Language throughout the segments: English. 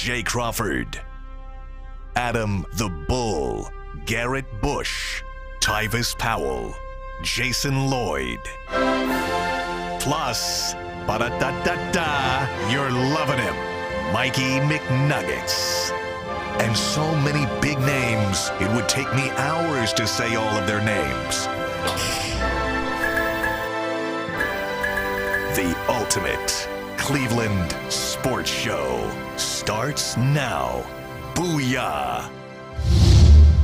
Jay Crawford, Adam the Bull, Garrett Bush, Tyvis Powell, Jason Lloyd. Plus, ba-da-da-da-da, you're loving him, Mikey McNuggets. And so many big names, it would take me hours to say all of their names. The ultimate Cleveland sports show starts now. Booyah!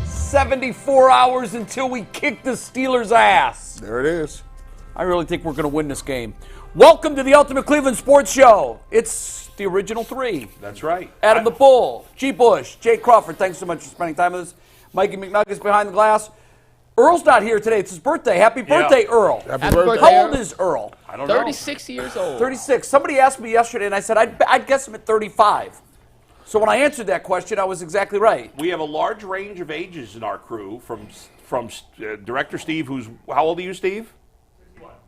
74 hours until we kick the Steelers' ass. There it is. I really think we're going to win this game. Welcome to the Ultimate Cleveland Sports Show. It's the original three. That's right. Adam the Bull, G. Bush, Jay Crawford. Thanks so much for spending time with us. Mikey McNuggets behind the glass. Earl's not here today. It's his birthday. Happy birthday, Earl. Happy birthday. How old is Earl? I don't know. 36 years old. 36. Somebody asked me yesterday, and I said I'd guess him at 35. So when I answered that question, I was exactly right. We have a large range of ages in our crew, from Director Steve, who's, how old are you, Steve?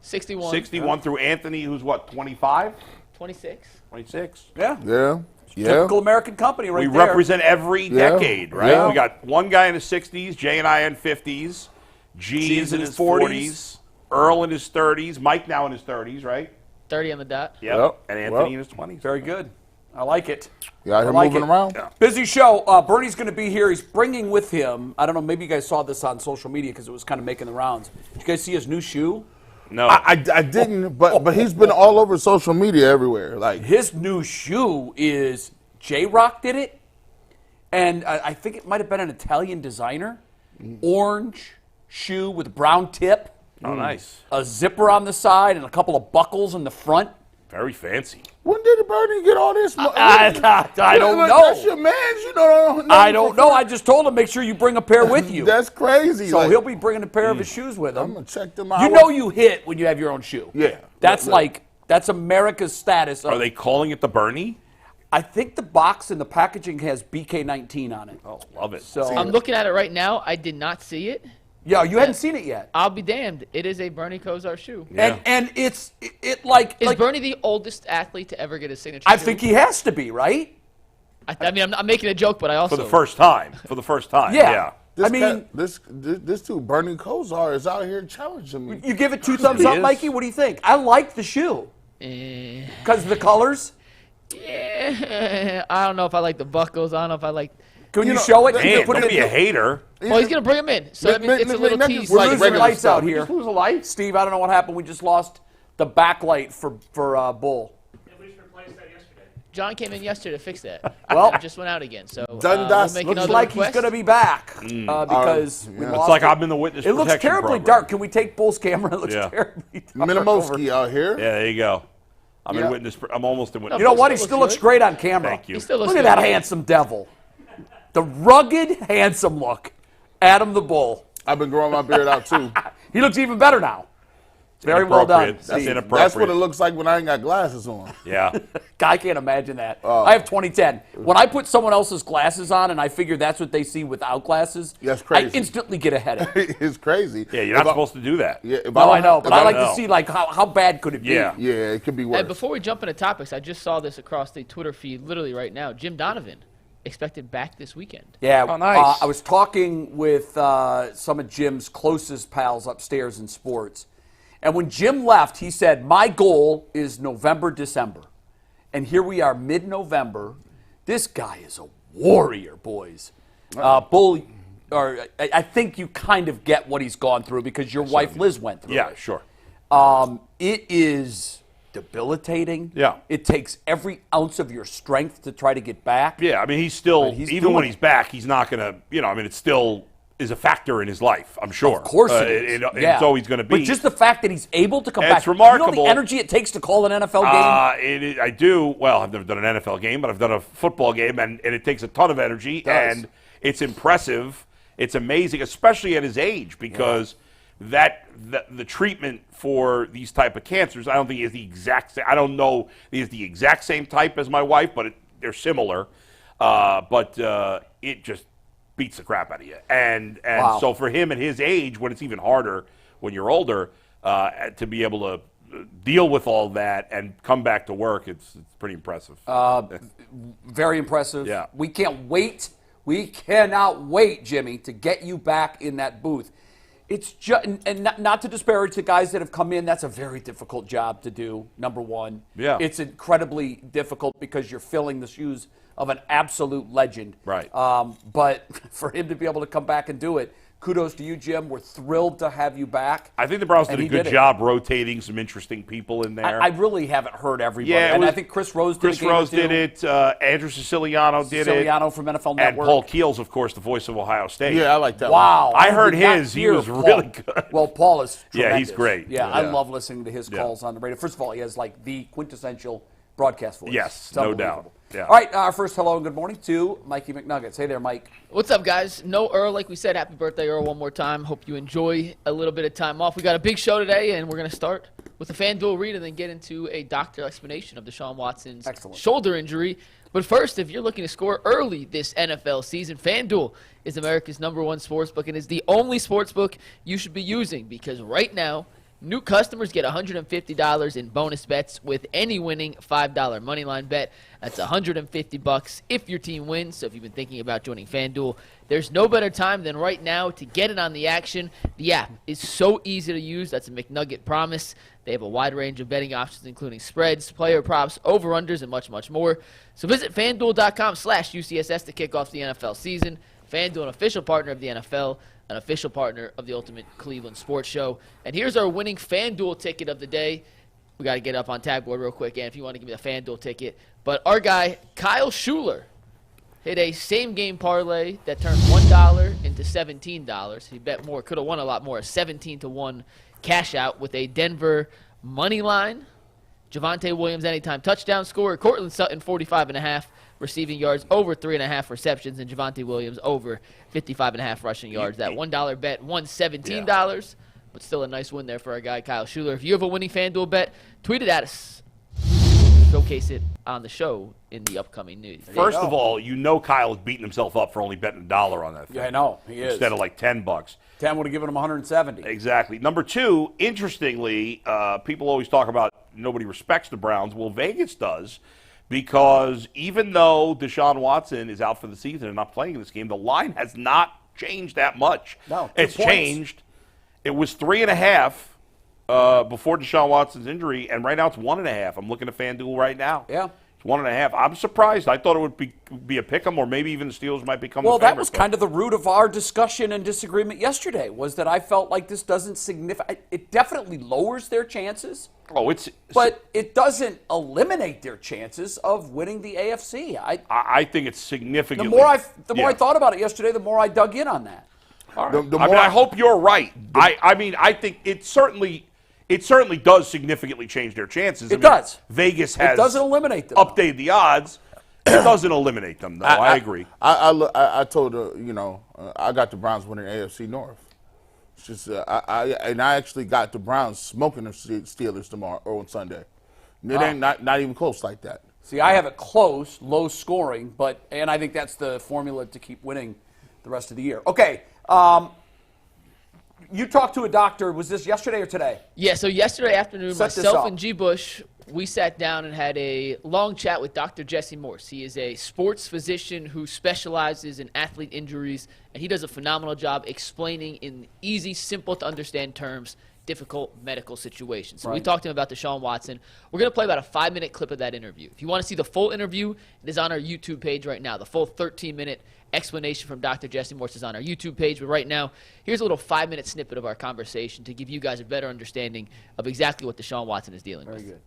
61. 61 through Anthony, who's what, 25? 26. 26. Yeah. Yeah. Typical American company right We there. represent every decade, right? Yeah. We got one guy in his 60s, Jay and I in 50s, G is in his 40s, Earl in his 30s, Mike now in his 30s, right? 30 on the dot. Yep. And Anthony in his 20s. Very good. I like it. You out here like moving it. around? Yeah. Busy show. Bernie's going to be here. He's bringing with him, I don't know, maybe you guys saw this on social media because it was kind of making the rounds. Did you guys see his new shoe? No. I didn't, but he's been all over social media everywhere. Like His new shoe is, J-Rock did it, and I think it might have been an Italian designer. Orange shoe with a brown tip, Oh, nice. a zipper on the side, and a couple of buckles in the front. Very fancy. when did Bernie get all this money? I don't know. That's your man. You know. I don't know. I just told him make sure you bring a pair with you. That's crazy. So like, he'll be bringing a pair of his shoes with him. I'm gonna check them out. You know you hit when you have your own shoe. Yeah. That's Like- that's America's status. Are they calling it the Bernie? I think the box and the packaging has BK19 on it. Oh, love it. So I'm looking at it right now. I did not see it. yeah, you hadn't seen it yet. I'll be damned. It is a Bernie Kosar shoe. Yeah. And it's like Is Bernie the oldest athlete to ever get a signature I shoe? think he has to be, right? I mean, I'm making a joke, but I also For the first time. Yeah. This I mean, this dude, Bernie Kosar, is out here challenging me. you give it 2 thumbs He up, is. Mikey? What do you think? I like the shoe. Because of the colors? Yeah, I don't know if I like the buckles. I don't know if I like. Can you know, show it? man, Can you Man, put don't it be in? a hater. Well, he's gonna bring them in, so I mean, it's a little tease. We're like losing regular lights stuff. out We here. just lose a light? Steve, I don't know what happened. We just lost the backlight for Bull. John came in yesterday to fix that. Well- It just went out again. So Done we'll dust. make Looks another like request. he's going to be back because we yeah. lost It's like it. I'm in the witness It looks protection terribly program. dark. Can we take Bull's camera? It looks Yeah. terribly dark. Minimowski out here. Yeah, there you go. I'm Yeah. in witness. I'm almost in witness. You know what? He Still still looks looks good. great on camera. Thank you. He still looks Look at good. that handsome devil. The rugged, handsome look. Adam the Bull. I've been growing my beard out too. He looks even better now. Very well done. Inappropriate. That's Steve. inappropriate. That's what it looks like when I ain't got glasses on. Yeah. I can't imagine that. I have 2010. When I put someone else's glasses on and I figure that's what they see without glasses, That's crazy. I instantly get a headache. It's crazy. Yeah, you're not If I- supposed to do that. Yeah, if No, I don't know, have- but if I like know. to see like how bad could it be. Yeah. Yeah, it could be worse. And before we jump into topics, I just saw this across the Twitter feed literally right now. Jim Donovan expected back this weekend. Yeah, Oh, nice. I was talking with some of Jim's closest pals upstairs in sports. And when Jim left, he said, my goal is November, December. And here we are, mid-November. This guy is a warrior, boys. Bull, or I think you kind of get what he's gone through because your wife Liz went through Yeah, it. sure. It is debilitating. Yeah. It takes every ounce of your strength to try to get back. Yeah, I mean, he's still, But he's even doing when it. he's back, he's not going to, I mean, it still is a factor in his life, I'm sure. Of course it is. Yeah. It's always going to be. But just the fact that he's able to come It's back. remarkable. You know the energy it takes to call an NFL game? I do. Well, I've never done an NFL game, but I've done a football game, and it takes a ton of energy, does. and it's impressive. It's amazing, especially at his age, because the treatment for these type of cancers, I don't think is the exact same. I don't know is the exact same type as my wife, but they're similar. But it just beats the crap out of you. And Wow. so for him at his age, when it's even harder when you're older, to be able to deal with all that and come back to work, it's pretty impressive. Very impressive. Yeah. We can't wait. We cannot wait, Jimmy, to get you back in that booth. It's just, and not to disparage the guys that have come in. That's a very difficult job to do. Number one, Yeah. it's incredibly difficult because you're filling the shoes of an absolute legend. Right. But for him to be able to come back and do it, kudos to you, Jim. We're thrilled to have you back. I think the Browns And did a he good did it. job rotating some interesting people in there. I really haven't heard everybody. Yeah, it and was- I think Chris Rose did Chris a game or Rose two. did it. Andrew Siciliano did Siciliano from NFL it. Network. And Paul Keels, of course, the voice of Ohio State. Yeah, I like that. Wow. I heard did not his. He hear was Paul. really good. Well, Paul is Yeah, tremendous. he's great. Yeah, I Yeah. love listening to his calls on the radio. First of all, he has like the quintessential broadcast voice. Yes, It's no unbelievable. doubt. Yeah. All right, our first hello and good morning to Mikey McNuggets. Hey there, Mike. What's up, guys? No Earl, like we said. Happy birthday, Earl, one more time. Hope you enjoy a little bit of time off. We got a big show today, and we're going to start with a FanDuel read and then get into a doctor explanation of Deshaun Watson's Excellent. shoulder injury. But first, if you're looking to score early this NFL season, FanDuel is America's #1 sportsbook and is the only sportsbook you should be using because right now, new customers get $150 in bonus bets with any winning $5 moneyline bet. That's $150 if your team wins. So if you've been thinking about joining FanDuel, there's no better time than right now to get in on the action. The app is so easy to use. That's a McNugget promise. They have a wide range of betting options, including spreads, player props, over-unders, and much, much more. So visit FanDuel.com/UCSS to kick off the NFL season. FanDuel, an official partner of the NFL, an official partner of the Ultimate Cleveland Sports Show. And here's our winning FanDuel ticket of the day. We got to get up on Tagboard real quick, and if you want to give me the FanDuel ticket. But our guy, Kyle Schuler, hit a same-game parlay that turned $1 into $17. He bet more, could have won a lot more, a 17-1 cash out with a Denver money line. Javonte Williams anytime touchdown scorer. Cortland Sutton 45.5 receiving yards, over 3.5 receptions, and Javonte Williams over 55.5 rushing yards. That $1 bet won $17, but still a nice win there for our guy Kyle Schuler. If you have a winning FanDuel bet, tweet it at us. Showcase it on the show in the upcoming news. First of all, you know Kyle is beating himself up for only betting $1 on that thing. Yeah, I know. He is. Instead of like $10. 10 would have given him 170. Exactly. Number two, interestingly, people always talk about nobody respects the Browns. Well, Vegas does, because even though Deshaun Watson is out for the season and not playing in this game, the line has not changed that much. No, it's good points. changed. It was 3.5 before Deshaun Watson's injury, and right now it's 1.5. I'm looking at FanDuel right now. Yeah. It's 1.5. I'm surprised. I thought it would be a pick 'em, or maybe even the Steelers might become Well, the favorite. that was kind of the root of our discussion and disagreement yesterday, was that I felt like this doesn't signify – it definitely lowers their chances, Oh, it's but it doesn't eliminate their chances of winning the AFC. I think it's The significantly. more I Yeah. thought about it yesterday, the more I dug in on that. All The- right. the I mean, more- I hope you're right. I mean, I think it certainly does significantly change their chances. It does. Vegas has It doesn't eliminate them. updated the odds. It doesn't eliminate them, though. I agree. I told her, I got the Browns winning AFC North. It's just, I actually got the Browns smoking the Steelers tomorrow or on Sunday. It ain't not even close like that. See, I have it close, low scoring, and I think that's the formula to keep winning the rest of the year. Okay, you talked to a doctor. Was this yesterday or today? Yeah, so yesterday afternoon, Set this myself up. and G. Bush, we sat down and had a long chat with Dr. Jesse Morse. He is a sports physician who specializes in athlete injuries, and he does a phenomenal job explaining in easy, simple-to-understand terms difficult medical situations. So we Right. talked to him about Deshaun Watson. We're going to play about a 5-minute clip of that interview. If you want to see the full interview, it is on our YouTube page right now. The full 13-minute explanation from Dr. Jesse Morse is on our YouTube page. But right now, here's a little 5-minute snippet of our conversation to give you guys a better understanding of exactly what Deshaun Watson is dealing with. Very good.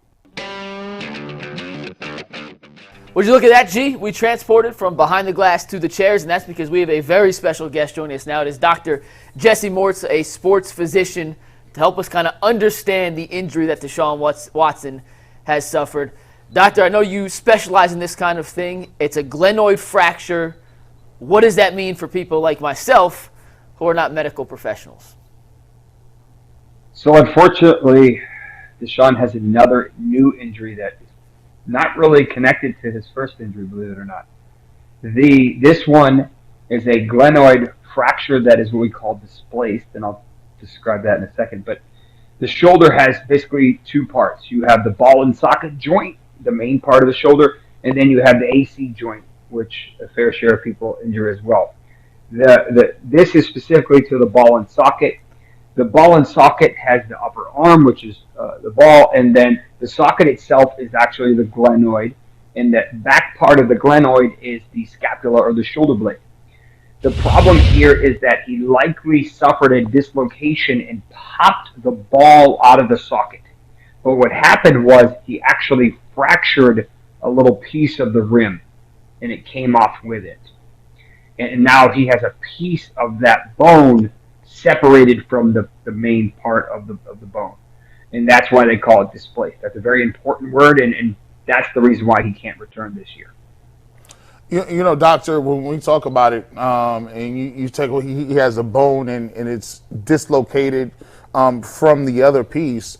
Would you look at that, G? We transported from behind the glass to the chairs, and that's because we have a very special guest joining us now. It is Dr. Jesse Morse, a sports physician, to help us kind of understand the injury that Deshaun Watson has suffered. Doctor, I know you specialize in this kind of thing. It's a glenoid fracture. What does that mean for people like myself who are not medical professionals? So unfortunately, Deshaun has another new injury that is not really connected to his first injury, believe it or not. This one is a glenoid fracture that is what we call displaced, and I'll describe that in a second. But the shoulder has basically two parts. You have the ball and socket joint, the main part of the shoulder, and then you have the AC joint, which a fair share of people injure as well. This is specifically to the ball and socket. The ball and socket has the upper arm, which is the ball, and then the socket itself is actually the glenoid, and the back part of the glenoid is the scapula or the shoulder blade. The problem here is that he likely suffered a dislocation and popped the ball out of the socket. But what happened was he actually fractured a little piece of the rim, and it came off with it. And now he has a piece of that bone separated from the main part of the bone. And that's why they call it displaced. That's a very important word, and that's the reason why he can't return this year. You know, doctor, when we talk about it, and you take he has a bone and it's dislocated from the other piece.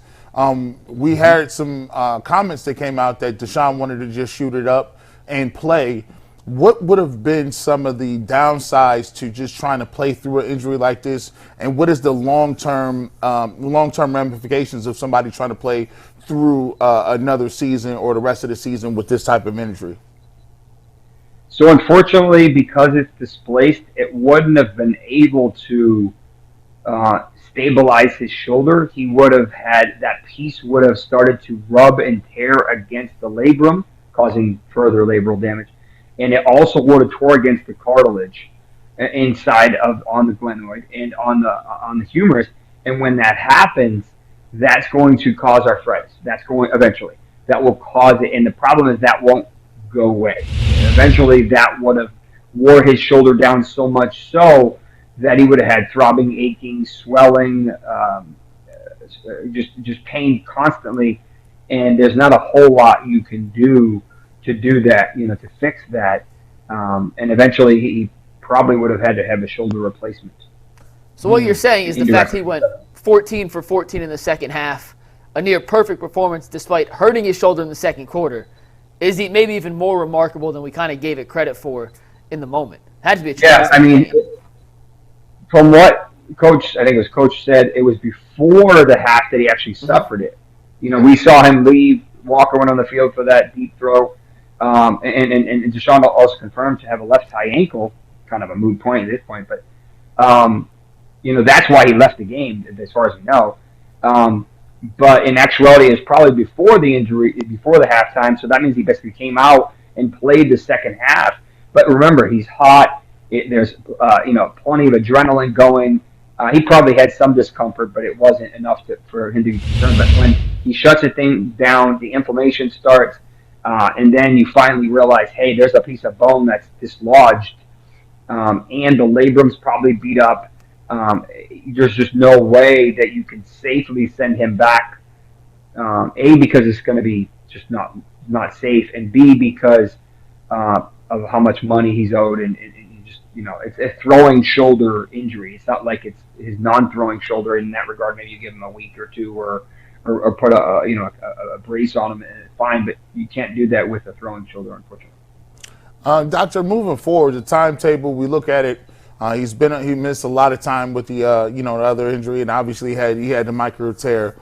We had some comments that came out that Deshaun wanted to just shoot it up and play. What would have been some of the downsides to just trying to play through an injury like this, and what is the long-term ramifications of somebody trying to play through another season or the rest of the season with this type of injury? So unfortunately, because it's displaced, it wouldn't have been able to stabilize his shoulder. He would have had, that piece would have started to rub and tear against the labrum, causing further labral damage. And it also would have tore against the cartilage inside on the glenoid and on the humerus. And when that happens, that's going to cause arthritis. That's going eventually. That will cause it. And the problem is that won't go away. Eventually, that would have wore his shoulder down so much so that he would have had throbbing, aching, swelling, just pain constantly. And there's not a whole lot you can do to do that, to fix that. And eventually, he probably would have had to have a shoulder replacement. So what you're saying is the fact he went 14 for 14 in the second half, a near perfect performance despite hurting his shoulder in the second quarter, is he maybe even more remarkable than we kind of gave it credit for in the moment. Had to be a Yeah, I mean, from what Coach said, it was before the half that he actually suffered it. We saw him leave, Walker went on the field for that deep throw, and Deshaun also confirmed to have a left high ankle, kind of a moot point at this point, but that's why he left the game, as far as we know. But in actuality, it's probably before the injury, before the halftime. So that means he basically came out and played the second half. But remember, he's hot. There's plenty of adrenaline going. He probably had some discomfort, but it wasn't enough for him to be concerned. But when he shuts the thing down, the inflammation starts, and then you finally realize, hey, there's a piece of bone that's dislodged, and the labrum's probably beat up. There's just no way that you can safely send him back. A, because it's going to be just not safe, and B, because of how much money he's owed, and it's a throwing shoulder injury. It's not like it's his non-throwing shoulder. In that regard, maybe you give him a week or two, or put a brace on him, and it's fine. But you can't do that with a throwing shoulder, unfortunately. Doctor, moving forward, the timetable, we look at it. He missed a lot of time with the other injury, and obviously he had the micro tear.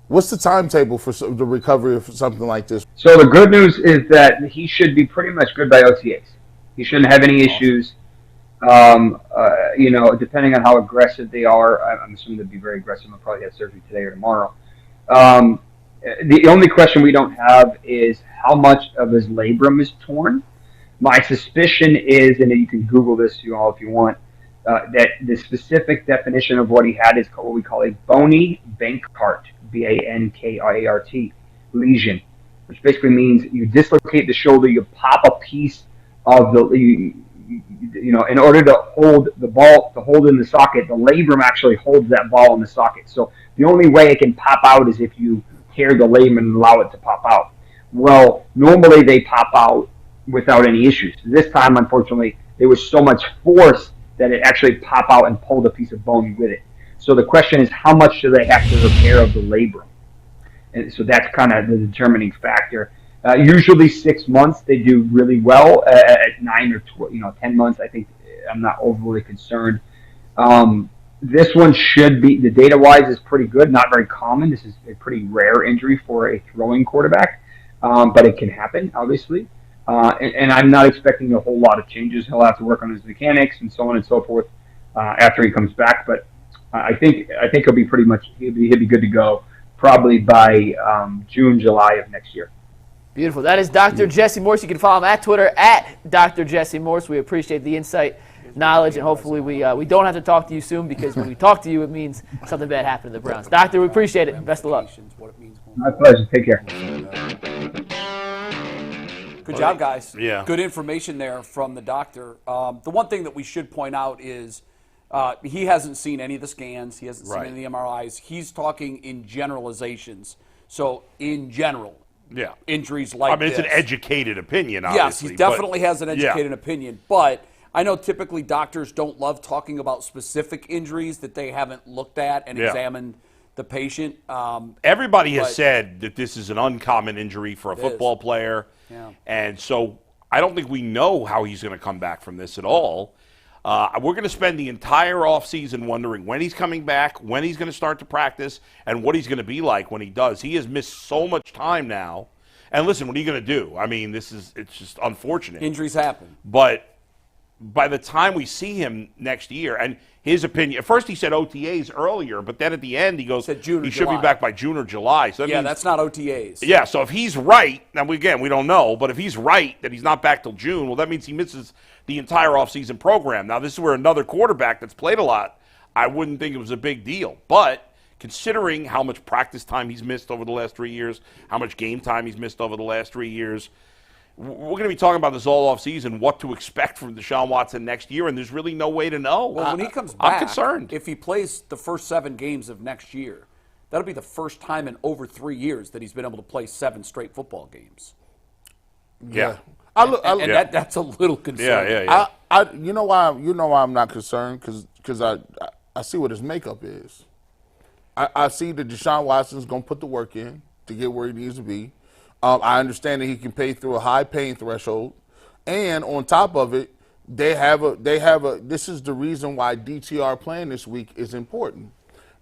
What's the timetable for the recovery of something like this? So the good news is that he should be pretty much good by OTAs. He shouldn't have any issues. Depending on how aggressive they are, I'm assuming they'll be very aggressive. They'll probably have surgery today or tomorrow. The only question we don't have is how much of his labrum is torn. My suspicion is, and you can Google this, if you want, that the specific definition of what he had is what we call a bony Bankart, Bankart lesion, which basically means you dislocate the shoulder, you pop a piece of in order to hold the ball, to hold in the socket, the labrum actually holds that ball in the socket. So the only way it can pop out is if you tear the labrum and allow it to pop out. Well, normally they pop out without any issues. This time, unfortunately, there was so much force that it actually popped out and pulled a piece of bone with it. So the question is, how much do they have to repair of the labrum? And so that's kind of the determining factor. Usually 6 months, they do really well. At 9 or 10 months, I think I'm not overly concerned. This one should be, the data-wise is pretty good, not very common. This is a pretty rare injury for a throwing quarterback, but it can happen, obviously. And I'm not expecting a whole lot of changes. He'll have to work on his mechanics and so on and so forth after he comes back. But I think he'll be he'll be good to go probably by June, July of next year. Beautiful. That is Dr. Jesse Morse. You can follow him at Twitter at Dr. Jesse Morse. We appreciate the insight, knowledge, and hopefully we don't have to talk to you soon, because when we talk to you, it means something bad happened to the Browns. Doctor, we appreciate it. Best of luck. My pleasure. Take care. Good job, guys. Yeah. Good information there from the doctor. The one thing that we should point out is he hasn't seen any of the scans. He hasn't seen any of the MRIs. He's talking in generalizations. So, in general, injuries like this. It's an educated opinion, obviously. Yes, he definitely has an educated opinion. But I know typically doctors don't love talking about specific injuries that they haven't looked at and examined the patient. Everybody has said that this is an uncommon injury for a football player. Yeah. And so I don't think we know how he's going to come back from this at all. We're going to spend the entire offseason wondering when he's coming back, when he's going to start to practice, and what he's going to be like when he does. He has missed so much time now. And listen, what are you going to do? I mean, it's just unfortunate. Injuries happen. But by the time we see him next year, and his opinion, at first he said OTAs earlier, but then at the end he goes, said June or he should July. be back by June or July. So that means, that's not OTAs. Yeah, so if he's right, now we don't know, but if he's right that he's not back till June, well, that means he misses the entire offseason program. Now, this is where another quarterback that's played a lot, I wouldn't think it was a big deal. But considering how much practice time he's missed over the last 3 years, how much game time he's missed over the last 3 years, we're going to be talking about this all offseason, what to expect from Deshaun Watson next year, and there's really no way to know. Well, when he comes back, I'm concerned. If he plays the first 7 games of next year, that'll be the first time in over 3 years that he's been able to play 7 straight football games. Yeah. That's a little concerning. Yeah. You know why I'm not concerned? Because I see what his makeup is. I see that Deshaun Watson's going to put the work in to get where he needs to be. I understand that he can pay through a high pain threshold, and on top of it, they have a. This is the reason why DTR playing this week is important,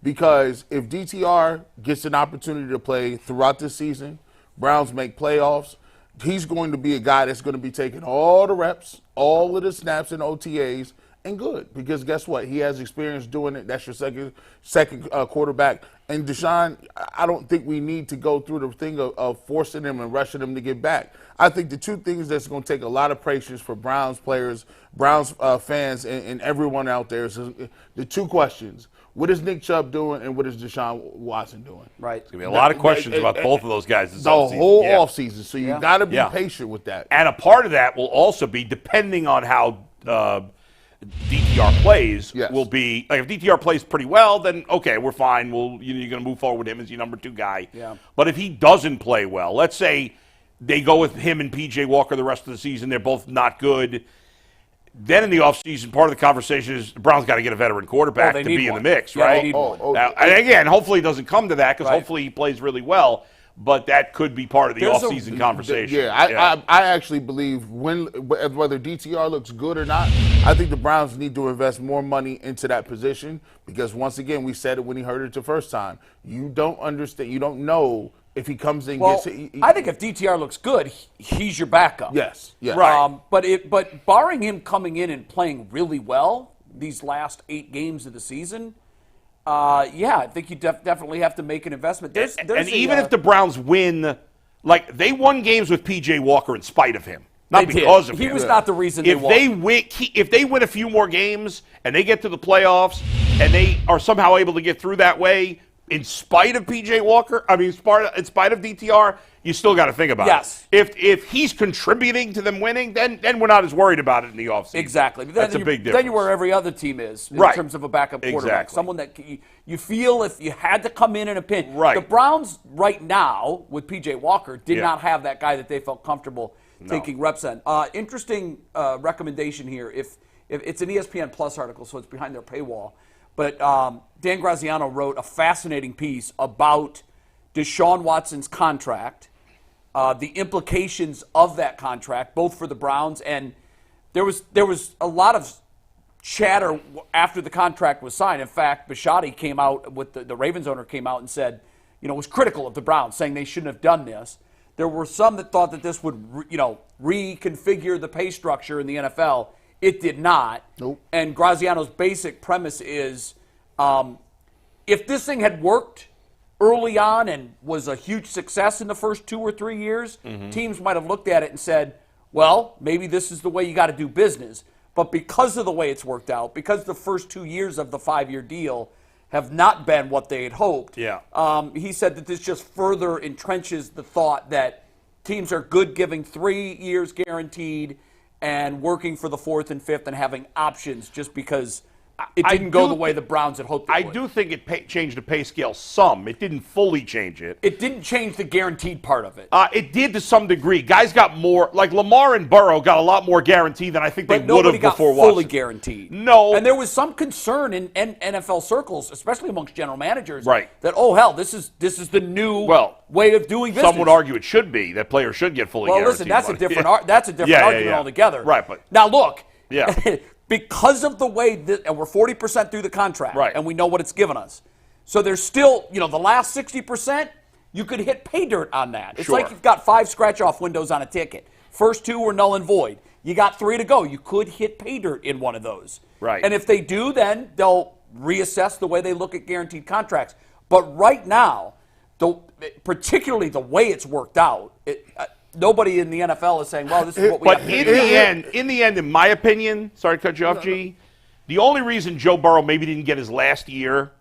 because if DTR gets an opportunity to play throughout this season, Browns make playoffs, he's going to be a guy that's going to be taking all the reps, all of the snaps and OTAs, and good, because guess what? He has experience doing it. That's your second quarterback. And Deshaun, I don't think we need to go through the thing of forcing him and rushing him to get back. I think the two things that's going to take a lot of patience for Browns players, Browns fans, and everyone out there is the two questions. What is Nick Chubb doing, and what is Deshaun Watson doing? Right. There's going to be a lot of questions about both of those guys this the offseason. whole offseason. So you got to be Yeah. patient with that. And a part of that will also be, depending on how DTR plays, will be, like, if DTR plays pretty well, then okay, we're fine. You're going to move forward with him as your number 2 guy. Yeah. But if he doesn't play well, let's say they go with him and P.J. Walker the rest of the season, they're both not good. Then in the offseason, part of the conversation is the Browns got to get a veteran quarterback to be in the mix, Yeah, right? they need one. Now, and again, hopefully it doesn't come to that, because hopefully he plays really well. But that could be part of the offseason conversation. I actually believe whether DTR looks good or not, I think the Browns need to invest more money into that position, because once again, we said it when he heard it the first time. You don't understand. You don't know if he comes in. Well, gets it. I think if DTR looks good, he's your backup. Yes. Right. But barring him coming in and playing really well these last 8 games of the season, I think you definitely have to make an investment. Even if the Browns win, like, they won games with P.J. Walker in spite of him, not because of him. He was not the reason if they won. If they win a few more games and they get to the playoffs and they are somehow able to get through that way, in spite of P.J. Walker, in spite of DTR, you still got to think about it. If he's contributing to them winning, then we're not as worried about it in the offseason. Exactly. That's a big difference. Then you're where every other team is in terms of a backup quarterback. Exactly. Someone that you feel if you had to come in a pinch. Right. The Browns right now with P.J. Walker did not have that guy that they felt comfortable taking reps on. Interesting recommendation here. If it's an ESPN Plus article, so it's behind their paywall. But Dan Graziano wrote a fascinating piece about Deshaun Watson's contract, the implications of that contract, both for the Browns, and there was a lot of chatter after the contract was signed. In fact, Bisciotti came out with the Ravens owner came out and said, was critical of the Browns, saying they shouldn't have done this. There were some that thought that this would, reconfigure the pay structure in the NFL. It did not. Nope. And Graziano's basic premise is, if this thing had worked early on and was a huge success in the first 2 or 3 years, teams might have looked at it and said, well, maybe this is the way you got to do business. But because of the way it's worked out, because the first 2 years of the 5-year deal have not been what they had hoped, he said that this just further entrenches the thought that teams are good giving 3 years guaranteed and working for the 4th and 5th and having options just because it didn't go the way the Browns had hoped it would. I do think it changed the pay scale some. It didn't fully change it. It didn't change the guaranteed part of it. It did to some degree. Guys got more, like Lamar and Burrow got a lot more guaranteed than I think they would have before Watson. But nobody got fully guaranteed. No. And there was some concern in NFL circles, especially amongst general managers, right, that, oh, hell, this is the new way of doing business. Some would argue it should be, that players should get fully guaranteed. Well, listen, that's a different argument altogether. Right, but now look. Yeah. Because of the way that, and we're 40% through the contract, right, and we know what it's given us. So there's still, the last 60%, you could hit pay dirt on that. It's like you've got 5 scratch-off windows on a ticket. First 2 were null and void. You got 3 to go. You could hit pay dirt in one of those. Right. And if they do, then they'll reassess the way they look at guaranteed contracts. But right now, particularly the way it's worked out, nobody in the NFL is saying, well, this is what we have to do. But in the end, in my opinion, sorry to cut you off, G, the only reason Joe Burrow maybe didn't get his last year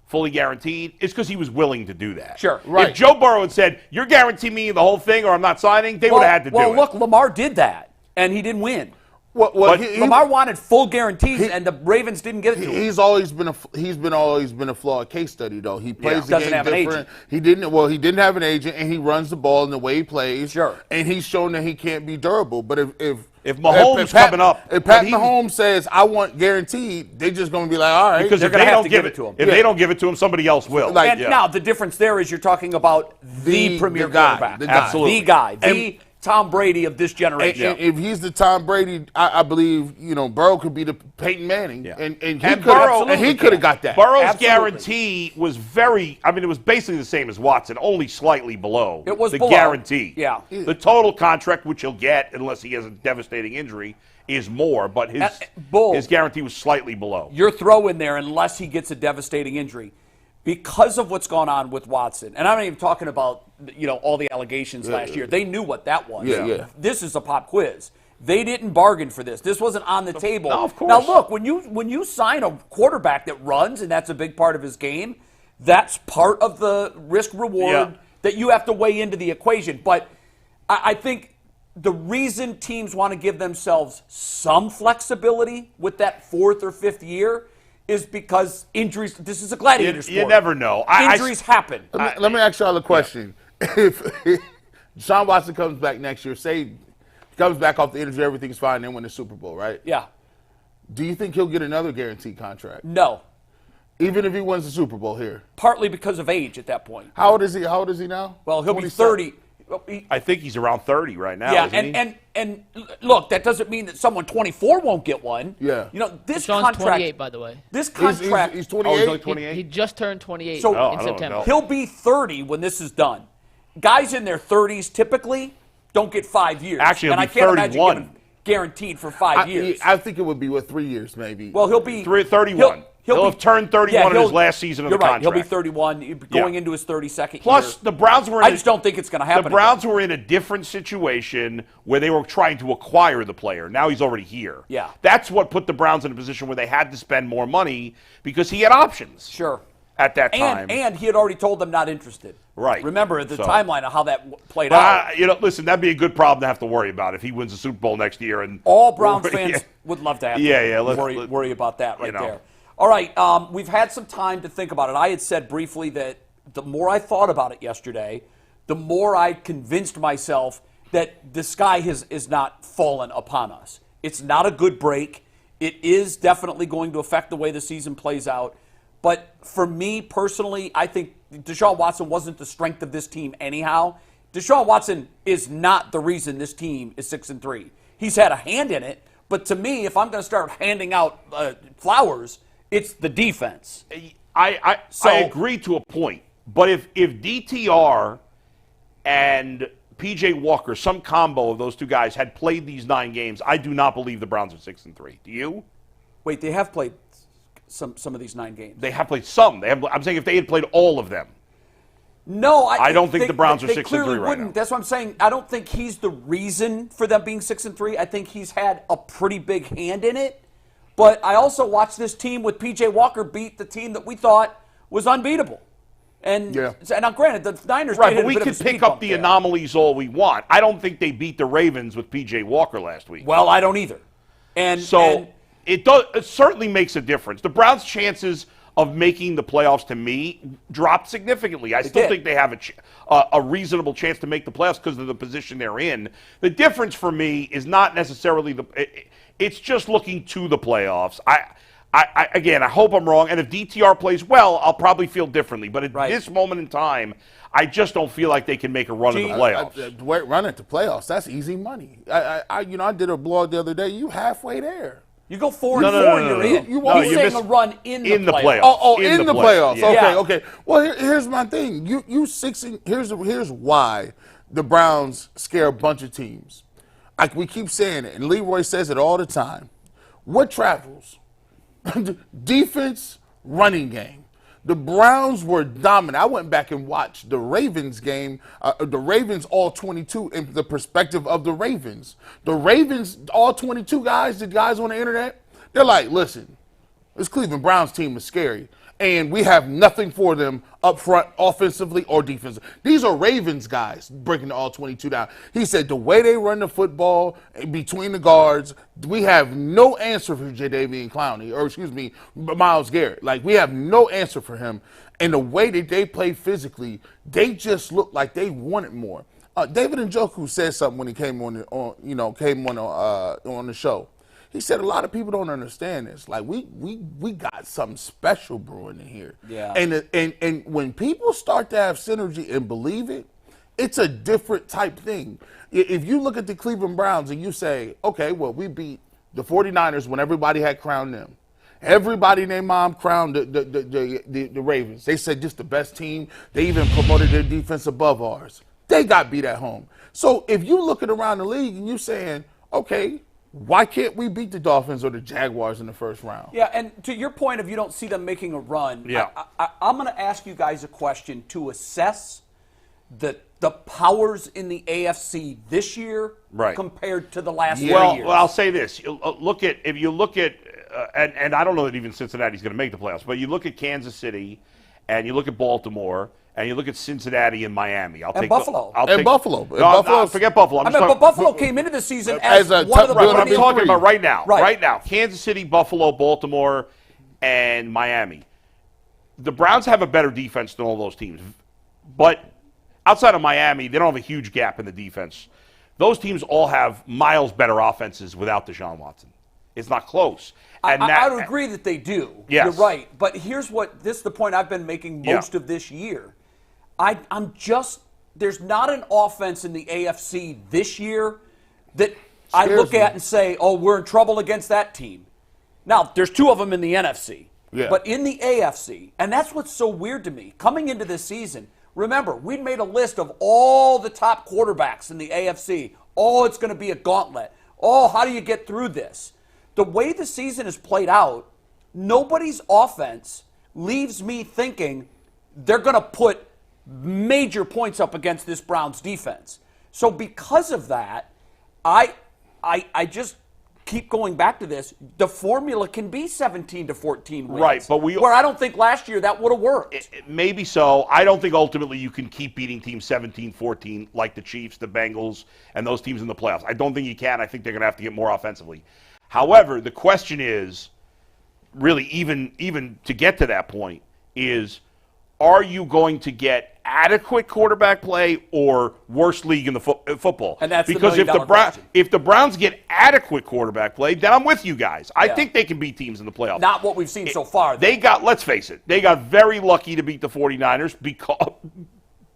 fully guaranteed is because he was willing to do that. Sure. Right. If Joe Burrow had said, you're guaranteeing me the whole thing or I'm not signing, they would have had to do it. Well, look, Lamar did that, and he didn't win. Lamar wanted full guarantees, and the Ravens didn't get it to him. He's always been a flawed case study, though. He plays the doesn't game have an different. agent. He didn't have an agent, and he runs the ball in the way he plays. Sure. And he's shown that he can't be durable. But if Mahomes coming up, if Pat Mahomes says I want guaranteed, they're just going to be like, all right, because they're if they have don't give it to him. if they don't give it to him, somebody else will. Now the difference there is you're talking about the premier quarterback, absolutely, the guy, the Tom Brady of this generation. And if he's the Tom Brady, I believe Burrow could be the Peyton Manning, and he could have got that. Burrow's guarantee was it was basically the same as Watson, only slightly below. It was the below. guarantee. Yeah, the total contract, which he'll get unless he has a devastating injury, is more, but his guarantee was slightly below. Your throw in there, unless he gets a devastating injury. Because of what's gone on with Watson, and I'm not even talking about all the allegations last year. They knew what that was. Yeah. This is a pop quiz. They didn't bargain for this. This wasn't on the table. No, of course. Now look, when you sign a quarterback that runs, and that's a big part of his game, that's part of the risk reward that you have to weigh into the equation. But I think the reason teams want to give themselves some flexibility with that 4th or 5th year is because injuries. This is a gladiator sport. You never know. Injuries happen. Let me ask y'all a question. If Deshaun Watson comes back next year, say he comes back off the injury, everything's fine, then win the Super Bowl, right? Yeah. Do you think he'll get another guaranteed contract? No. Even if he wins the Super Bowl here? Partly because of age at that point. How old is he? How old is he now? Well, he'll be 30. I think he's around 30 right now. Yeah, isn't he? and look, that doesn't mean that someone 24 won't get one. Yeah. This Deshaun's contract. 28, by the way. This contract. He's Oh, 28. he's only 28. He just turned 28 So- in September. He'll be 30 when this is done. Guys in their 30s typically don't get 5 years. Actually, he'll and be I can't imagine 31. giving guaranteed for 5 years. I think it would be 3 years, maybe. Well, he'll be 31. He'll have turned 31 in his last season of the contract. You're right. He'll be 31, going into his 32nd year. Plus, the Browns were. I just don't think it's going to happen. The Browns were in a different situation where they were trying to acquire the player. Now he's already here. Yeah. That's what put the Browns in a position where they had to spend more money because he had options. Sure. At that time. And he had already told them not interested. Right. Remember the timeline of how that played But out. listen, that'd be a good problem to have to worry about if he wins the Super Bowl next year. And all Browns fans would love to have to worry about that right there. All right, we've had some time to think about it. I had said briefly that the more I thought about it yesterday, the more I convinced myself that the sky is not fallen upon us. It's not a good break. It is definitely going to affect the way the season plays out. But for me personally, I think Deshaun Watson wasn't the strength of this team anyhow. Deshaun Watson is not the reason this team is 6-3. He's had a hand in it, But to me, if I'm going to start handing out flowers, it's the defense. I agree to a point. But if DTR and P.J. Walker, some combo of those two guys, had played these 9 games, I do not believe the Browns are 6-3. Do you? Wait, they have played some of these 9 games. They have played some. I'm saying if they had played all of them. No, I don't think the Browns are 6-3 right now. That's what I'm saying. I don't think he's the reason for them being 6-3. I think he's had a pretty big hand in it. But I also watched this team with P.J. Walker beat the team that we thought was unbeatable. And now, granted, the Niners right, but we can pick up the anomalies all we want. I don't think they beat the Ravens with P.J. Walker last week. Well, I don't either. And it certainly makes a difference. The Browns' chances of making the playoffs, to me, dropped significantly. I still think they have a reasonable chance to make the playoffs because of the position they're in. The difference for me is not necessarily it's just looking to the playoffs. Again, I hope I'm wrong, and if DTR plays well, I'll probably feel differently. But at this moment in time, I just don't feel like they can make a run in the playoffs. Run into playoffs, that's easy money. I did a blog the other day. You halfway there. You go 4-4, you're in. You're saying a run in the playoffs. Oh, in the playoffs. Yeah. Okay. Well, here's my thing. Here's why the Browns scare a bunch of teams. Like we keep saying it, and Leroy says it all the time. What travels? Defense, running game. The Browns were dominant. I went back and watched the Ravens game, the Ravens all 22 in the perspective of the Ravens. The Ravens, all 22 guys, the guys on the internet, they're like, listen, this Cleveland Browns team is scary, and we have nothing for them up front offensively or defensively. These are Ravens guys breaking the all 22 down. He said the way they run the football between the guards, we have no answer for Jadeveon Clowney, or excuse me, Myles Garrett. Like, we have no answer for him. And the way that they play physically, they just look like they wanted more. David Njoku said something when he came on the show. He said a lot of people don't understand this. Like, we got something special brewing in here. Yeah. And when people start to have synergy and believe it, it's a different type thing. If you look at the Cleveland Browns and you say, okay, well, we beat the 49ers when everybody had crowned them. Everybody named mom crowned the Ravens. They said just the best team. They even promoted their defense above ours. They got beat at home. So if you looking around the league and you saying, okay, why can't we beat the Dolphins or the Jaguars in the first round? Yeah, and to your point of you don't see them making a run, I'm going to ask you guys a question to assess the powers in the AFC this year compared to the last 3 years. Well, I'll say this. If you look at, and I don't know that even Cincinnati's going to make the playoffs, but you look at Kansas City and you look at Baltimore and you look at Cincinnati and Miami. Buffalo. Forget Buffalo. But Buffalo came into the season as one of the what I'm talking about right now. Right. Right now. Kansas City, Buffalo, Baltimore, and Miami. The Browns have a better defense than all those teams. But outside of Miami, they don't have a huge gap in the defense. Those teams all have miles better offenses without Deshaun Watson. It's not close. I would agree that they do. Yes. You're right. But here's this is the point I've been making most of this year. There's not an offense in the AFC this year that I look at and say, oh, we're in trouble against that team. Now, there's 2 of them in the NFC. Yeah. But in the AFC, and that's what's so weird to me, coming into this season, remember, we'd made a list of all the top quarterbacks in the AFC. Oh, it's going to be a gauntlet. Oh, how do you get through this? The way the season is played out, nobody's offense leaves me thinking they're going to put major points up against this Browns defense. So because of that, I just keep going back to this. The formula can be 17-14 wins. Right, but where I don't think last year that would have worked. Maybe so. I don't think ultimately you can keep beating teams 17-14 like the Chiefs, the Bengals, and those teams in the playoffs. I don't think you can. I think they're going to have to get more offensively. However, the question is, really, even to get to that point, is are you going to get adequate quarterback play or worst league in the football? And that's because if the Browns get adequate quarterback play, then I'm with you guys. I think they can beat teams in the playoffs. Not what we've seen so far. Let's face it, they got very lucky to beat the 49ers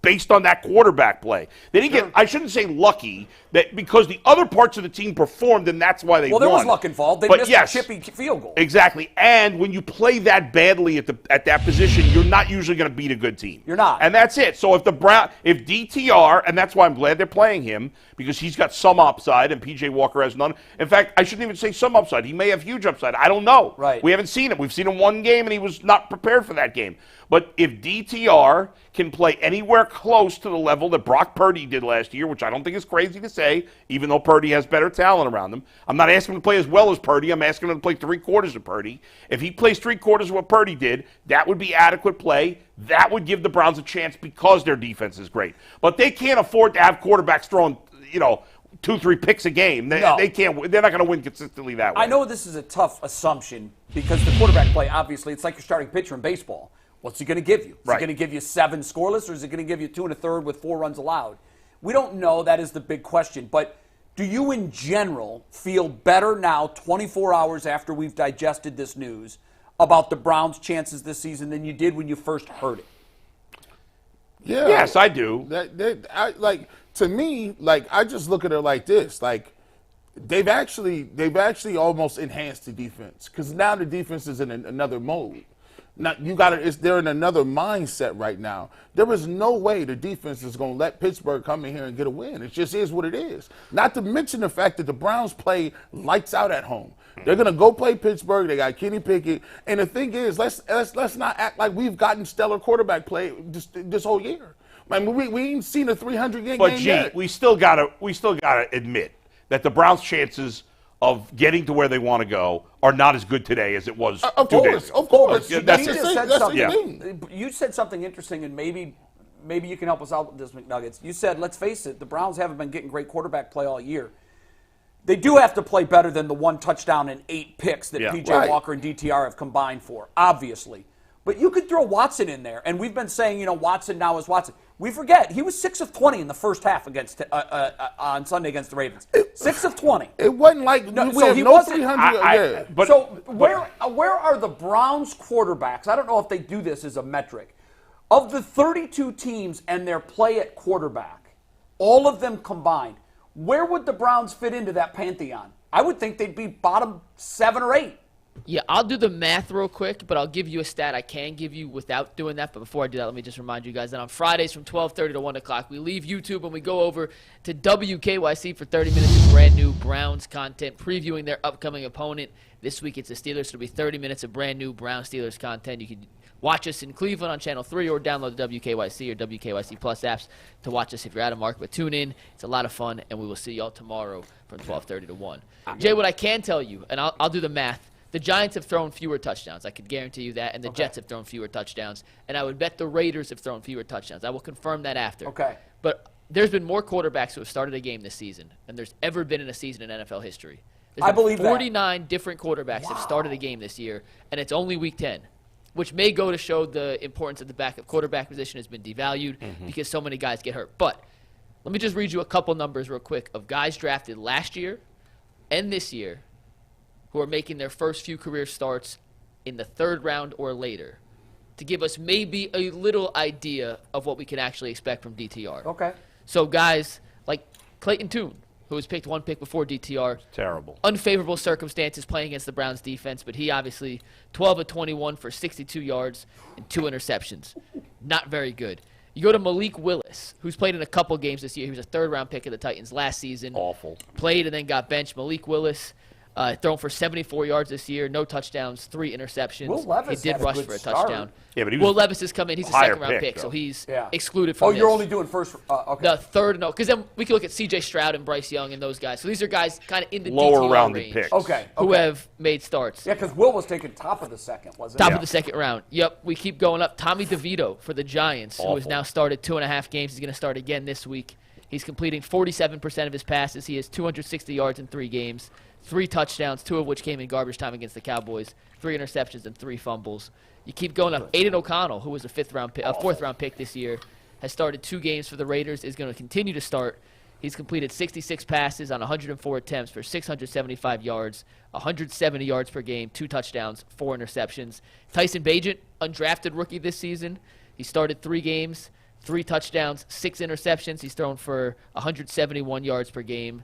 based on that quarterback play. They didn't get, I shouldn't say lucky, that because the other parts of the team performed, and that's why they won. Well, there was luck involved. They missed a chippy field goal. Exactly. And when you play that badly at that position, you're not usually going to beat a good team. You're not. And that's it. So if DTR, and that's why I'm glad they're playing him, because he's got some upside and PJ Walker has none. In fact, I shouldn't even say some upside. He may have huge upside. I don't know. Right. We haven't seen him. We've seen him one game, and he was not prepared for that game. But if DTR can play anywhere close to the level that Brock Purdy did last year, which I don't think is crazy to say, even though Purdy has better talent around him. I'm not asking him to play as well as Purdy. I'm asking him to play 3/4 of Purdy. If he plays 3/4 of what Purdy did, that would be adequate play. That would give the Browns a chance because their defense is great. But they can't afford to have quarterbacks throwing, 2-3 picks a game. They can't. They're not going to win consistently that way. I know this is a tough assumption because the quarterback play, obviously, it's like your starting pitcher in baseball. What's he going to give you? Is he going to give you 7 scoreless, or is he going to give you 2 1/3 with 4 runs allowed? We don't know. That is the big question. But do you, in general, feel better now, 24 hours after we've digested this news, about the Browns' chances this season than you did when you first heard it? Yeah. Yes, I do. To me, I just look at it like this. They've actually almost enhanced the defense because now the defense is in another mode. Now they're in another mindset right now. There is no way the defense is going to let Pittsburgh come in here and get a win. It just is what it is. Not to mention the fact that the Browns play lights out at home. They're going to go play Pittsburgh. They got Kenny Pickett, and the thing is, let's not act like we've gotten stellar quarterback play this whole year. I mean, we ain't seen a 300-game game yet. We still gotta admit that the Browns' chances of getting to where they want to go are not as good today as it was 2 days ago. Of course. You said something interesting, and maybe you can help us out with this, McNuggets. You said, let's face it, the Browns haven't been getting great quarterback play all year. They do have to play better than the 1 touchdown and 8 picks that P.J. Walker and DTR have combined for, obviously. But you could throw Watson in there, and we've been saying, Watson now is Watson. We forget, he was 6 of 20 in the first half against on Sunday against the Ravens. 6 of 20. It wasn't like we have no 300. Where are the Browns quarterbacks? I don't know if they do this as a metric. Of the 32 teams and their play at quarterback, all of them combined, where would the Browns fit into that pantheon? I would think they'd be bottom 7 or 8. Yeah, I'll do the math real quick, but I'll give you a stat I can give you without doing that. But before I do that, let me just remind you guys that on Fridays from 12:30 to 1 o'clock, we leave YouTube and we go over to WKYC for 30 minutes of brand new Browns content, previewing their upcoming opponent. This week it's the Steelers, so it'll be 30 minutes of brand new Browns-Steelers content. You can watch us in Cleveland on Channel 3 or download the WKYC or WKYC Plus apps to watch us if you're out of market. But tune in. It's a lot of fun, and we will see y'all tomorrow from 12:30 to 1. Jay, what I can tell you, and I'll do the math, the Giants have thrown fewer touchdowns. I could guarantee you that. And the Jets have thrown fewer touchdowns. And I would bet the Raiders have thrown fewer touchdowns. I will confirm that after. Okay. But there's been more quarterbacks who have started a game this season than there's ever been in a season in NFL history. I believe 49 different quarterbacks have started a game this year, and it's only week 10, which may go to show the importance of the backup quarterback position has been devalued because so many guys get hurt. But let me just read you a couple numbers real quick of guys drafted last year and this year who are making their first few career starts in the 3rd round or later to give us maybe a little idea of what we can actually expect from DTR. Okay. So guys like Clayton Tune, who was picked 1 pick before DTR. Terrible. Unfavorable circumstances playing against the Browns defense, but he obviously 12 of 21 for 62 yards and 2 interceptions. Not very good. You go to Malik Willis, who's played in a couple games this year. He was a 3rd-round pick of the Titans last season. Awful. Played and then got benched. Malik Willis, thrown for 74 yards this year, no touchdowns, 3 interceptions. Will Levis he did had a rush good for a start. touchdown. Yeah, but Will Levis has come in. He's a higher 2nd-round pick, though. so he's Yeah. excluded from this. you're only doing first. Okay. The 3rd, no, because then we can look at C.J. Stroud and Bryce Young and those guys. So these are guys kind of in the Lower DTR rounded range picks. Okay. who have made starts. Yeah, because Will was taken top of the 2nd, wasn't Top he? of the 2nd round. Yep, we keep going up. Tommy DeVito for the Giants, who has Awful. now started 2.5 games. He's going to start again this week. He's completing 47% of his passes. He has 260 yards in 3 games, 3 touchdowns, 2 of which came in garbage time against the Cowboys, 3 interceptions and 3 fumbles. You keep going up. Aiden O'Connell, who was a 4th-round pick this year, has started 2 games for the Raiders, is going to continue to start. He's completed 66 passes on 104 attempts for 675 yards, 170 yards per game, 2 touchdowns, 4 interceptions. Tyson Bagent, undrafted rookie this season. He started 3 games 3 touchdowns, 6 interceptions. He's thrown for 171 yards per game.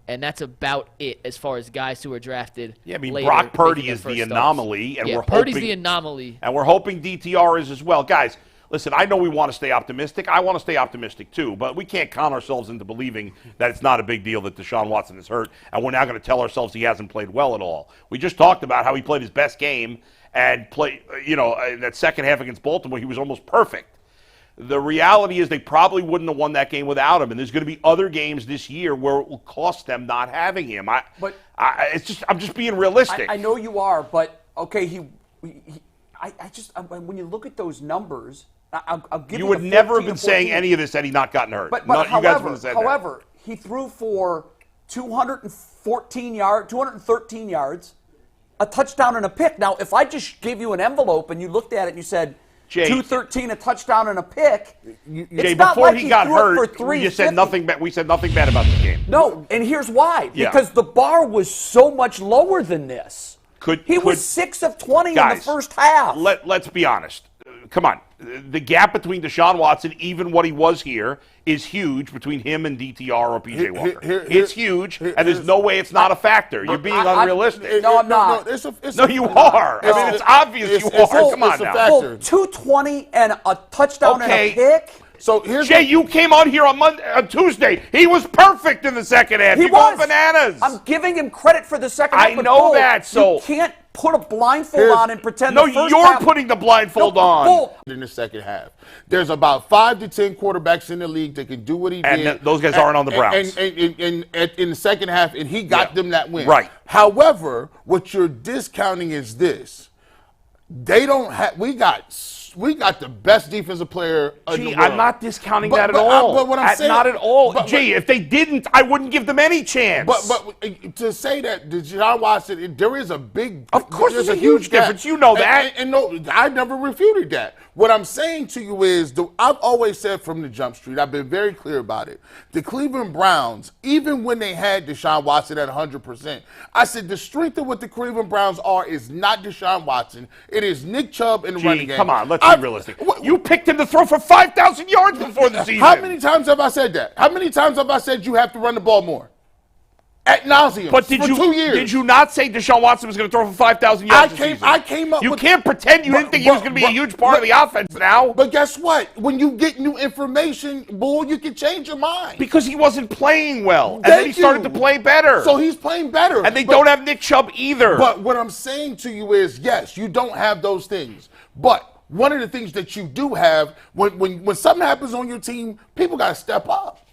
And that's about it as far as guys who are drafted. Yeah, I mean, later Brock Purdy making is their the first anomaly. starts. And Yeah, we're Purdy's hoping, the anomaly. And we're hoping DTR is as well. Guys, listen, I know we want to stay optimistic. I want to stay optimistic too, but we can't con ourselves into believing that it's not a big deal that Deshaun Watson is hurt, and we're now going to tell ourselves he hasn't played well at all. We just talked about how he played his best game and played, that second half against Baltimore, he was almost perfect. The reality is they probably wouldn't have won that game without him, and there's going to be other games this year where it will cost them not having him. I'm just being realistic. I know you are, but okay, when you look at those numbers, I'll give you. You would never have been saying any of this had he not gotten hurt. But however, he threw for 213 yards, a touchdown and a pick. Now, if I just gave you an envelope and you looked at it and you said, Jay, 213, a touchdown and a pick. Jay, before he got hurt, we said nothing bad about this game. No, and here's why. Because the bar was so much lower than this. He was 6 of 20 in the first half. Let's be honest. Come on. The gap between Deshaun Watson, even what he was here, is huge between him and DTR or PJ Walker. It's huge, and there's no way it's not a factor. You're being unrealistic. No, I'm not. You are. I mean, it's obvious you are. Come on now. 220 and a touchdown and a pick? So here's Jay, you came on here on Tuesday. He was perfect in the second half. He was going bananas. I'm giving him credit for the second half. I know that. So you can't put a blindfold on and pretend. No, you're putting the blindfold on. In the second half, there's about 5 to 10 quarterbacks in the league that can do what he did. And those guys aren't on the Browns. And in the second half, and he got them that win. Right. However, what you're discounting is this: they don't have. We got the best defensive player in the world. I'm not discounting that at all. But what I'm saying, not at all. Jay, if they didn't, I wouldn't give them any chance. But to say that Deshaun Watson, there is a big. Of course, there's a huge difference. You know that. And no, I never refuted that. What I'm saying to you is, I've always said from the jump street, I've been very clear about it. The Cleveland Browns, even when they had Deshaun Watson at 100%, I said the strength of what the Cleveland Browns are is not Deshaun Watson. It is Nick Chubb in the running game. Come on, let's be realistic. You picked him to throw for 5,000 yards before the season. How many times have I said that? How many times have I said you have to run the ball more? Ad nauseum. But for 2 years. Did you not say Deshaun Watson was going to throw for 5,000 yards this season? I came up You with... can't pretend you didn't think he was going to be a huge part of the offense now. But guess what? When you get new information, Bull, you can change your mind. Because he wasn't playing well. And then he started to play better. So he's playing better. And they don't have Nick Chubb either. But what I'm saying to you is, yes, you don't have those things. But one of the things that you do have, when something happens on your team, people got to step up.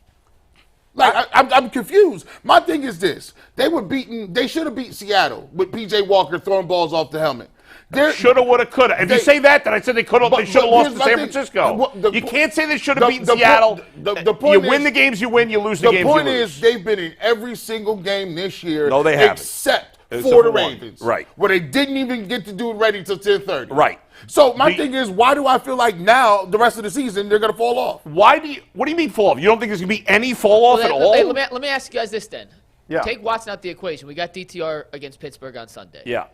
Like, I'm confused. My thing is this. They should have beat Seattle with P.J. Walker throwing balls off the helmet. Shoulda, woulda, coulda. If you say that, then I said they should have lost to San Francisco. You can't say they should have beaten Seattle. The point you win the games you win, you lose the games you lose. The point is they've been in every single game this year. No, they haven't. Except for the Ravens. Right. Where they didn't even get to do it ready until 10:30. Right. So my thing is, why do I feel like now, the rest of the season, they're going to fall off? What do you mean fall off? You don't think there's going to be any fall off at all? Hey, let me ask you guys this then. Yeah. Take Watson out the equation. We got DTR against Pittsburgh on Sunday. Yeah.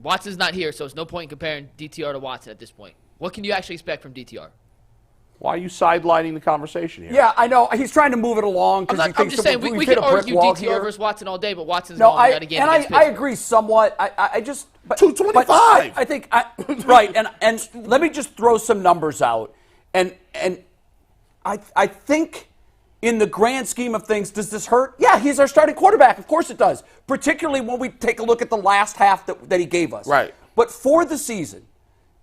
Watson's not here, so there's no point in comparing DTR to Watson at this point. What can you actually expect from DTR? Why are you sidelining the conversation here? Yeah, I know. He's trying to move it along. I'm just saying, we can argue DTR versus Watson all day, but Watson's going to get a game against Pittsburgh. I agree somewhat. I just... 225. I think... right, and let me just throw some numbers out. And I think in the grand scheme of things, does this hurt? Yeah, he's our starting quarterback. Of course it does. Particularly when we take a look at the last half that he gave us. Right. But for the season,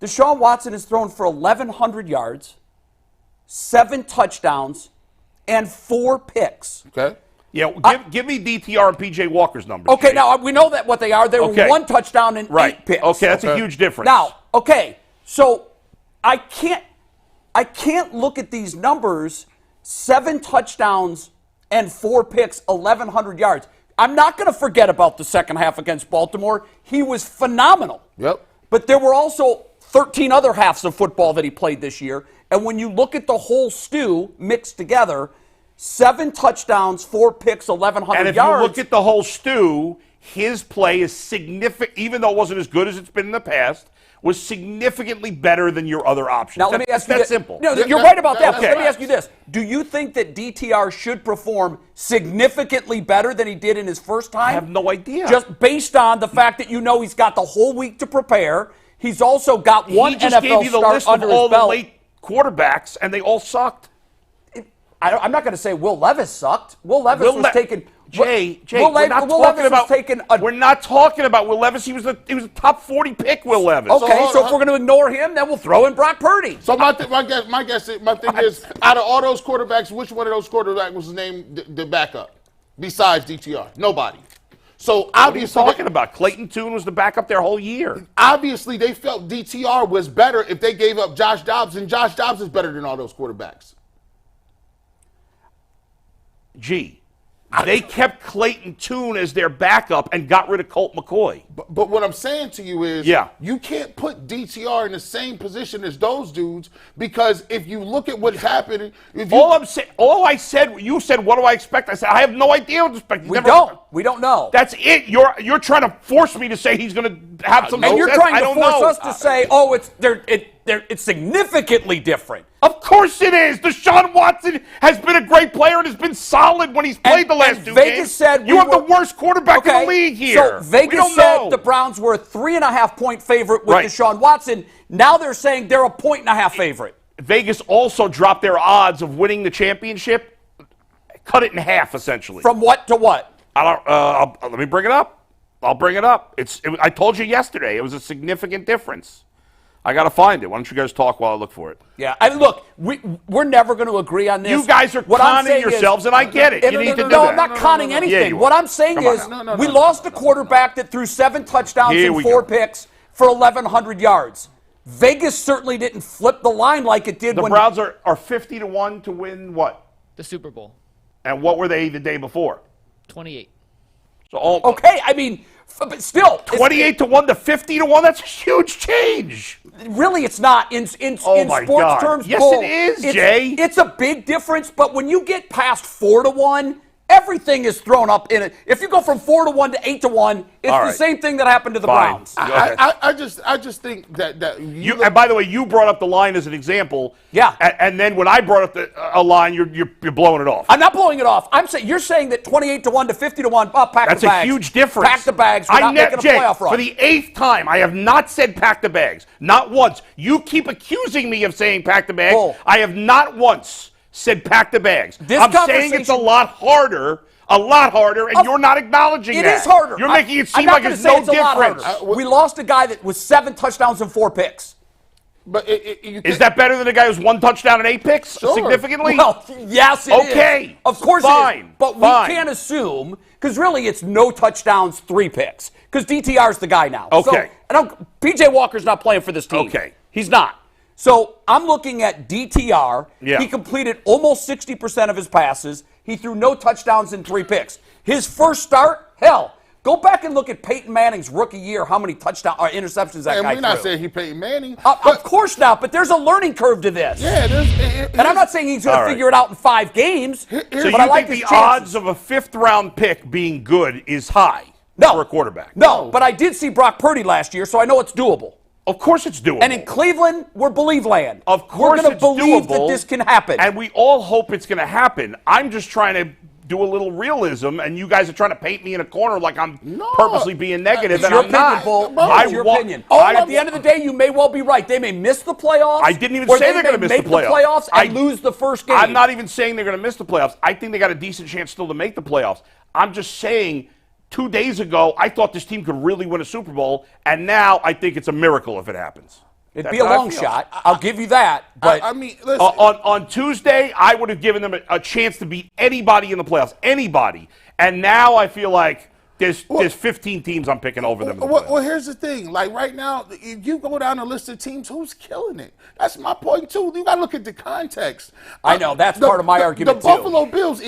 Deshaun Watson has thrown for 1,100 yards, 7 touchdowns, and 4 picks. Okay. Yeah, give me DTR and PJ Walker's numbers. Okay, Jay. now we know that what they are. They were 1 touchdown and 8 picks. Okay, that's a huge difference. Now, okay, so I can't look at these numbers, 7 touchdowns and 4 picks, 1,100 yards. I'm not going to forget about the second half against Baltimore. He was phenomenal. Yep. But there were also 13 other halves of football that he played this year. And when you look at the whole stew mixed together, 7 touchdowns, 4 picks, 1,100 yards. And if you look at the whole stew, his play is significant, even though it wasn't as good as it's been in the past, was significantly better than your other options. Now, let me ask you That's this. simple. No, you're right about that. that's But let me right. ask you this. Do you think that DTR should perform significantly better than he did in his first time? I have no idea. Just based on the fact that you know he's got the whole week to prepare. He's also got one he just NFL gave you the start list of under all his the belt. late quarterbacks, and they all sucked. I'm not going to say Will Levis sucked. Will Levis was taken. Jay, Will we're not Will talking Levis about. was taken a, We're not talking about Will Levis. He was a top 40 pick. Will Levis. okay, so if we're going to ignore him, then we'll throw in Brock Purdy. So my thing is, out of all those quarterbacks, which one of those quarterbacks was named the backup besides DTR? Nobody. So What are you obviously, talking about? Clayton Tune was the backup their whole year. obviously they felt DTR was better if they gave up Josh Dobbs, and Josh Dobbs is better than all those quarterbacks. They kept Clayton Tune as their backup and got rid of Colt McCoy. But what I'm saying to you is, Yeah. you can't put DTR in the same position as those dudes, because if you look at what's happening, if you, All I said, you said, what do I expect? I said, I have no idea what to expect. We don't know. That's it. You're trying to force me to say he's going to have some And you're success. trying I to don't force know. us to say, oh, it's significantly different. Of course it is. Deshaun Watson has been a great player and has been solid when he's played the last two Vegas games. said you have the worst quarterback in the league here. So Vegas we don't said know. the Browns were a 3.5-point favorite with Right. Deshaun Watson. Now they're saying they're a 1.5 favorite. Vegas also dropped their odds of winning the championship. Cut it in half, essentially. From what to what? Let me bring it up. I'll bring it up. I told you yesterday. It was a significant difference. I got to find it. Why don't you guys talk while I look for it? Yeah, look, we're never going to agree on this. You guys are What I'm conning saying yourselves, and I get it. You need to do no, that. I'm not conning anything. Yeah, you What are. I'm saying Come on is now. we lost a quarterback that threw 7 touchdowns Here and we 4 go. picks for 1,100 yards. Vegas certainly didn't flip the line like it did The when Browns are 50-1 to win what? The Super Bowl, And what were they the day before? 28. So Okay, I mean, but still, 28-1 to 50-1. That's a huge change. Really, it's not in Oh in my sports God. terms. Yes, Bull. it is, It's- Jay. It's a big difference, but when you get past 4-1, everything is thrown up in it. If you go from 4-1 to 8-1, it's All the right. same thing that happened to the Fine. Browns. Go ahead. I just think that you And by the way, you brought up the line as an example. Yeah. And then when I brought up a line, you're blowing it off. I'm not blowing it off. I'm saying you're saying that 28-1 to 50-1. Oh, pack That's the a bags. huge difference. Pack the bags. We're not making a Jay, playoff run. for the 8th time, I have not said pack the bags. Not once. You keep accusing me of saying pack the bags. Bull. I have not once said pack the bags. This I'm saying it's a conversation- lot harder, and you're not acknowledging It that. is harder. You're making it I'm seem not like gonna it's say no it's a lot difference. harder. We lost a guy that was 7 touchdowns and 4 picks. but you Is that better than a guy who's 1 touchdown and 8 picks? Sure. Significantly? Well, yes, it is. Okay. Of course it Fine. is. But Fine. we can't assume, because really it's no touchdowns, 3 picks. Because DTR's the guy now. Okay. So, P.J. Walker's not playing for this team. Okay. He's not. So I'm looking at DTR. Yeah. He completed almost 60% of his passes. He threw no touchdowns and 3 picks. His first start, hell, go back and look at Peyton Manning's rookie year, how many touchdown or interceptions that and guy we're not threw. saying he Peyton Manning. Of course not, but there's a learning curve to this. Yeah, And I'm not saying he's going All to right. figure it out in 5 games. So but you I like think his the chances. odds of a 5th-round pick being good is high No. for a quarterback? No, but I did see Brock Purdy last year, so I know it's doable. Of course it's doable. And in Cleveland, we're believe land. Of course we're going to it's believe doable, that this can happen. And we all hope it's going to happen. I'm just trying to do a little realism, and you guys are trying to paint me in a corner like I'm purposely being negative, It's and your I'm opinion, not. Bull. I It's your wa- opinion. I At the end of the day, you may well be right. They may miss the playoffs. I didn't even or say they're going to miss make the playoffs. and lose the first game. I'm not even saying they're going to miss the playoffs. I think they got a decent chance still to make the playoffs. I'm just saying 2 days ago, I thought this team could really win a Super Bowl, and now I think it's a miracle if it happens. It'd That's be a how I long feel. shot. I'll give you that. But I mean, listen, On Tuesday, I would have given them a chance to beat anybody in the playoffs, anybody. And now I feel like there's 15 teams I'm picking over them. In the playoffs. well, here's the thing. Like right now, if you go down the list of teams, who's killing it? That's my point too. You got to look at the context. I know, that's part of my argument, The too. Buffalo Bills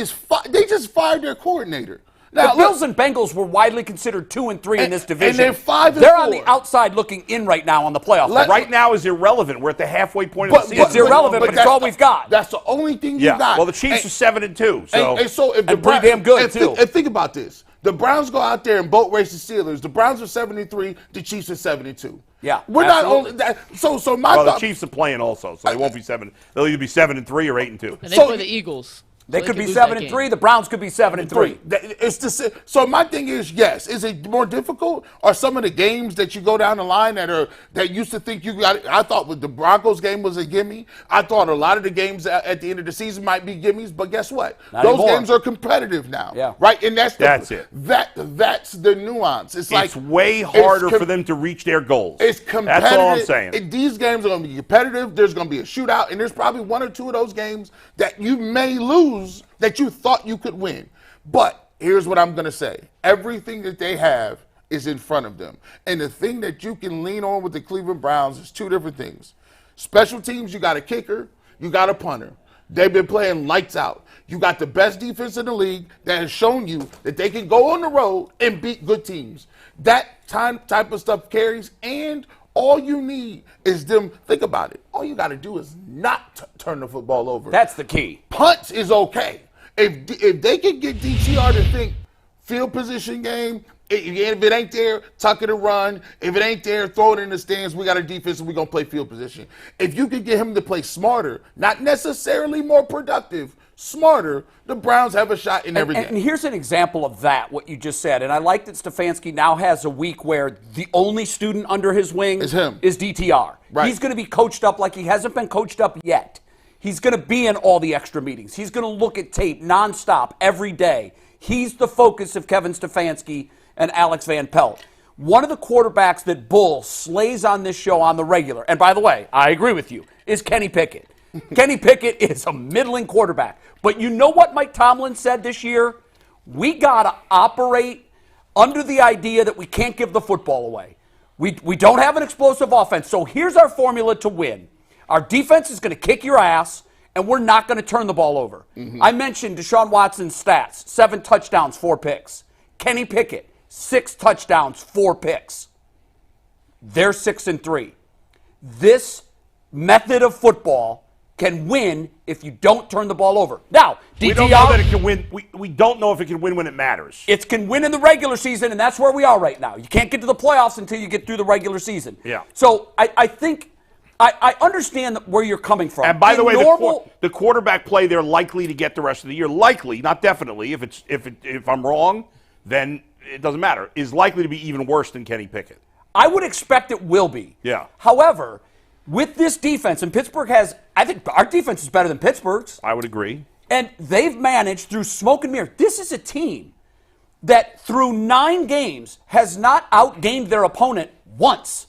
they just fired their coordinator. the Now, Bills and Bengals were widely considered 2 and 3 in this division. they're 5 and They're on 4. the outside looking in right now on the playoff. Right now is irrelevant. We're at the halfway point of the season. It's irrelevant, but it's that's all we've got. That's the only thing you Yeah. got. Well, the Chiefs are 7-2. So and so if And pretty damn good, and too. And think about this. The Browns go out there and boat race the Steelers. The Browns are 73. The Chiefs are 72. Yeah, we're absolutely. not only that. So my Well, the thought, Chiefs are playing also, so they won't be 7. They'll either be 7-3 or 8-2. And they So- play the Eagles. They So could be lose that 7-3. game. The Browns could be 7-3. It's the so my thing is, yes, is it more difficult? Or some of the games that you go down the line that used to think you got? I thought with the Broncos game was a gimme. I thought a lot of the games at the end of the season might be gimmies, but guess what? Not Those anymore. games are competitive now, Yeah. right? And that's it. That's the nuance. It's like way harder for them to reach their goals. It's competitive. That's all I'm saying. These games are going to be competitive. There's going to be a shootout, and there's probably 1 or 2 of those games that you may lose that you thought you could win. But here's what I'm going to say. Everything that they have is in front of them. And the thing that you can lean on with the Cleveland Browns is 2 different things. Special teams, you got a kicker, you got a punter. They've been playing lights out. You got the best defense in the league that has shown you that they can go on the road and beat good teams. That type of stuff carries, and all you need is them. Think about it. All you got to do is not turn the football over. That's the key. Punts is okay. If they can get DTR to think field position game, if it ain't there, tuck it and run. If it ain't there, throw it in the stands. We got a defense and we're going to play field position. If you could get him to play smarter, not necessarily more productive, smarter, the Browns have a shot in every game. And here's an example of that, what you just said. And I like that Stefanski now has a week where the only student under his wing is him. Is DTR. Right. He's going to be coached up like he hasn't been coached up yet. He's going to be in all the extra meetings. He's going to look at tape nonstop every day. He's the focus of Kevin Stefanski and Alex Van Pelt. One of the quarterbacks that Bull slays on this show on the regular, and by the way, I agree with you, is Kenny Pickett. Kenny Pickett is a middling quarterback. But you know what Mike Tomlin said this year? We got to operate under the idea that we can't give the football away. We don't have an explosive offense. So here's our formula to win. Our defense is going to kick your ass, and we're not going to turn the ball over. I mentioned Deshaun Watson's stats, 7 touchdowns, 4 picks. Kenny Pickett, 6 touchdowns, 4 picks. They're 6-3. This method of football can win if you don't turn the ball over. Now, DTR, we don't know that it can win. We don't know if it can win when it matters. it can win in the regular season, and that's where we are right now. You can't get to the playoffs until you get through the regular season. Yeah. So I think I understand where you're coming from. And by the way, normal, the quarterback play they're likely to get the rest of the year. Likely, not definitely. If I'm wrong, then it doesn't matter. Is likely to be even worse than Kenny Pickett. I would expect it will be. Yeah. However, with this defense, and Pittsburgh has, I think our defense is better than Pittsburgh's. I would agree. And they've managed through smoke and mirrors. This is a team that through 9 games has not outgained their opponent once.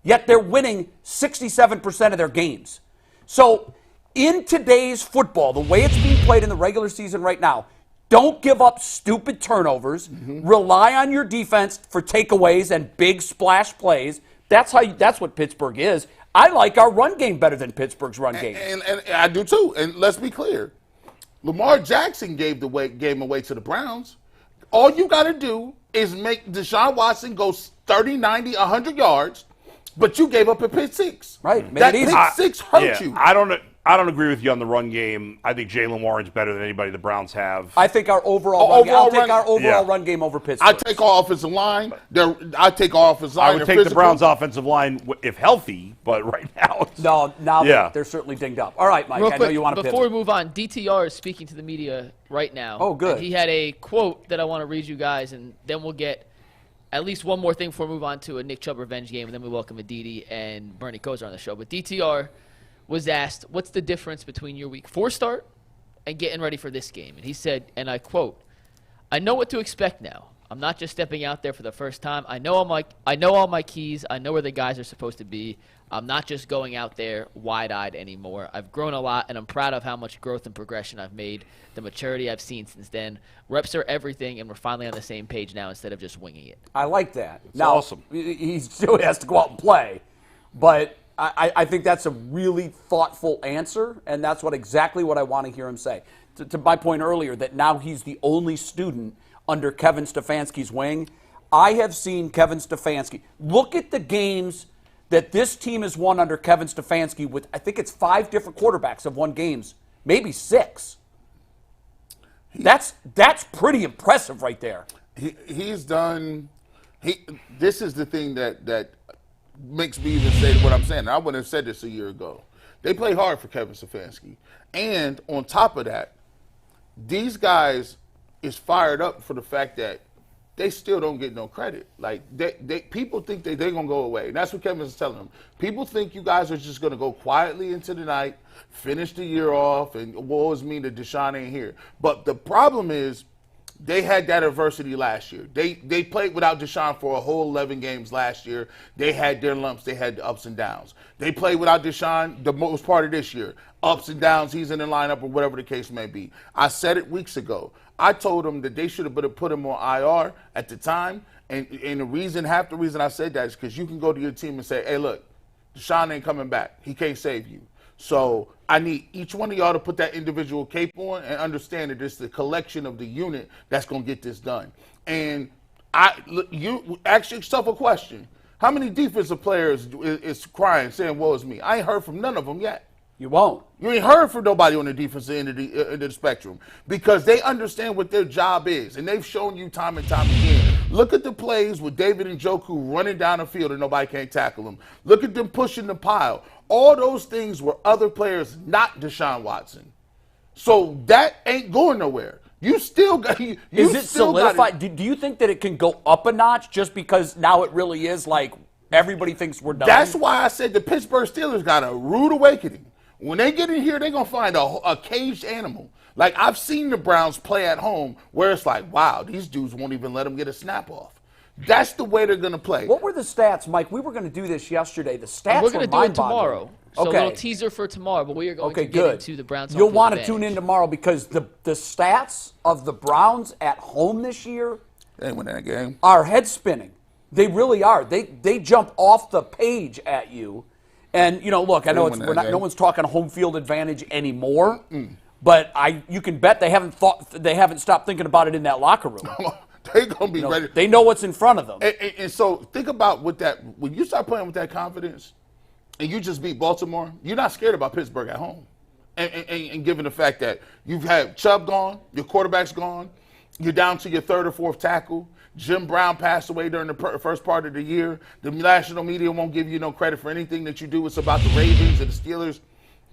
Yet they're winning 67% of their games. So in today's football, the way it's being played in the regular season right now, don't give up stupid turnovers. Rely on your defense for takeaways and big splash plays. That's what Pittsburgh is. I like our run game better than Pittsburgh's run game. And I do too. And let's be clear. Lamar Jackson gave the game away to the Browns. All you got to do is make Deshaun Watson go 30, 90, 100 yards, but you gave up a pick 6. Right. Made That it easy. pick 6 hurt you. I don't agree with you on the run game. I think Jaylen Warren's better than anybody the Browns have. I think our overall run game. I'll take our overall yeah. run game over Pittsburgh. I take our offensive line. I take our offensive line. I would They're take the physical. Browns' offensive line if healthy, but right now it's, now Yeah. they're certainly dinged up. All right, Mike, Real I know quick, you want to before pivot. we move on, DTR is speaking to the media right now. Oh, good. And he had a quote that I want to read you guys, and then we'll get at least one more thing before we move on to a Nick Chubb revenge game, and then we welcome Aditi and Bernie Kosar on the show. But DTR was asked, what's the difference between your week 4 start and getting ready for this game? And he said, and I quote, "I know what to expect now. I'm not just stepping out there for the first time. I know all my keys. I know where the guys are supposed to be. I'm not just going out there wide-eyed anymore. I've grown a lot, and I'm proud of how much growth and progression I've made, the maturity I've seen since then. Reps are everything, and we're finally on the same page now instead of just winging it." I like that. It's now, awesome. He still has to go out and play, but I think that's a really thoughtful answer, and that's exactly what I want to hear him say. To my point earlier, that now he's the only student under Kevin Stefanski's wing. I have seen Kevin Stefanski. Look at the games that this team has won under Kevin Stefanski with, I think it's 5 different quarterbacks have won games, maybe 6. That's pretty impressive right there. He's done. This is the thing that makes me even say what I'm saying. I wouldn't have said this a year ago. They play hard for Kevin Stefanski, and on top of that, these guys is fired up for the fact that they still don't get no credit. Like people think they're gonna go away. And that's what Kevin is telling them. People think you guys are just gonna go quietly into the night, finish the year off, and woe is me that Deshaun ain't here. But the problem is, they had that adversity last year. They played without Deshaun for a whole 11 games last year. They had their lumps. They had the ups and downs. They played without Deshaun the most part of this year. Ups and downs, he's in the lineup or whatever the case may be. I said it weeks ago. I told them that they should have put him on IR at the time. And half the reason I said that is because you can go to your team and say, hey, look, Deshaun ain't coming back. He can't save you. So I need each one of y'all to put that individual cape on and understand that it's the collection of the unit that's going to get this done. And you ask yourself a question. How many defensive players is crying, saying, woe is me? I ain't heard from none of them yet. You won't. You ain't heard from nobody on the defensive end of the spectrum because they understand what their job is, and they've shown you time and time again. Look at the plays with David Njoku running down the field and nobody can't tackle him. Look at them pushing the pile. All those things were other players, not Deshaun Watson. So that ain't going nowhere. You still got. Is it solidified? Do you think that it can go up a notch just because now it really is like everybody thinks we're done? That's why I said the Pittsburgh Steelers got a rude awakening. When they get in here, they're going to find a caged animal. Like, I've seen the Browns play at home where it's like, wow, these dudes won't even let them get a snap off. That's the way they're going to play. What were the stats, Mike? We were going to do this yesterday. The stats we're going to do it tomorrow. So okay. A little teaser for tomorrow, but we are going to get into the Browns. You'll want to tune in tomorrow because the stats of the Browns at home this year they win that game. Are head spinning. They really are. They jump off the page at you. And, you know, look, I know no one's talking home field advantage anymore, but you can bet they haven't stopped thinking about it in that locker room. They're going to be ready. They know what's in front of them. And so think about when you start playing with that confidence and you just beat Baltimore, you're not scared about Pittsburgh at home. And given the fact that you've had Chubb gone, your quarterback's gone, you're down to your third or fourth tackle. Jim Brown passed away during the first part of the year. The national media won't give you no credit for anything that you do. It's about the Ravens and the Steelers.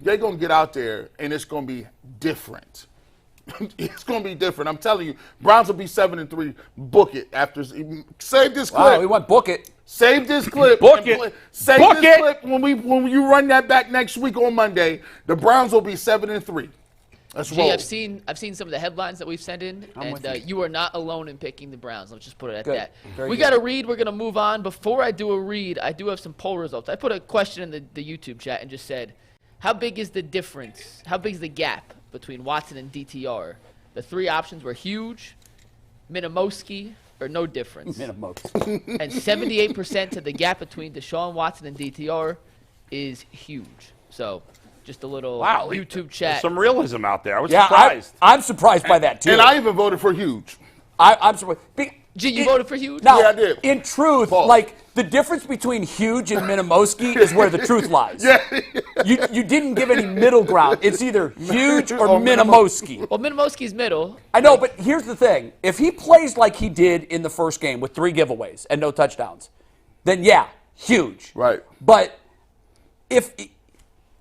They're going to get out there, and it's going to be different. It's going to be different. I'm telling you, Browns will be 7-3. Book it after. Save this clip. Wow, we want book it. Save this clip. Book it. Save this clip when you run that back next week on Monday. The Browns will be 7-3. Let's roll. I've seen some of the headlines that we've sent in, and you are not alone in picking the Browns. Let's just put it at that. We got to read. We're going to move on. Before I do a read, I do have some poll results. I put a question in the YouTube chat and just said, how big is the difference? How big is the gap between Watson and DTR? The three options were huge, Minimowski, or no difference. Minimowski. And 78% of the gap between Deshaun Watson and DTR is huge. So just a little YouTube chat. There's some realism out there. I was surprised. I'm surprised by that, too. And I even voted for huge. I'm surprised. You voted for huge? Now, yeah, I did. In truth, like, the difference between huge and Minimowski is where the truth lies. Yeah. You didn't give any middle ground. It's either huge or Minimowski. Well, Minimowski's middle. I know, but here's the thing. If he plays like he did in the first game with 3 giveaways and no touchdowns, then yeah, huge. Right. But if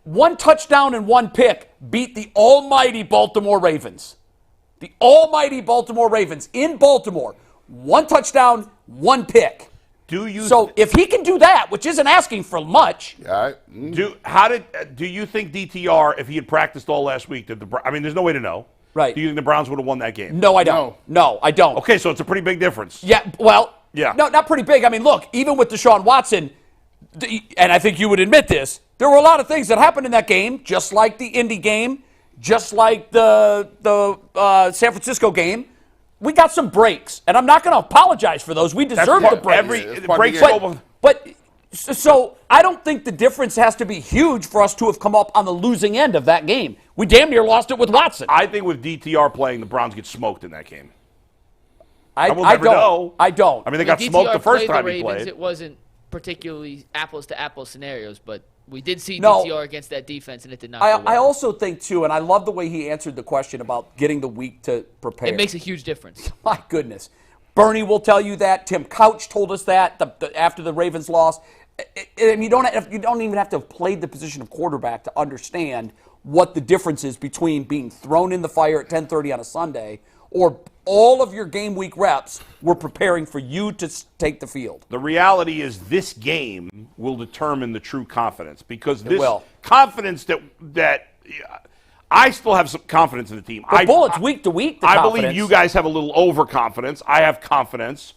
1 touchdown and 1 pick beat the almighty Baltimore Ravens. The almighty Baltimore Ravens in Baltimore. 1 touchdown, 1 pick. So if he can do that, which isn't asking for much. All right. Do you think DTR, if he had practiced all last week, there's no way to know. Right. Do you think the Browns would have won that game? No, I don't. No, I don't. Okay, so it's a pretty big difference. Yeah, well, yeah. No, not pretty big. I mean, look, even with Deshaun Watson, and I think you would admit this, there were a lot of things that happened in that game, just like the Indy game, just like the San Francisco game. We got some breaks, and I'm not going to apologize for those. We deserve the breaks. But so I don't think the difference has to be huge for us to have come up on the losing end of that game. We damn near lost it with Watson. I think with DTR playing, the Browns get smoked in that game. I will never know. I don't. I mean, they got smoked the first time he played. It wasn't particularly apples-to-apples scenarios, but we did see DTR against that defense, and it did not go well. I also think, too, and I love the way he answered the question about getting the week to prepare. It makes a huge difference. My goodness. Bernie will tell you that. Tim Couch told us that after the Ravens lost. And you don't even have to have played the position of quarterback to understand what the difference is between being thrown in the fire at 10:30 on a Sunday or all of your game week reps were preparing for you to take the field. The reality is this game will determine the true confidence because this will. confidence that I still have some confidence in the team. But Bull, it's week to week. I believe you guys have a little overconfidence. I have confidence.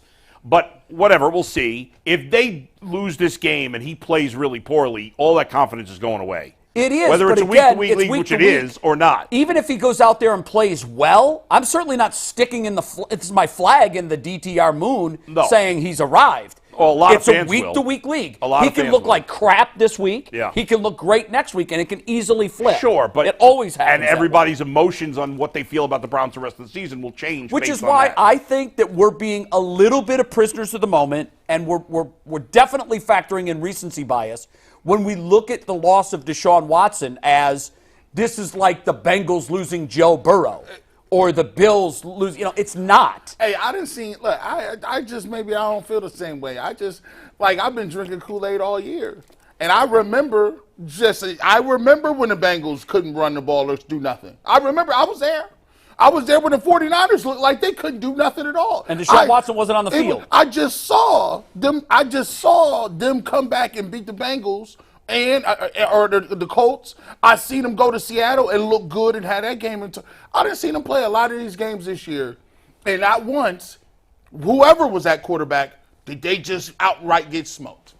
But whatever, we'll see. If they lose this game and he plays really poorly, all that confidence is going away. It is. Whether but it's a again, week-to-week league, which it is, or not. Even if he goes out there and plays well, I'm certainly not sticking in it's my flag in the DTR moon saying he's arrived. Well, a lot of it's fans a week-to-week league. A lot he of can fans look will. like crap this week. Yeah. He can look great next week, and it can easily flip. Sure, but it always happens. And everybody's emotions on what they feel about the Browns the rest of the season will change. Which based is on why that. I think that we're being a little bit of prisoners of the moment, and we're definitely factoring in recency bias when we look at the loss of Deshaun Watson as this is like the Bengals losing Joe Burrow. Or the Bills lose, it's not. Hey, I didn't see. Look, I just maybe I don't feel the same way. I've been drinking Kool-Aid all year, and I remember when the Bengals couldn't run the ball or do nothing. I remember I was there. I was there when the 49ers looked like they couldn't do nothing at all. And Deshaun Watson wasn't on the field. I just saw them come back and beat the Bengals. Or the Colts. I seen them go to Seattle and look good and have that game. I didn't see them play a lot of these games this year. And not once, whoever was at quarterback, did they just outright get smoked.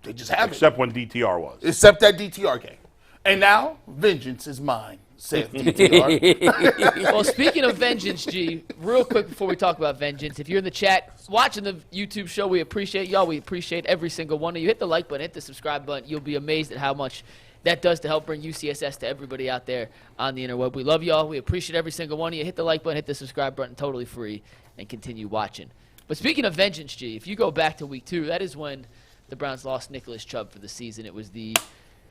They just haven't. Except when DTR was. Except that DTR game. And now, vengeance is mine, saith DTR. Well, speaking of vengeance, G, real quick before we talk about vengeance, if you're in the chat watching the YouTube show, we appreciate y'all. We appreciate every single one of you. Hit the like button, hit the subscribe button. You'll be amazed at how much that does to help bring UCSS to everybody out there on the interweb. We love y'all. We appreciate every single one of you. Hit the like button, hit the subscribe button, totally free, and continue watching. But speaking of vengeance, G, if you go back to week 2, that is when the Browns lost Nick Chubb for the season. It was the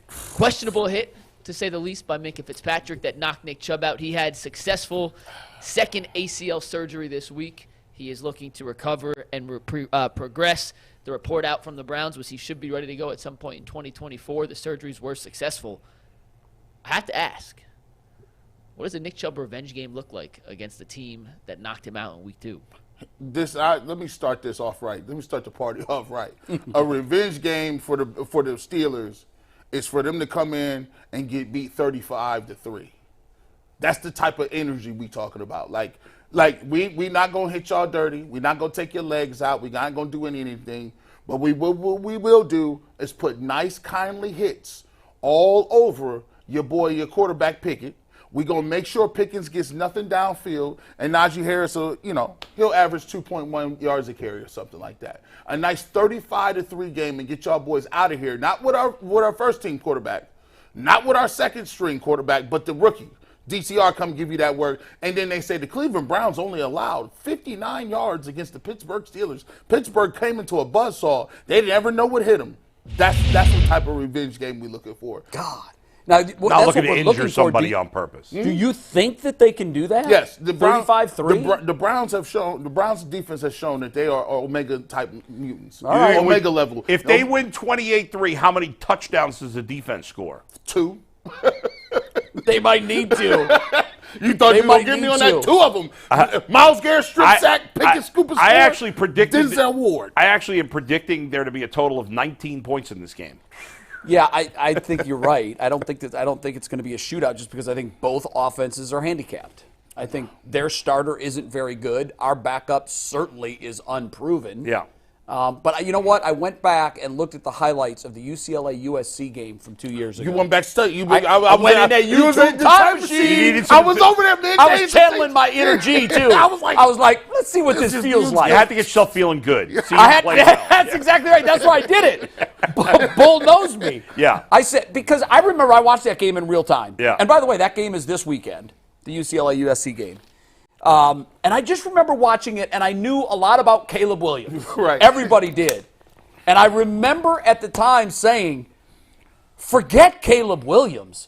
questionable hit, to say the least, by Minkah Mitzpatrick that knocked Nick Chubb out. He had successful second ACL surgery this week. He is looking to recover and progress. The report out from the Browns was he should be ready to go at some point in 2024. The surgeries were successful. I have to ask, what does a Nick Chubb revenge game look like against the team that knocked him out in week 2? Let me start this off right. Let me start the party off right. A revenge game for the Steelers is for them to come in and get beat 35-3. That's the type of energy we talking about. Like we not gonna hit y'all dirty. We not gonna take your legs out. We not gonna do anything. But we will do is put nice, kindly hits all over your quarterback Pickett. We gonna make sure Pickens gets nothing downfield, and Najee Harris will, he'll average 2.1 yards a carry or something like that. A nice 35-3 game and get y'all boys out of here. Not with our first team quarterback, not with our second string quarterback, but the rookie. DTR come give you that work, and then they say the Cleveland Browns only allowed 59 yards against the Pittsburgh Steelers. Pittsburgh came into a buzzsaw. They never know what hit them. That's the type of revenge game we're looking for. God. Now, that's Not what looking to we're injure looking for. somebody on purpose. Do you think that they can do that? Yes, the 35-3. The Browns have shown. The Browns defense has shown that they are Omega type mutants. All right. Omega level. If they win 28-3, how many touchdowns does the defense score? 2. They might need to. You thought you were going to give me on that? 2 of them. Miles Garrett strip sack, Pickett scoop and score. I actually predicted Denzel Ward. I actually am predicting there to be a total of 19 points in this game. Yeah, I think you're right. I don't think it's going to be a shootout just because I think both offenses are handicapped. I think their starter isn't very good. Our backup certainly is unproven. Yeah. But you know what? I went back and looked at the highlights of the UCLA-USC game from 2 years ago. You went back study. I went in that YouTube time machine. I was over there, man. I was channeling my inner G, too. I was like, let's see what this feels like. You have to get yourself feeling good. See That's exactly right. That's why I did it. Bull knows me. Yeah. I said, because I remember I watched that game in real time. Yeah. And by the way, that game is this weekend, the UCLA-USC game. And I just remember watching it, and I knew a lot about Caleb Williams. Right. Everybody did. And I remember at the time saying, forget Caleb Williams.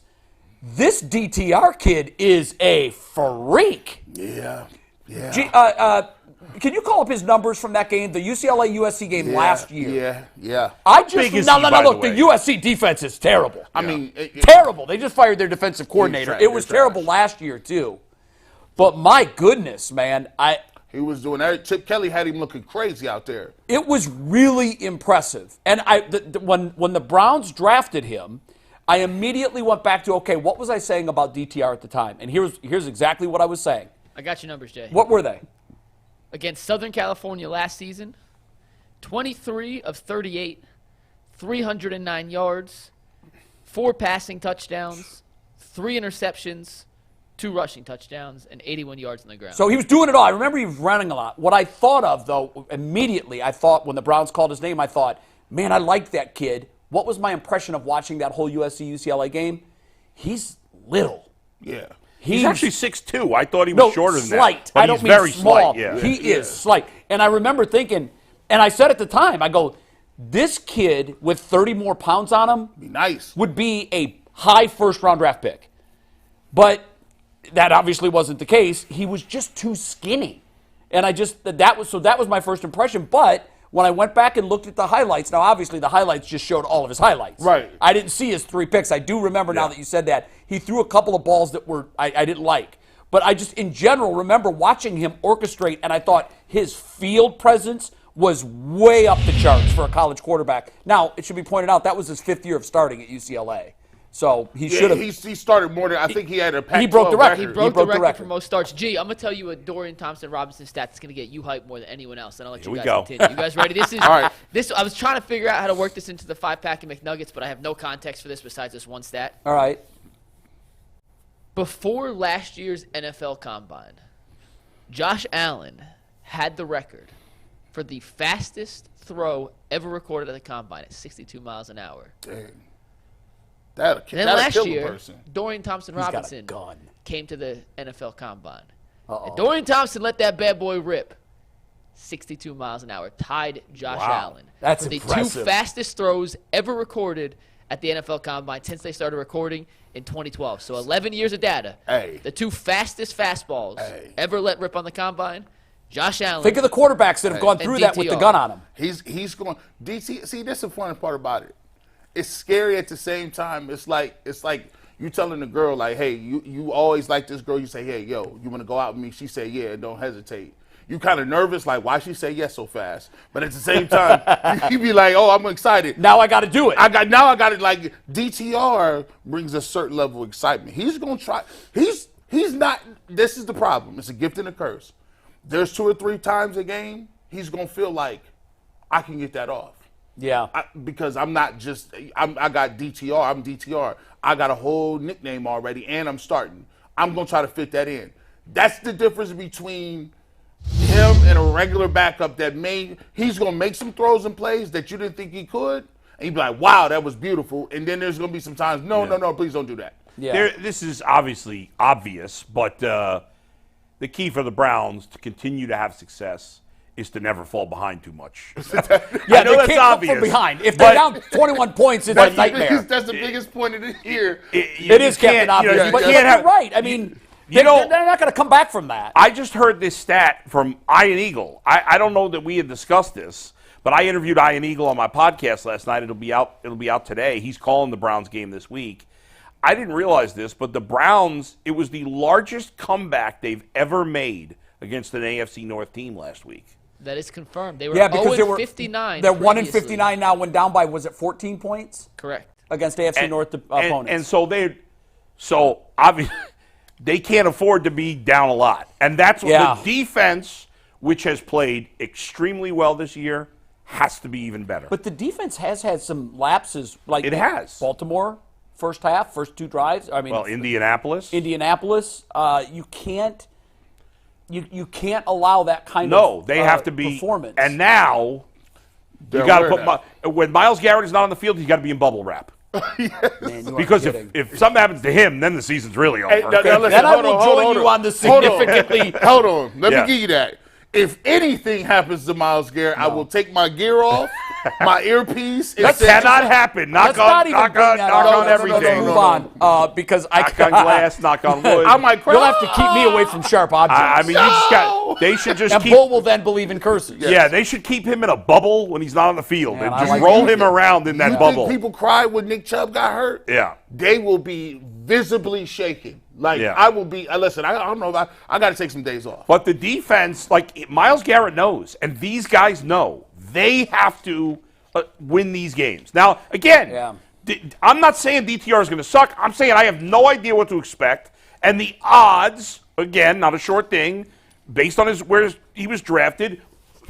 This DTR kid is a freak. Yeah. Can you call up his numbers from that game, the UCLA-USC game last year? Yeah. Big is No, he, by look, the the way? USC defense is terrible. I mean, Terrible. They just fired their defensive coordinator. trash. It was They're trash. terrible last year, too. But my goodness, man, he was doing that. Chip Kelly had him looking crazy out there. it was really impressive. And when the Browns drafted him, I immediately went back to, okay, what was I saying about DTR at the time? And here's exactly what I was saying. I got your numbers, Jay. What were they? Against Southern California last season, 23 of 38, 309 yards, 4 passing touchdowns, 3 interceptions, 2 rushing touchdowns, and 81 yards on the ground. So he was doing it all. I remember he was running a lot. What I thought of, though, immediately, I thought when the Browns called his name, I thought, man, I like that kid. What was my impression of watching that whole USC-UCLA game? He's little. Yeah. He's actually 6'2". I thought he was shorter than slight. that. But I don't he's mean very small. slight. Yeah. He is slight. And I remember thinking, and I said at the time, I go, this kid with 30 more pounds on him Be nice. would be a high first-round draft pick. But that obviously wasn't the case. He was just too skinny. And that was my first impression. But when I went back and looked at the highlights, now obviously the highlights just showed all of his highlights. Right. I didn't see his 3 picks. I do remember now that you said that. He threw a couple of balls that I didn't like. But I just, in general, remember watching him orchestrate, and I thought his field presence was way up the charts for a college quarterback. Now, it should be pointed out, that was his 5th year of starting at UCLA. So he should have. He started more than, I think he had a Pac-12 he broke the record. He broke the record for most starts. Gee, I'm going to tell you a Dorian Thompson-Robinson stat that's going to get you hyped more than anyone else. And I'll let you guys continue. You guys ready? This is All right. I was trying to figure out how to work this into the 5-pack of McNuggets, but I have no context for this besides this one stat. All right. Before last year's NFL Combine, Josh Allen had the record for the fastest throw ever recorded at the Combine at 62 miles an hour. Dang. That'll And then kill last a year, person. Dorian Thompson-Robinson gun. came to the NFL Combine. Uh-oh. And Dorian Thompson let that bad boy rip. 62 miles an hour, tied Josh Allen. That's for the impressive. 2 fastest throws ever recorded at the NFL Combine since they started recording in 2012. So 11 years of data. Hey. The 2 fastest fastballs ever let rip on the Combine, Josh Allen. Think of the quarterbacks that have gone through that with the DTR. gun on them. He's going DT. See, this is the funny part about it. It's scary at the same time. It's like you telling the girl like, hey, you always like this girl. You say, hey, yo, you want to go out with me? She say, yeah, don't hesitate. You kind of nervous, like, why she say yes so fast? But at the same time, you be like, oh, I'm excited. Now I got to do it. I got it. Like DTR brings a certain level of excitement. He's gonna try. He's not. This is the problem. It's a gift and a curse. There's 2 or 3 times a game he's gonna feel like I can get that off. Yeah. Because I'm not just. I got DTR. I'm DTR. I got a whole nickname already, and I'm starting. I'm gonna try to fit that in. That's the difference between him and a regular backup he's going to make some throws and plays that you didn't think he could, and you'd be like, wow, that was beautiful. And then there's going to be some times, no, please don't do that. Yeah. This is obviously obvious, but the key for the Browns to continue to have success is to never fall behind too much. Yeah, I know they that's can't obvious, come from behind. If they're down 21 points, it's a nightmare. That's the biggest point of the year. It is Captain Obvious, but you're right. I mean, they're not going to come back from that. I just heard this stat from Ian Eagle. I don't know that we had discussed this, but I interviewed Ian Eagle on my podcast last night. It'll be out today. He's calling the Browns game this week. I didn't realize this, but the Browns, it was the largest comeback they've ever made against an AFC North team last week. That is confirmed. They were because 0-59. They're 1-59 now, when down by, was it 14 points? Correct. Against AFC North opponents. And so obviously they can't afford to be down a lot. And that's what the defense, which has played extremely well this year, has to be even better. But the defense has had some lapses. Like it has. Baltimore, first 2 drives. I mean, Indianapolis. You can't. You can't allow that kind of they have to be performance. And now you got to put when Myles Garrett is not on the field, he's got to be in bubble wrap. Man, because if something happens to him, then the season's really over. Hey, listen, then I will join you on the significantly. Hold on. Let me give you that. If anything happens to Myles Garrett, I will take my gear off my earpiece. That cannot happen. Knock on everything. Move on, because knock on glass, knock on wood. I might cry. You'll have to keep me away from sharp objects. I mean, you just got. They should just and keep. Bull will then believe in curses. Yeah, they should keep him in a bubble when he's not on the field Man, and I just like roll that. him around in that You bubble. think people cry when Nick Chubb got hurt? Yeah. They will be visibly shaken. Like, Yeah. I will be, listen, I don't know if I got to take some days off. But the defense, like Myles Garrett knows, and these guys know, they have to win these games. Now, again, I'm not saying DTR is going to suck. I'm saying I have no idea what to expect. And the odds, again, not a short thing, based on where he was drafted,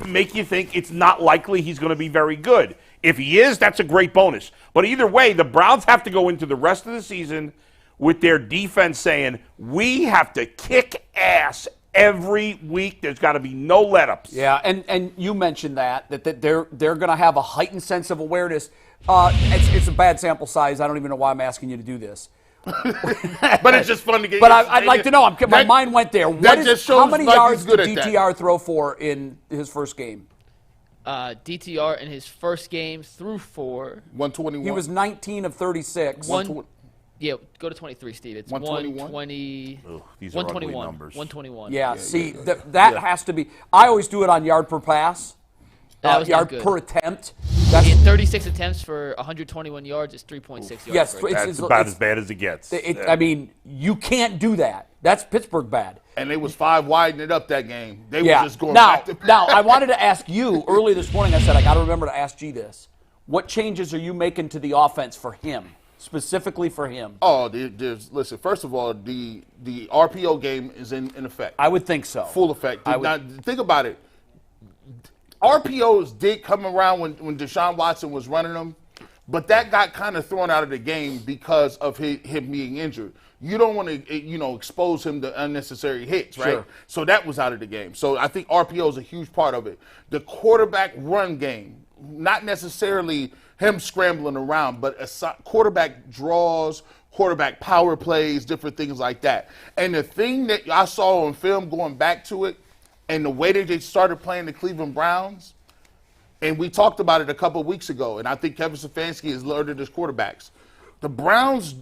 make you think it's not likely he's going to be very good. If he is, that's a great bonus. But either way, the Browns have to go into the rest of the season with their defense saying, we have to kick ass every week. There's got to be no let-ups. Yeah, and you mentioned that they're going to have a heightened sense of awareness. It's a bad sample size. I don't even know why I'm asking you to do this. But it's just fun to get. But I'd like to know. My mind went there. How many yards did DTR throw for in his first game? DTR in his first game threw for 121. He was 19 of 36. Yeah, go to 23, Steve. It's 121? 120. These are ugly 121. numbers. 121. Yeah, see, that has to be. I always do it on yard per pass. That was yard not good. per attempt. He had 36 attempts for 121 yards. It's 3.6 yards. Yes, per attempt. That's about as bad as it gets. I mean, you can't do that. That's Pittsburgh bad. And they was 5 widening it up that game. They Yeah. was just going now, back to now, I wanted to ask you early this morning. I said I got to remember to ask G this. What changes are you making to the offense for him, specifically for him? Oh, listen. First of all, the RPO game is in effect. I would think so. Full effect. Now, think about it. RPOs did come around when Deshaun Watson was running them, but that got kind of thrown out of the game because of him being injured. You don't want to, expose him to unnecessary hits, right? Sure. So that was out of the game. So I think RPO is a huge part of it. The quarterback run game, not necessarily him scrambling around, but quarterback draws, quarterback power plays, different things like that. And the thing that I saw on film going back to it, and the way that they started playing the Cleveland Browns, and we talked about it a couple of weeks ago, and I think Kevin Stefanski has learned it as quarterbacks. The Browns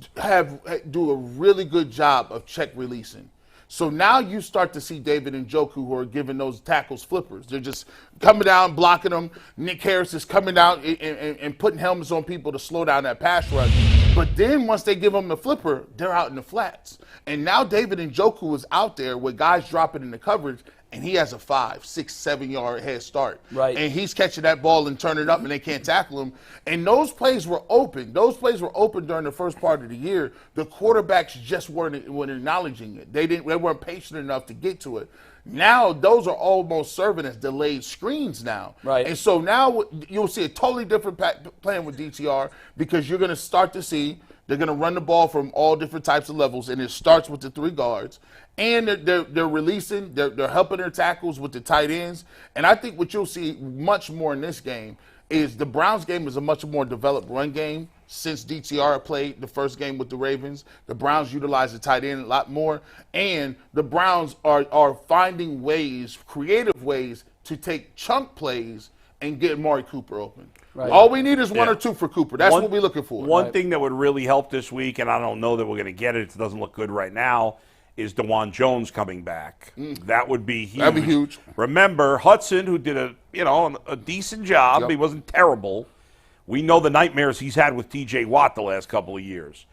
do a really good job of check releasing. So now you start to see David and Njoku who are giving those tackles flippers. They're just coming down, blocking them. Nick Harris is coming out and putting helmets on people to slow down that pass rush. But then once they give them the flipper, they're out in the flats. And now David and Njoku is out there with guys dropping in the coverage, and he has a 5, 6, 7 yard head start. Right. And he's catching that ball and turning it up, and they can't tackle him. And those plays were open. Those plays were open during the first part of the year. The quarterbacks just weren't acknowledging it. They weren't patient enough to get to it. Now those are almost serving as delayed screens now. Right. And so now you'll see a totally different plan with DTR, because you're going to start to see they're going to run the ball from all different types of levels, and it starts with the 3 guards. And they're releasing, they're helping their tackles with the tight ends. And I think what you'll see much more in this game is the Browns game is a much more developed run game. Since DTR played the first game with the Ravens, the Browns utilize the tight end a lot more. And the Browns are finding ways, creative ways, to take chunk plays and get Amari Cooper open. Right. All we need is 1 or 2 for Cooper. That's what we're looking for. One thing that would really help this week, and I don't know that we're going to get it, it doesn't look good right now, is DeJuan Jones coming back. That would be huge. That'd be huge. Remember, Hudson, who did a decent job, He wasn't terrible. We know the nightmares he's had with T.J. Watt the last couple of years.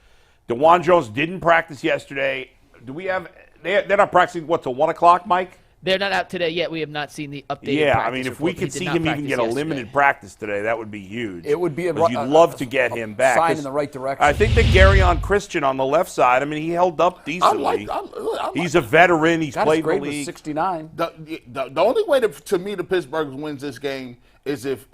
DeJuan Jones didn't practice yesterday. Do we have – they're not practicing, till 1 o'clock, Mike? They're not out today yet. We have not seen the updated Yeah, practice I mean, if report, we but he could did see not him even practice get a yesterday. limited practice today, that would be huge. It would be because you'd love to get him back. sign in the right direction. I think that Garyon Christian on the left side, I mean, he held up decently. He's a veteran. He's played in the league. 69. The only way to me the Pittsburgh wins this game is if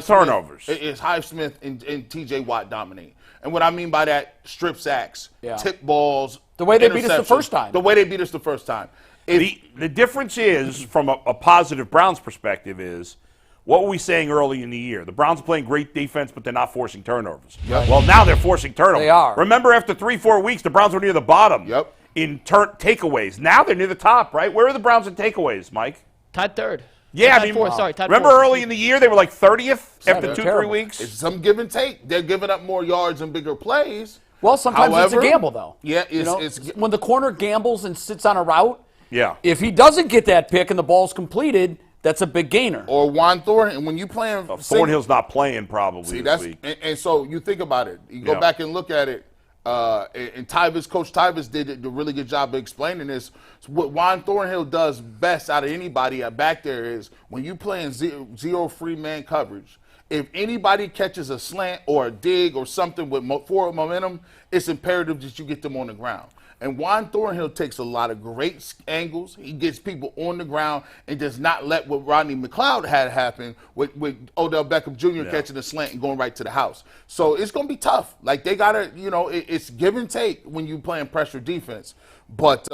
turnovers. Is Highsmith and T.J. Watt dominate. And what I mean by that, strip sacks, tip balls. The way they beat us the first time. The way they beat us the first time. The difference is, from a positive Browns perspective, is what were we saying early in the year? The Browns are playing great defense, but they're not forcing turnovers. Yep. Well, now they're forcing turnovers. They are. Remember, after 3-4 weeks, the Browns were near the bottom in takeaways. Now they're near the top, right? Where are the Browns in takeaways, Mike? Tied third. Yeah, Tied I mean, fourth, sorry, tied remember fourth. early in the year they were like 30th after they're 2-3 terrible. weeks? It's some give and take. They're giving up more yards and bigger plays. Well, sometimes it's However, a gamble, though. yeah, You know, it's when the corner gambles and sits on a route, Yeah. if he doesn't get that pick and the ball's completed, that's a big gainer. or Juan Thornhill. When you playing Thornhill's not playing probably See, this that's week. and so you think about it. You go Yeah. back and look at it. And Coach Tyvis did a really good job of explaining this. So what Juan Thornhill does best out of anybody back there is when you playing zero free man coverage. If anybody catches a slant or a dig or something with forward momentum, it's imperative that you get them on the ground. And Juan Thornhill takes a lot of great angles. He gets people on the ground and does not let what Rodney McLeod had happen with Odell Beckham Jr. catching a slant and going right to the house. So it's going to be tough. Like, they got to, it's give and take when you playing pressure defense. But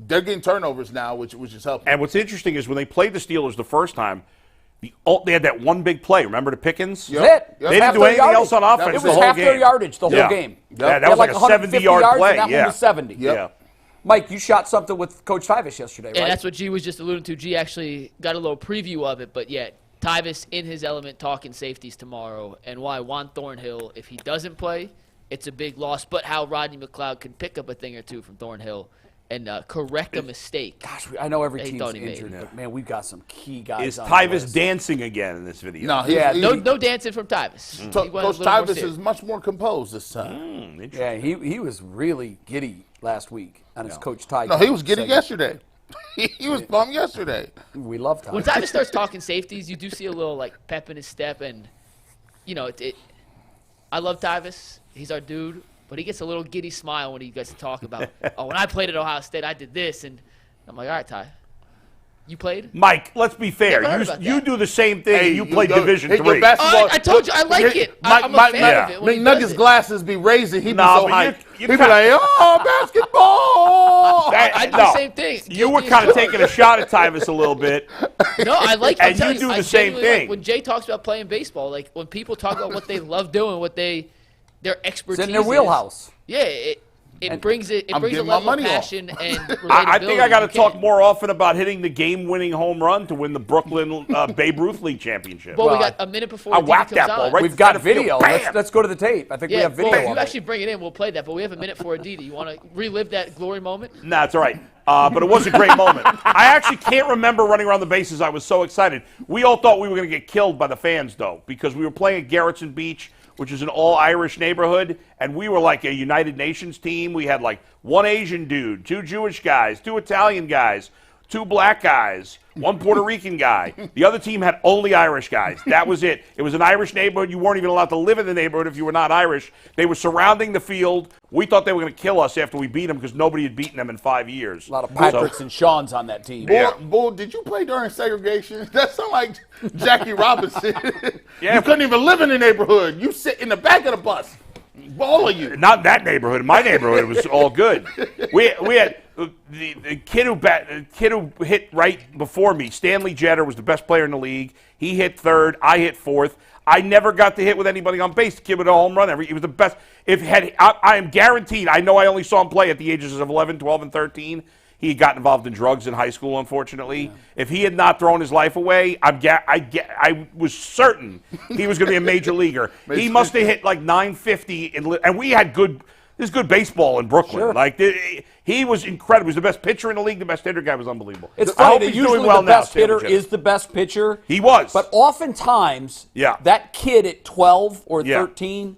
they're getting turnovers now, which is helping. And what's interesting is when they played the Steelers the first time, they had that one big play. Remember the Pickens? Yep. That's it. Yep. They didn't do anything else on offense It the was whole half game. their yardage the whole Yeah. game. Yeah, They that had was like a 150 70-yard yards, play. and that Yeah. one was 70. Yep. Yeah. Mike, you shot something with Coach Tyvis yesterday, right? And that's what G was just alluding to. G actually got a little preview of it, but yeah, Tyvis in his element talking safeties tomorrow, and why Juan Thornhill, if he doesn't play, it's a big loss, but how Rodney McLeod can pick up a thing or two from Thornhill and correct a mistake. Gosh, I know every He team's thought he made. injured, but man, we've got some key guys Is on the Tyvis list. dancing again in this video? No, Yeah, No dancing from Tyvis. He went a Coach little more Tyvis serious. is much more composed this time. Yeah, he was really giddy last week on his Coach Ty. No, he was getting segment. yesterday. He was pumped yesterday. We love Ty. When Tyvis starts talking safeties, you do see a little like pep in his step, and I love Tyvis. He's our dude, but he gets a little giddy smile when he gets to talk about, when I played at Ohio State, I did this, and I'm like, all right, Ty, you played? Mike, let's be fair. Never heard about You that. do the same thing. and you play go- Division hit your III. basketball- I told you, I like it. I'm a fan of it when he does McNuggets' it. glasses be raising. He be No, so but hyped. you He be kinda- like, oh, basketball. I do the same thing. You were Guilty as kind of charged. taking a shot at Tyvis a little bit. No, I like. And I'm telling you do I the same genuinely like thing. when Jay talks about playing baseball, like when people talk about what they love doing, their expertise It's in their is, wheelhouse. Yeah, it brings it. It I'm brings a giving my level of money off. passion and relatability. I think I got to you talk can't. more often about hitting the game-winning home run to win the Brooklyn Babe Ruth League championship. Well, we Well, got a minute before I Aditi whacked comes that ball on. right We've to got center field. video. Bam! Let's go to the tape. I think we Yeah, have video. well, if of you it. actually bring it in, we'll play that. But we have a minute for Aditi. You want to relive that glory moment? Nah, it's all right. But it was a great moment. I actually can't remember running around the bases. I was so excited. We all thought we were going to get killed by the fans, though, because we were playing at Garrettson Beach, which is an all-Irish neighborhood, and we were like a United Nations team. We had like one Asian dude, two Jewish guys, two Italian guys, two black guys, one Puerto Rican guy. The other team had only Irish guys. That was it. It was an Irish neighborhood. You weren't even allowed to live in the neighborhood if you were not Irish. They were surrounding the field. We thought they were going to kill us after we beat them because nobody had beaten them in 5 years. A lot of Patricks and Sean's on that team. Bull, did you play during segregation? That sound like Jackie Robinson. Yeah. You couldn't even live in the neighborhood. You sit in the back of the bus. All of you. Not in that neighborhood. In my neighborhood, it was all good. We had the kid who hit right before me. Stanley Jetter was the best player in the league. He hit third. I hit fourth. I never got to hit with anybody on base. The kid with a home run. He was the best. I am guaranteed. I know I only saw him play at the ages of 11, 12, and 13. He got involved in drugs in high school, unfortunately. Yeah. If he had not thrown his life away, I was certain he was going to be a major leaguer. He must have hit like 950, and we had good. There's good baseball in Brooklyn. Sure. Like he was incredible. He was the best pitcher in the league. The best hitter guy was unbelievable. It's I funny hope that he's usually doing well the best now, hitter Stanley is the best pitcher. He was. But oftentimes, that kid at 12 or 13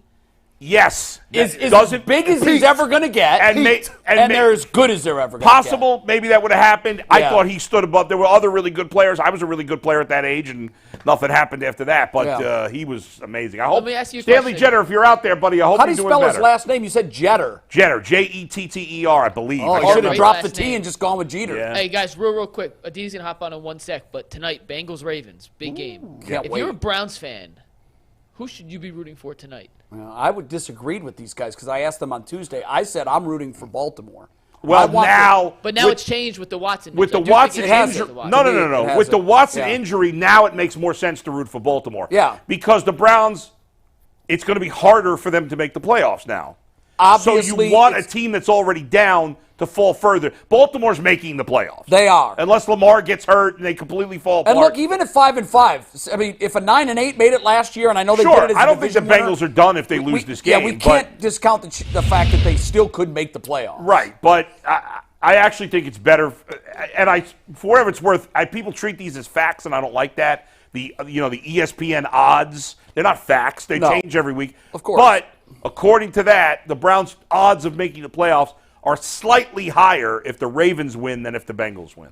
yes, is as big as he's ever going to get, and they're as good as they're ever going to get. Possible, maybe that would have happened. Yeah. I thought he stood above. There were other really good players. I was a really good player at that age, and nothing happened after that. But he was amazing. I hope. Let me ask you a Stanley question. Jetter, if you're out there, buddy, I hope How do you're you doing spell better. his last name? You said Jetter. Jetter, Jetter, I believe. Oh, I you should have Great dropped the last T name. and just gone with Jeter. Yeah. Hey guys, real quick. Aditi's gonna hop on in 1 sec, but tonight, Bengals Ravens, big game. Can't If wait. you're a Browns fan, who should you be rooting for tonight? I would disagree with these guys because I asked them on Tuesday. I said I'm rooting for Baltimore. Well, now, But now it's changed with the Watson. with the I do think Watson it has injury. with the Watson. No. It has With the it. Watson Yeah. injury, now it makes more sense to root for Baltimore. Yeah. Because the Browns, it's going to be harder for them to make the playoffs now. Obviously, so you want a it's- team that's already down to fall further. Baltimore's making the playoffs. They are. Unless Lamar gets hurt and they completely fall apart. And look, even at 5-5, I mean, if a 9-8 made it last year, and I know they did it as I a don't think the division winner, Bengals are done if they lose this game. Yeah, we can't discount the fact that they still could make the playoffs. Right, but I actually think it's better, and for whatever it's worth, people treat these as facts, and I don't like that. The ESPN odds, they're not facts. They change every week. Of course. But according to that, the Browns' odds of making the playoffs are slightly higher if the Ravens win than if the Bengals win.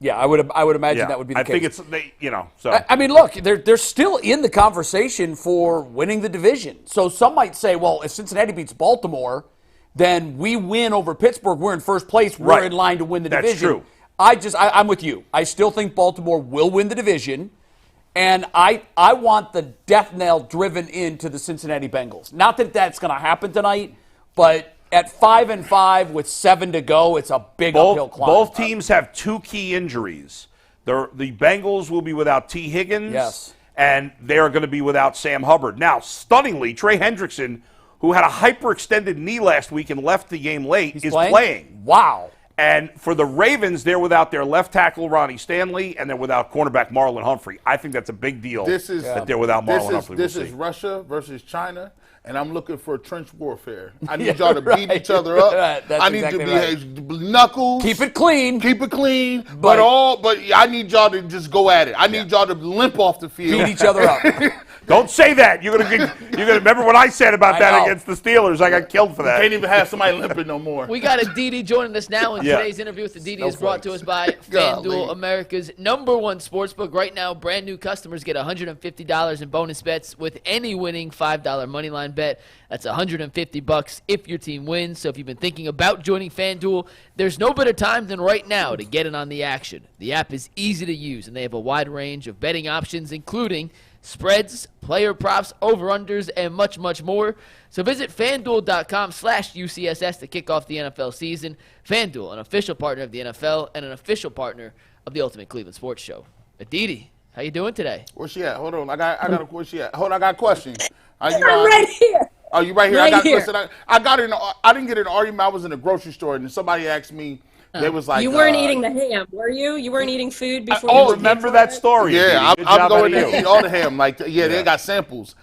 Yeah, I would imagine that would be the case. I think it's so. I mean, look, they're still in the conversation for winning the division. So some might say, well, if Cincinnati beats Baltimore, then we win over Pittsburgh. We're in first place. We're in line to win the division. That's true. I'm with you. I still think Baltimore will win the division, and I want the death knell driven into the Cincinnati Bengals. Not that that's going to happen tonight, but at 5-5 with 7 to go, it's a big uphill climb. Both teams have 2 key injuries. The Bengals will be without T. Higgins, yes, and they are going to be without Sam Hubbard. Now, stunningly, Trey Hendrickson, who had a hyperextended knee last week and left the game late, is playing. Wow. And for the Ravens, they're without their left tackle, Ronnie Stanley, and they're without cornerback Marlon Humphrey. I think that's a big deal that they're without Marlon Humphrey. This is Russia versus China, and I'm looking for trench warfare. I need y'all to beat each other up. I need to be knuckles. Keep it clean. Keep it clean. But I need y'all to just go at it. I need y'all to limp off the field. Beat each other up. Don't say that. You're gonna remember what I said about that against the Steelers. I got killed for that. Can't even have somebody limping no more. We got Aditi joining us now, and today's interview with Aditi is brought to us by FanDuel, America's #1 sportsbook. Right now, brand new customers get $150 in bonus bets with any winning $5 moneyline bet. That's $150 if your team wins. So if you've been thinking about joining FanDuel, there's no better time than right now to get in on the action. The app is easy to use, and they have a wide range of betting options, including spreads, player props, over-unders, and much, much more. So visit FanDuel.com/UCSS to kick off the NFL season. FanDuel, an official partner of the NFL and an official partner of the Ultimate Cleveland Sports Show. Aditi, how you doing today? Where's she at? Hold on. I got a where's she at? Hold on, I got a question. I'm right here. Oh, you right here? Right I didn't get in an argument. I was in a grocery store, and somebody asked me, they was like, you weren't eating the ham, were you? You weren't eating food before you remember that story. Yeah, I'm going to eat all the ham. Like, they got samples.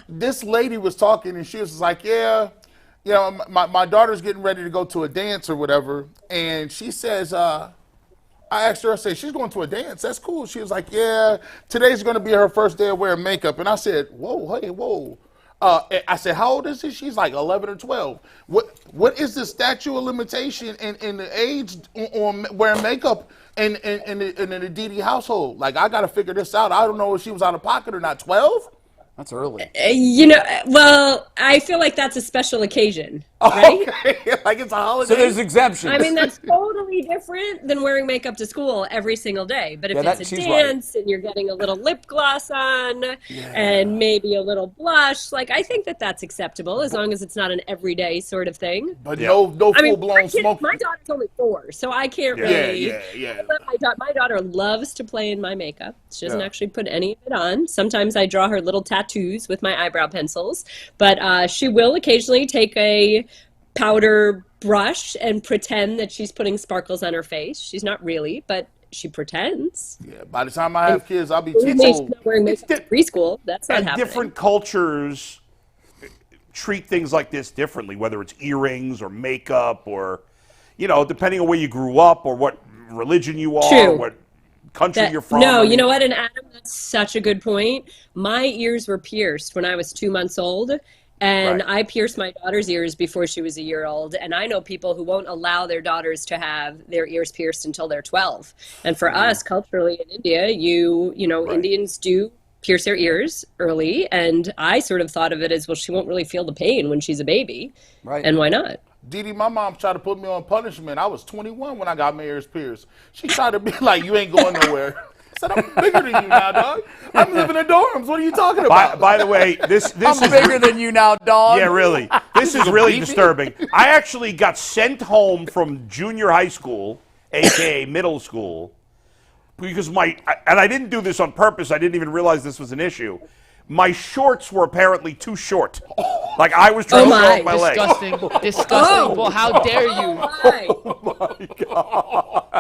This lady was talking, and she was like, my daughter's getting ready to go to a dance or whatever, and she says, I asked her, I said, she's going to a dance. That's cool. She was like, yeah, today's going to be her first day of wearing makeup. And I said, whoa. I said, how old is she? She's like 11 or 12. What is the statute of limitation in the age on wearing makeup in an Aditi household? Like, I got to figure this out. I don't know if she was out of pocket or not. 12? That's early. Well, I feel like that's a special occasion, right? Okay. Like it's a holiday. So there's exemptions. I mean, that's totally different than wearing makeup to school every single day. But if it's a dance and you're getting a little lip gloss on and maybe a little blush, like I think that's acceptable as long as it's not an everyday sort of thing. But no full-blown smoke. My daughter's only 4, so I can't really. My daughter loves to play in my makeup. She doesn't actually put any of it on. Sometimes I draw her little tattoos with my eyebrow pencils, but she will occasionally take a powder brush and pretend that she's putting sparkles on her face. She's not really, but she pretends. Yeah, by the time I have kids, I'll be too old. Wearing makeup in preschool, that's not happening. Different cultures treat things like this differently, whether it's earrings or makeup or, depending on where you grew up or what religion you are, what country you're from. No, you know what? And Adam, that's such a good point. My ears were pierced when I was 2 months old, and I pierced my daughter's ears before she was a year old. And I know people who won't allow their daughters to have their ears pierced until they're 12. And for us, culturally in India, Indians do pierce their ears early. And I sort of thought of it as, well, she won't really feel the pain when she's a baby. Right. And why not? Didi, my mom tried to put me on punishment. I was 21 when I got my ears pierced. She tried to be like, you ain't going nowhere. I said, I'm bigger than you now, dog. I'm living in dorms. What are you talking about? By the way, this I'm is bigger than you now, dog. Yeah, really. This is really disturbing. I actually got sent home from junior high school, a.k.a. middle school, because and I didn't do this on purpose. I didn't even realize this was an issue. My shorts were apparently too short. Like I was trying to throw up my leg. Disgusting. Well, how dare you?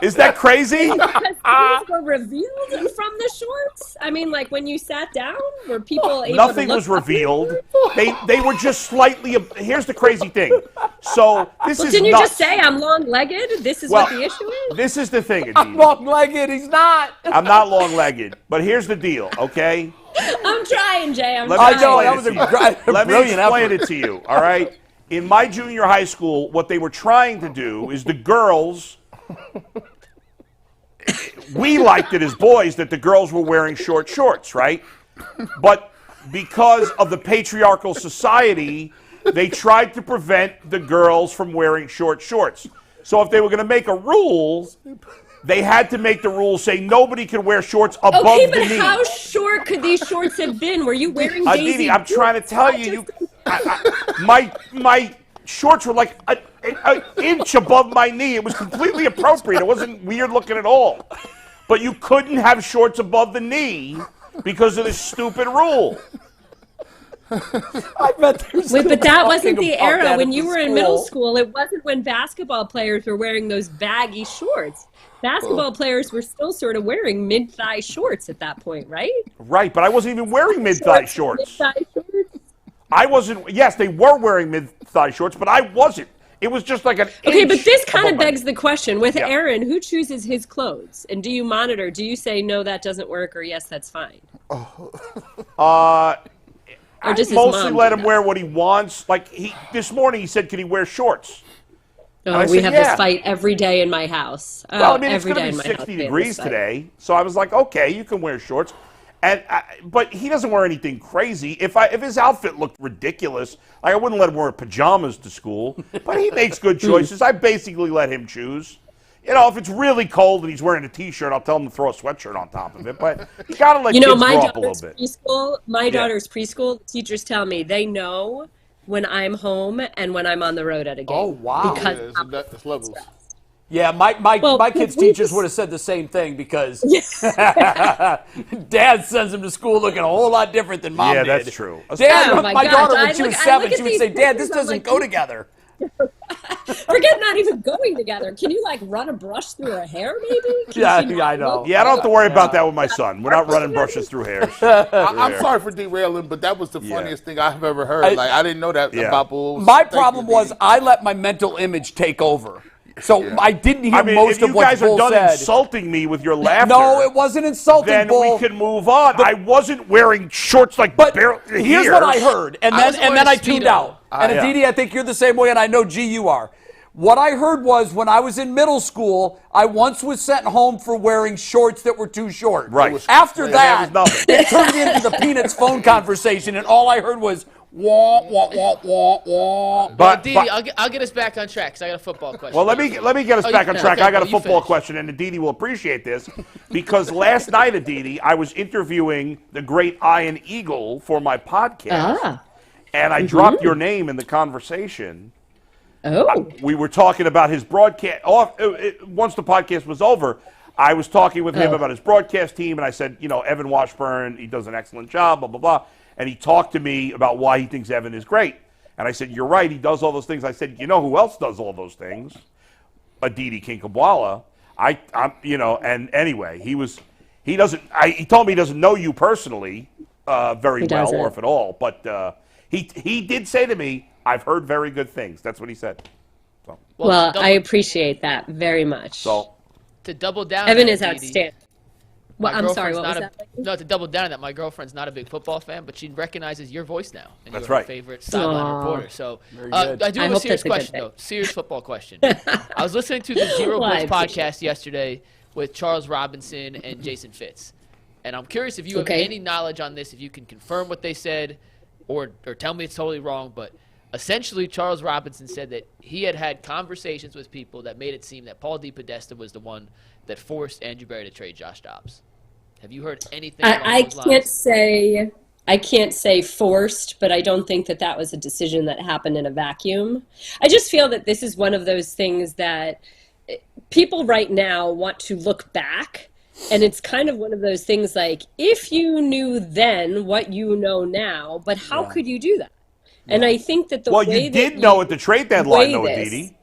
Is that crazy? Because things were revealed from the shorts. I mean, like when you sat down, were people able Nothing to look was revealed. They were just slightly. Here's the crazy thing. So this is didn't you nuts. just say I'm long-legged? This is what the issue is? This is the thing, I'm Aditi. long-legged. He's not. I'm not long-legged. But here's the deal, okay? I'm trying, Jay. I'm Let trying. me explain that it was to a you. Let me brilliant explain effort. it to you, all right? In my junior high school, what they were trying to do is the girls, we liked it as boys that the girls were wearing short shorts, right? But because of the patriarchal society, they tried to prevent the girls from wearing short shorts. So if they were going to make a rule, they had to make the rule say nobody can wear shorts above Okay, the but knee. how short could these shorts have been? Were you wearing Daisy? Aditi, I'm trying to tell you, my shorts were like an inch above my knee. It was completely appropriate. It wasn't weird looking at all. But you couldn't have shorts above the knee because of this stupid rule. I bet there's Wait, but that wasn't talking the about era that when at you the were in middle school. It wasn't when basketball players were wearing those baggy shorts. Basketball players were still sort of wearing mid-thigh shorts at that point, right? Right, but I wasn't even wearing mid-thigh shorts. Mid-thigh shorts. I wasn't. Yes, they were wearing mid-thigh shorts, but I wasn't. It was just like an Okay, inch but this kind above of my begs knee. the question. With Yeah. Aaron, who chooses his clothes? And do you monitor? Do you say, no, that doesn't work, or yes, that's fine? I just his mostly mom let do him that? wear what he wants. Like this morning, he said, "Can he wear shorts?" Oh, I we said, have yeah. this fight every day in my house. Well, I mean, it's every going day to in be my house 60 we have degrees this fight. today, so I was like, "Okay, you can wear shorts." But he doesn't wear anything crazy. If his outfit looked ridiculous, I wouldn't let him wear pajamas to school. But he makes good choices. I basically let him choose. You know, if it's really cold and he's wearing a T-shirt, I'll tell him to throw a sweatshirt on top of it. But you got to let You know, kids my grow up a little daughter's bit. preschool. My daughter's preschool. The teachers tell me they know when I'm home and when I'm on the road at a game. Oh, wow. Because It's levels. Yeah, my Well, kids' we teachers just- would have said the same thing because Dad sends him to school looking a whole lot different than Mom Yeah, did. that's true. Dad, Oh, my my daughter, gosh, when she was I 7, look at she would these say, Dad, this pictures, I'm doesn't like, go together. Forget not even going together. Can you like run a brush through her hair, maybe? Can Yeah, she not yeah, I know. look- Yeah, I don't have to worry about that with my son. We're not running brushes through hairs. I'm sorry for derailing, but that was the funniest thing I've ever heard. I didn't know that Yeah. about Bulls. My Thank you, problem was Aditi. I let my mental image take over. So I didn't hear I mean, most if you of what guys are Bull done said. insulting me with your laughter, No, it wasn't insulting, then Bull. we can move on. I wasn't wearing shorts like But barely here's here. what I heard, and I was then wearing I a tuned Speedo. out. And Yeah. Aditi, I think you're the same way, and I know G you are. What I heard was when I was in middle school, I once was sent home for wearing shorts that were too short. Right. After That that, was nothing. it turned into the Peanuts phone conversation, and all I heard was wah wah wah wah wah. But Didi, I'll get us back on track because I got a football question. well, let me get us Oh, back you- on track. okay, I got a you football finish. question, and Aditi will appreciate this because last night, Aditi, I was interviewing the great Ian Eagle for my podcast, and I dropped your name in the conversation. Oh, We were talking about his broadcast. Once the podcast was over, I was talking with him about his broadcast team, and I said, you know, Evan Washburn, he does an excellent job, blah, blah, blah. And he talked to me about why he thinks Evan is great. And I said, you're right, he does all those things. I said, you know who else does all those things? Aditi Kinkhabwala. I'm, you know, and anyway, he told me he doesn't know you personally very He well, doesn't. or if at all, but he did say to me, I've heard very good things. That's what he said. So, well, to I appreciate that very much. so to double down. Evan on is that, Didi, outstanding. Well, my I'm sorry, girlfriend's what was not that? No, to double down on that, my girlfriend's not a big football fan, but she recognizes your voice now. And That's you're her right. favorite sideline Aw. reporter. So good. I do I have a hope serious that's a good question, thing. though. Serious football question. I was listening to the Zero Well, I Blitz appreciate podcast yesterday with Charles Robinson and Jason Fitz. And I'm curious if you have Okay. any knowledge on this, if you can confirm what they said or tell me it's totally wrong, but essentially Charles Robinson said that he had conversations with people that made it seem that Paul DePodesta was the one that forced Andrew Berry to trade Josh Dobbs. Have you heard anything along I those can't lines? I can't say forced, but I don't think that was a decision that happened in a vacuum. I just feel that this is one of those things that people right now want to look back, and it's kind of one of those things like, if you knew then what you know now, but how could you do that? And I think that the Well, way you did know at the trade deadline, though, Aditi.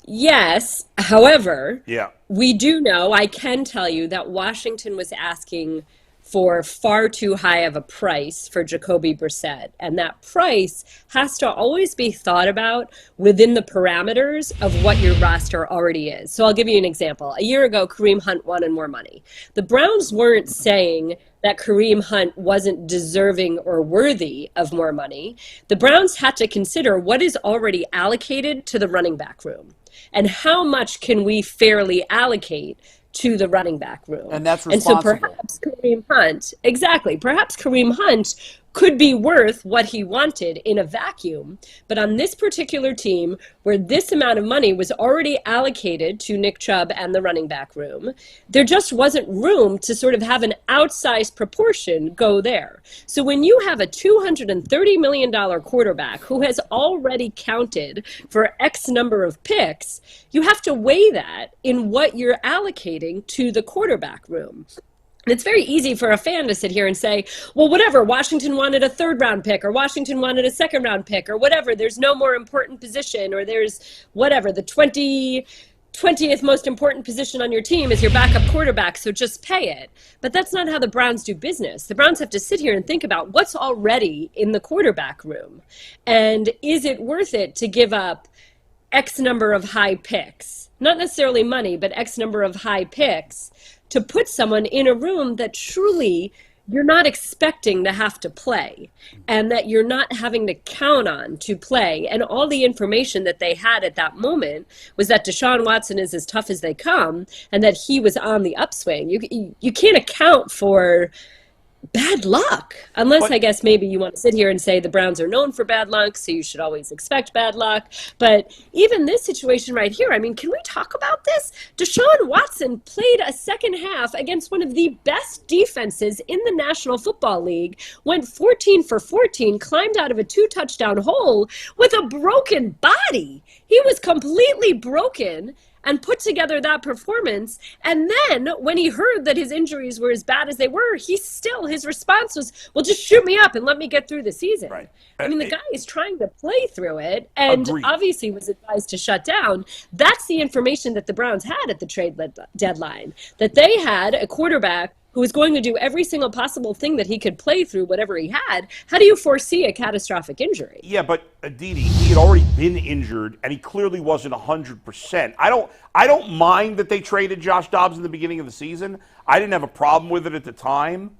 Yes. However, Yeah. we do know, I can tell you that Washington was asking for far too high of a price for Jacoby Brissett. And that price has to always be thought about within the parameters of what your roster already is. So I'll give you an example. A year ago, Kareem Hunt wanted more money. The Browns weren't saying that Kareem Hunt wasn't deserving or worthy of more money. The Browns had to consider what is already allocated to the running back room and how much can we fairly allocate to the running back room. And that's responsible. responsible. And so perhaps Kareem Hunt, exactly, perhaps Kareem Hunt could be worth what he wanted in a vacuum. But on this particular team, where this amount of money was already allocated to Nick Chubb and the running back room, there just wasn't room to sort of have an outsized proportion go there. So when you have a $230 million quarterback who has already counted for X number of picks, you have to weigh that in what you're allocating to the quarterback room. And it's very easy for a fan to sit here and say, well, whatever, Washington wanted a third-round pick, or Washington wanted a second-round pick, or whatever. There's no more important position, or there's whatever. The 20th most important position on your team is your backup quarterback, so just pay it. But that's not how the Browns do business. The Browns have to sit here and think about what's already in the quarterback room. And is it worth it to give up X number of high picks? Not necessarily money, but X number of high picks to put someone in a room that truly you're not expecting to have to play and that you're not having to count on to play. And all the information that they had at that moment was that Deshaun Watson is as tough as they come and that he was on the upswing. You can't account for bad luck, unless I guess maybe you want to sit here and say the Browns are known for bad luck, so you should always expect bad luck. But even this situation right here, I mean, can we talk about this? Deshaun Watson played a second half against one of the best defenses in the National Football League, went 14 for 14, climbed out of a 2-touchdown hole with a broken body. He was completely broken and put together that performance. And then when he heard that his injuries were as bad as they were, his response was, well, just shoot me up and let me get through the season. Right. I mean, the guy is trying to play through it and obviously was advised to shut down. That's the information that the Browns had at the trade deadline, that they had a quarterback who was going to do every single possible thing that he could play through whatever he had. How do you foresee a catastrophic injury? Yeah, but Aditi, he had already been injured, and he clearly wasn't 100%. I don't mind that they traded Josh Dobbs in the beginning of the season. I didn't have a problem with it at the time.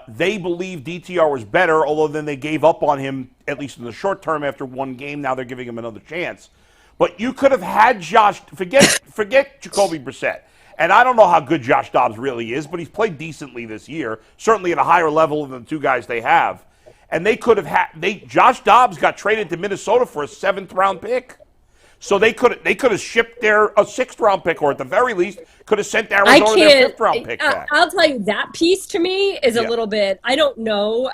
They believed DTR was better, although then they gave up on him, at least in the short term, after one game. Now they're giving him another chance. But you could have had forget Jacoby Brissett. And I don't know how good Josh Dobbs really is, but he's played decently this year, certainly at a higher level than the two guys they have. And they could have Josh Dobbs got traded to Minnesota for a 7th-round pick. So they could have shipped a 6th-round pick, or at the very least, could have sent Arizona their 5th-round pick back. I'll tell you, that piece to me is a little bit, I don't know.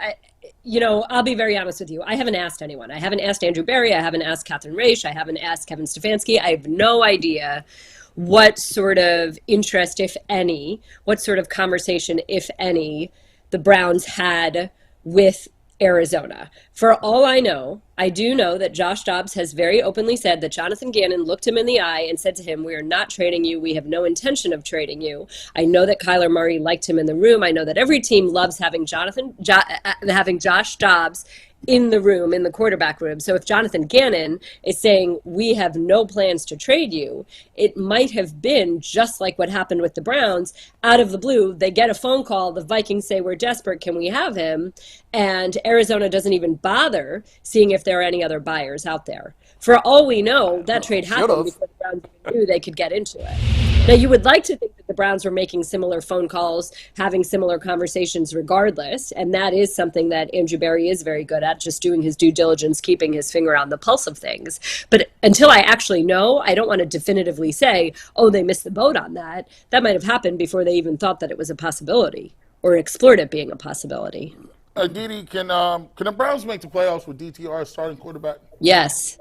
I'll be very honest with you. I haven't asked anyone. I haven't asked Andrew Berea. I haven't asked Catherine Raish. I haven't asked Kevin Stefanski. I have no idea what sort of interest, if any, what sort of conversation, if any, the Browns had with Arizona. For all I know, I do know that Josh Dobbs has very openly said that Jonathan Gannon looked him in the eye and said to him, we are not trading you. We have no intention of trading you. I know that Kyler Murray liked him in the room. I know that every team loves having Josh Dobbs in the room, in the quarterback room. So if Jonathan Gannon is saying, we have no plans to trade you, it might have been just like what happened with the Browns. Out of the blue, they get a phone call. The Vikings say, we're desperate. Can we have him? And Arizona doesn't even bother seeing if there are any other buyers out there. For all we know, that trade happened before the Browns knew they could get into it. Now, you would like to think that the Browns were making similar phone calls, having similar conversations regardless, and that is something that Andrew Berry is very good at, just doing his due diligence, keeping his finger on the pulse of things. But until I actually know, I don't want to definitively say, oh, they missed the boat on that. That might have happened before they even thought that it was a possibility or explored it being a possibility. Aditi, can the Browns make the playoffs with DTR as starting quarterback? Yes.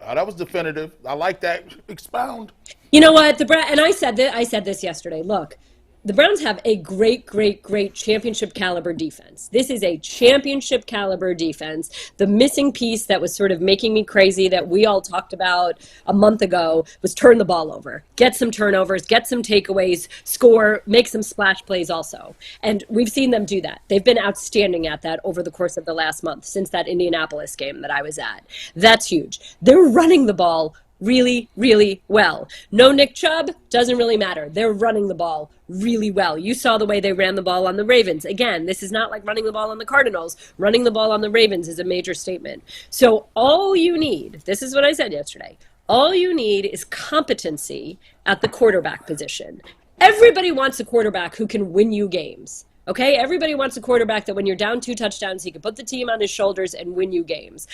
That was definitive. I like that. Expound. You know what? And I said this yesterday. Look, the Browns have a great, great, great championship caliber defense. This is a championship caliber defense. The missing piece that was sort of making me crazy that we all talked about a month ago was turn the ball over, get some turnovers, get some takeaways, score, make some splash plays also. And we've seen them do that. They've been outstanding at that over the course of the last month since that Indianapolis game that I was at. That's huge. They're running the ball really, really well. No Nick Chubb, doesn't really matter. They're running the ball really well. You saw the way they ran the ball on the Ravens. Again, this is not like running the ball on the Cardinals. Running the ball on the Ravens is a major statement. So all you need, this is what I said yesterday, all you need is competency at the quarterback position. Everybody wants a quarterback who can win you games. Okay? Everybody wants a quarterback that when you're down 2 touchdowns, he can put the team on his shoulders and win you games.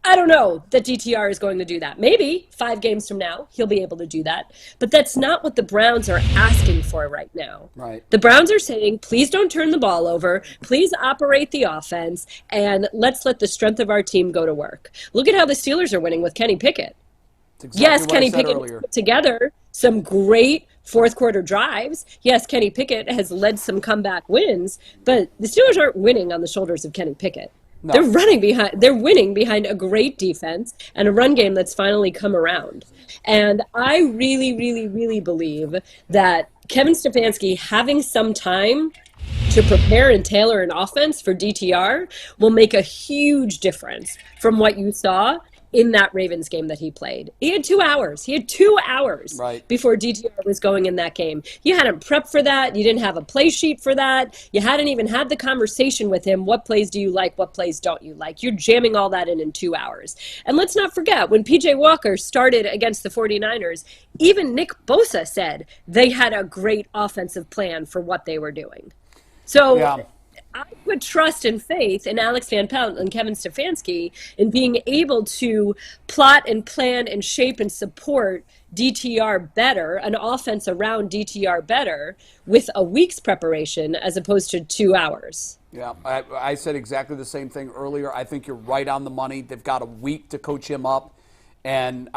I don't know that DTR is going to do that. Maybe 5 games from now, he'll be able to do that. But that's not what the Browns are asking for right now. Right. The Browns are saying, please don't turn the ball over. Please operate the offense. And let's let the strength of our team go to work. Look at how the Steelers are winning with Kenny Pickett. Exactly Yes, Kenny Pickett put together some great fourth quarter drives. Yes, Kenny Pickett has led some comeback wins. But the Steelers aren't winning on the shoulders of Kenny Pickett. No. They're winning behind a great defense and a run game that's finally come around. And I really, really, really believe that Kevin Stefanski having some time to prepare and tailor an offense for DTR will make a huge difference from what you saw in that Ravens game that he played. He had 2 hours. He had 2 hours before DTR was going in that game. You hadn't prepped for that. You didn't have a play sheet for that. You hadn't even had the conversation with him. What plays do you like? What plays don't you like? You're jamming all that in 2 hours. And let's not forget, when PJ Walker started against the 49ers, even Nick Bosa said they had a great offensive plan for what they were doing. So I put trust and faith in Alex Van Pelt and Kevin Stefanski in being able to plot and plan and shape and support DTR better, an offense around DTR better, with a week's preparation as opposed to 2 hours. Yeah, I said exactly the same thing earlier. I think you're right on the money. They've got a week to coach him up, and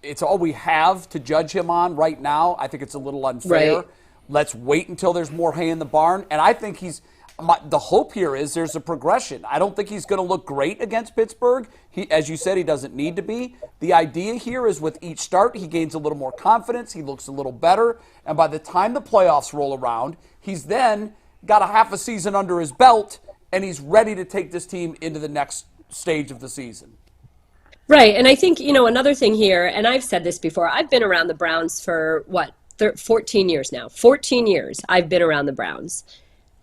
it's all we have to judge him on right now. I think it's a little unfair. Right. Let's wait until there's more hay in the barn, and I think the hope here is there's a progression. I don't think he's going to look great against Pittsburgh. As you said, he doesn't need to be. The idea here is with each start, he gains a little more confidence. He looks a little better. And by the time the playoffs roll around, he's then got a half a season under his belt, and he's ready to take this team into the next stage of the season. Right. And I think, another thing here, and I've said this before, I've been around the Browns for, 14 years now. 14 years I've been around the Browns.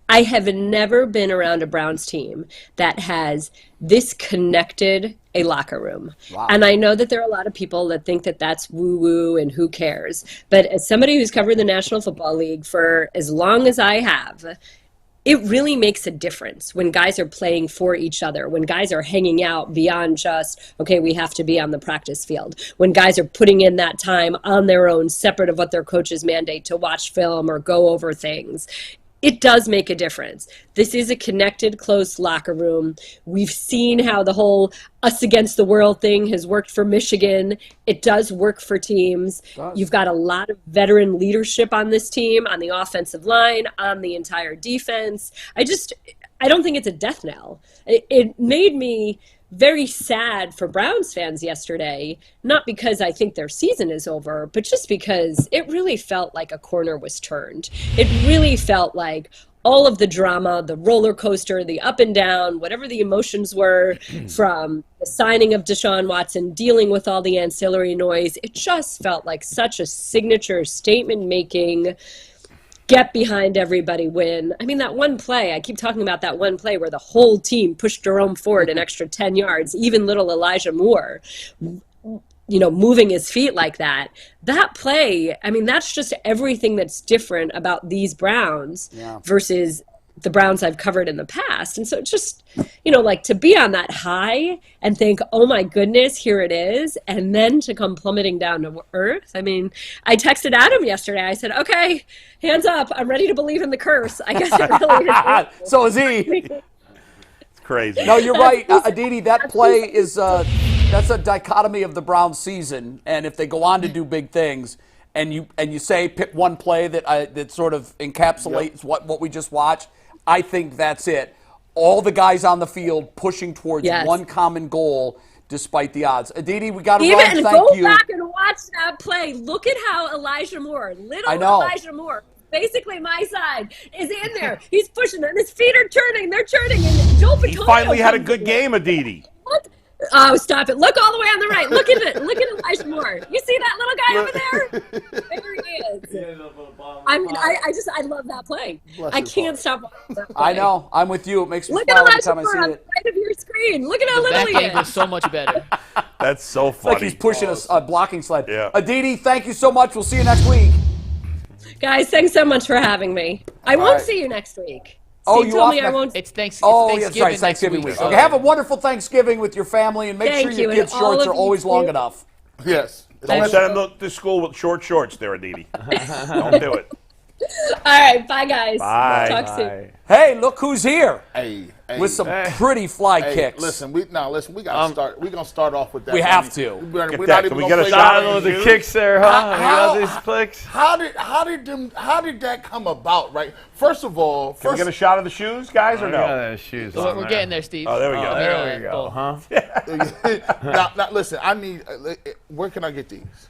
I have never been around a Browns team that has this connected a locker room. Wow. And I know that there are a lot of people that think that that's woo-woo and who cares. But as somebody who's covered the National Football League for as long as I have, it really makes a difference when guys are playing for each other, when guys are hanging out beyond just, okay, we have to be on the practice field, when guys are putting in that time on their own, separate of what their coaches mandate to watch film or go over things. It does make a difference. This is a connected, close locker room. We've seen how the whole us against the world thing has worked for Michigan. It does work for teams. You've got a lot of veteran leadership on this team, on the offensive line, on the entire defense. I don't think it's a death knell. It made me very sad for Browns fans yesterday, not because I think their season is over, but just because it really felt like a corner was turned. It really felt like all of the drama, the roller coaster, the up and down, whatever the emotions were from the signing of Deshaun Watson, dealing with all the ancillary noise, it just felt like such a signature statement-making, get behind everybody win. I mean, that one play, I keep talking about that one play where the whole team pushed Jerome Ford an extra 10 yards, even little Elijah Moore, moving his feet like that. That play, I mean, that's just everything that's different about these Browns versus the Browns I've covered in the past. And so it's just, to be on that high and think, oh my goodness, here it is. And then to come plummeting down to earth. I mean, I texted Adam yesterday. I said, okay, hands up. I'm ready to believe in the curse. I guess it really is. So is he. It's crazy. No, you're right. Aditi, that play is, that's a dichotomy of the Browns season. And if they go on to do big things, and you say pick one play that sort of encapsulates what we just watched, I think that's it. All the guys on the field pushing towards one common goal despite the odds. Aditi, we got to run. Thank you. Go back and watch that play. Look at how Elijah Moore, Elijah Moore, basically my side, is in there. He's pushing it, and his feet are turning. They're turning, and Joe Patonio. He finally had a good game, Aditi. Look. Oh, stop it. Look all the way on the right. Look at it. Look at Elijah Moore. You see that little guy over there? There he is. I mean, I love that play. I can't stop watching that play. I know. I'm with you. It makes me Look smile at every time I Elijah see Moore on it. the right of your screen. Look at how little Back he angle is. is so much better. That's so It's funny. like he's pushing a blocking sled. Yeah. Aditi, thank you so much. We'll see you next week. Guys, thanks so much for having me. I won't see you next week. Oh, Steve you told off me I next- won't. It's That's Thanksgiving. right. Thanksgiving next week. week. Okay, have a wonderful Thanksgiving with your family, and make Thank sure you, your and kids' all shorts of are you always long too. enough. Yes. Don't send them to school with short shorts there, Aditi. Don't do it. All right, bye guys. Bye. Talk soon. Hey, look who's here Hey, with some pretty fly Hey, kicks. listen, we gotta start. We're gonna start off with that. We have to. We're Get not that. even Can we gonna get a play shot that of game. the Kicks there, huh? How- You got these clicks? How did that come about? Right. First of all, Can we get a shot of the shoes, guys, or I no? got those shoes on We're there. getting there, Steve. Oh, there we go. There we go, Bull. huh? now, listen. I need. Where can I get these?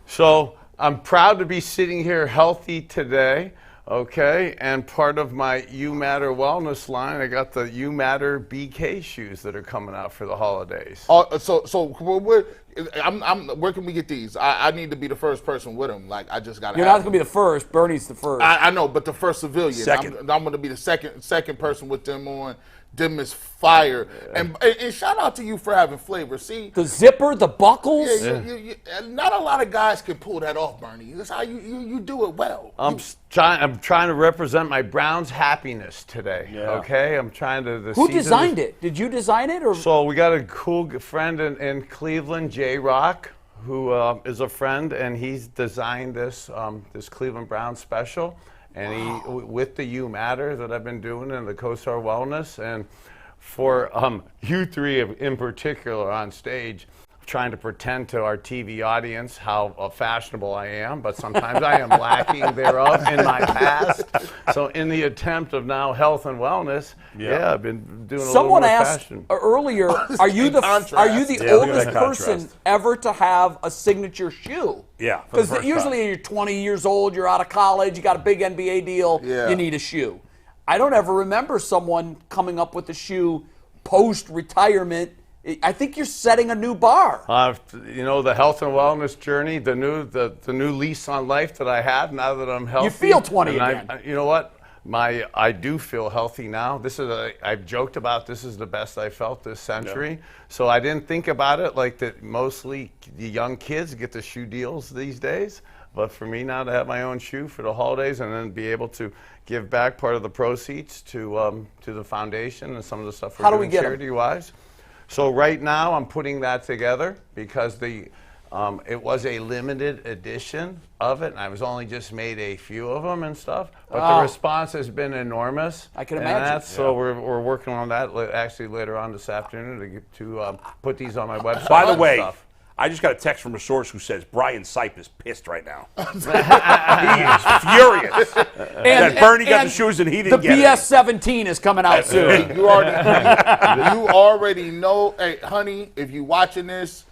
So I'm proud to be sitting here healthy today, okay? And part of my You Matter wellness line, I got the You Matter BK shoes that are coming out for the holidays. So where can we get these? I need to be the first person with them. Like I just got. You're not going to be the first. Bernie's the first. I know, but the first civilian. Second. I'm going to be the second person with them on. Them is fire. And shout out to you for having flavor. See, the zipper, the buckles. you, not a lot of guys can pull that off, Bernie. That's how you do it well. I'm trying to represent my Browns' happiness today, okay? I'm trying to. Who designed it? Did you design it, or? So we got a cool friend in Cleveland, J Rock, who is a friend, and he's designed this Cleveland Browns special. And he, with the You Matter that I've been doing and the Kosar Wellness, and for you three in particular on stage, trying to pretend to our TV audience how fashionable I am, but sometimes I am lacking thereof in my past. So in the attempt of now health and wellness, I've been doing Someone a little more asked fashion. earlier, are you the contrast. oldest look at that person contrast. ever to have a signature shoe? Yeah, for the Because first usually time. you're 20 years old, you're out of college, you got a big NBA deal, Yeah. you need a shoe. I don't ever remember someone coming up with a shoe post-retirement. I think you're setting a new bar. The health and wellness journey, the new lease on life that I had now that I'm healthy. You feel 20 and again. you know what? I do feel healthy now. I've joked about this is the best I felt this century. So I didn't think about it like that. Mostly the young kids get the shoe deals these days. But for me now to have my own shoe for the holidays and then be able to give back part of the proceeds to the foundation and some of the stuff we're How do we doing get 'em? charity-wise. So right now I'm putting that together because it was a limited edition of it, and I was only just made a few of them and stuff. But the response has been enormous. I can and imagine. So we're working on that actually later on this afternoon to put these on my website. By the and way, stuff. I just got a text from a source who says Brian Sipe is pissed right now. He is furious that Bernie got the shoes and he didn't The get it. BS-17 is coming out soon. You already know. Hey, honey, if you watching this,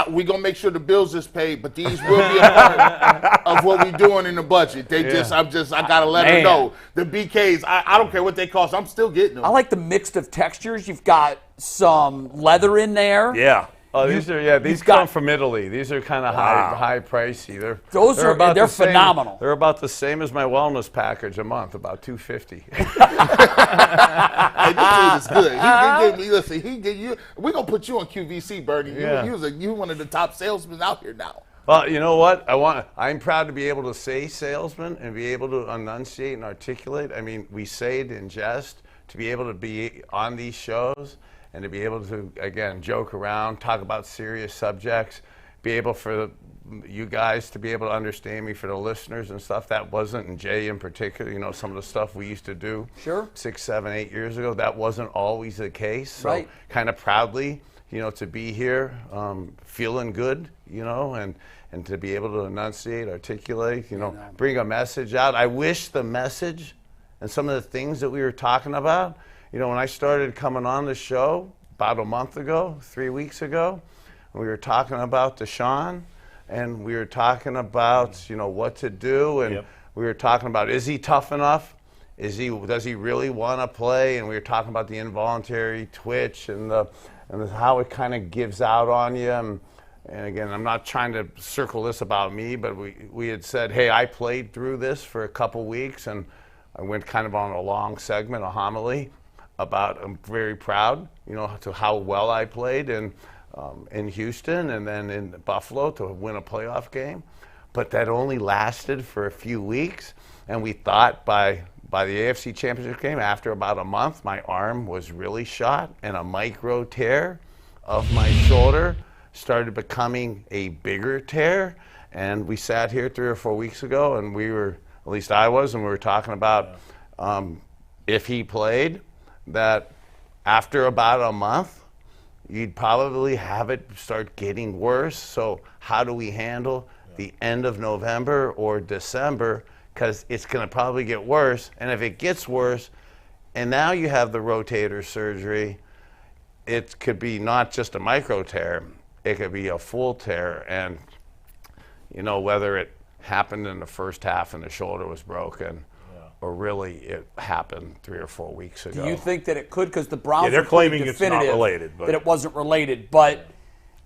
we're going to make sure the bills is paid, but these will be a part of what we're doing in the budget. I got to let her know. The BKs, I don't care what they cost. I'm still getting them. I like the mix of textures. You've got some leather in there. Yeah. Oh, these come from Italy. These are kind of high pricey. They're phenomenal. They're about the same as my wellness package a month, about $250. Hey, this dude is good. He gave me, listen, he gave you, we're going to put you on QVC, Bernie. Yeah. You one of the top salesmen out here now. Well, you know what? I'm proud to be able to say salesman and be able to enunciate and articulate. I mean, we say it in jest. To be able to be on these shows and to be able to, again, joke around, talk about serious subjects, be able for you guys to be able to understand me, for the listeners and stuff. That wasn't, and Jay in particular, some of the stuff we used to do 6, 7, 8 years ago, that wasn't always the case. So kind of proudly, to be here, feeling good, you know, and to be able to enunciate, articulate, you know, bring a message out. I wish the message and some of the things that we were talking about, you know, when I started coming on the show about a month ago, 3 weeks ago, we were talking about Deshaun, and we were talking about, you know, what to do, and we were talking about, is he tough enough? Does he really want to play? And we were talking about the involuntary twitch and how it kind of gives out on you. And again, I'm not trying to circle this about me, but we had said, hey, I played through this for a couple weeks, and I went kind of on a long segment, a homily, about I'm very proud, you know, to how well I played in Houston and then in Buffalo to win a playoff game. But that only lasted for a few weeks, and we thought by the AFC Championship game, after about a month, my arm was really shot, and a micro tear of my shoulder started becoming a bigger tear. And we sat here 3 or 4 weeks ago, and we were, at least I was, and we were talking about if he played, that after about a month, you'd probably have it start getting worse. So how do we handle the end of November or December? Because it's going to probably get worse. And if it gets worse, and now you have the rotator surgery, it could be not just a micro tear, it could be a full tear. And, you know, whether it happened in the first half and the shoulder was broken, or really it happened 3 or 4 weeks ago. Do you think that it could? Because the Browns they're are pretty claiming it's not related, but that it wasn't related. But,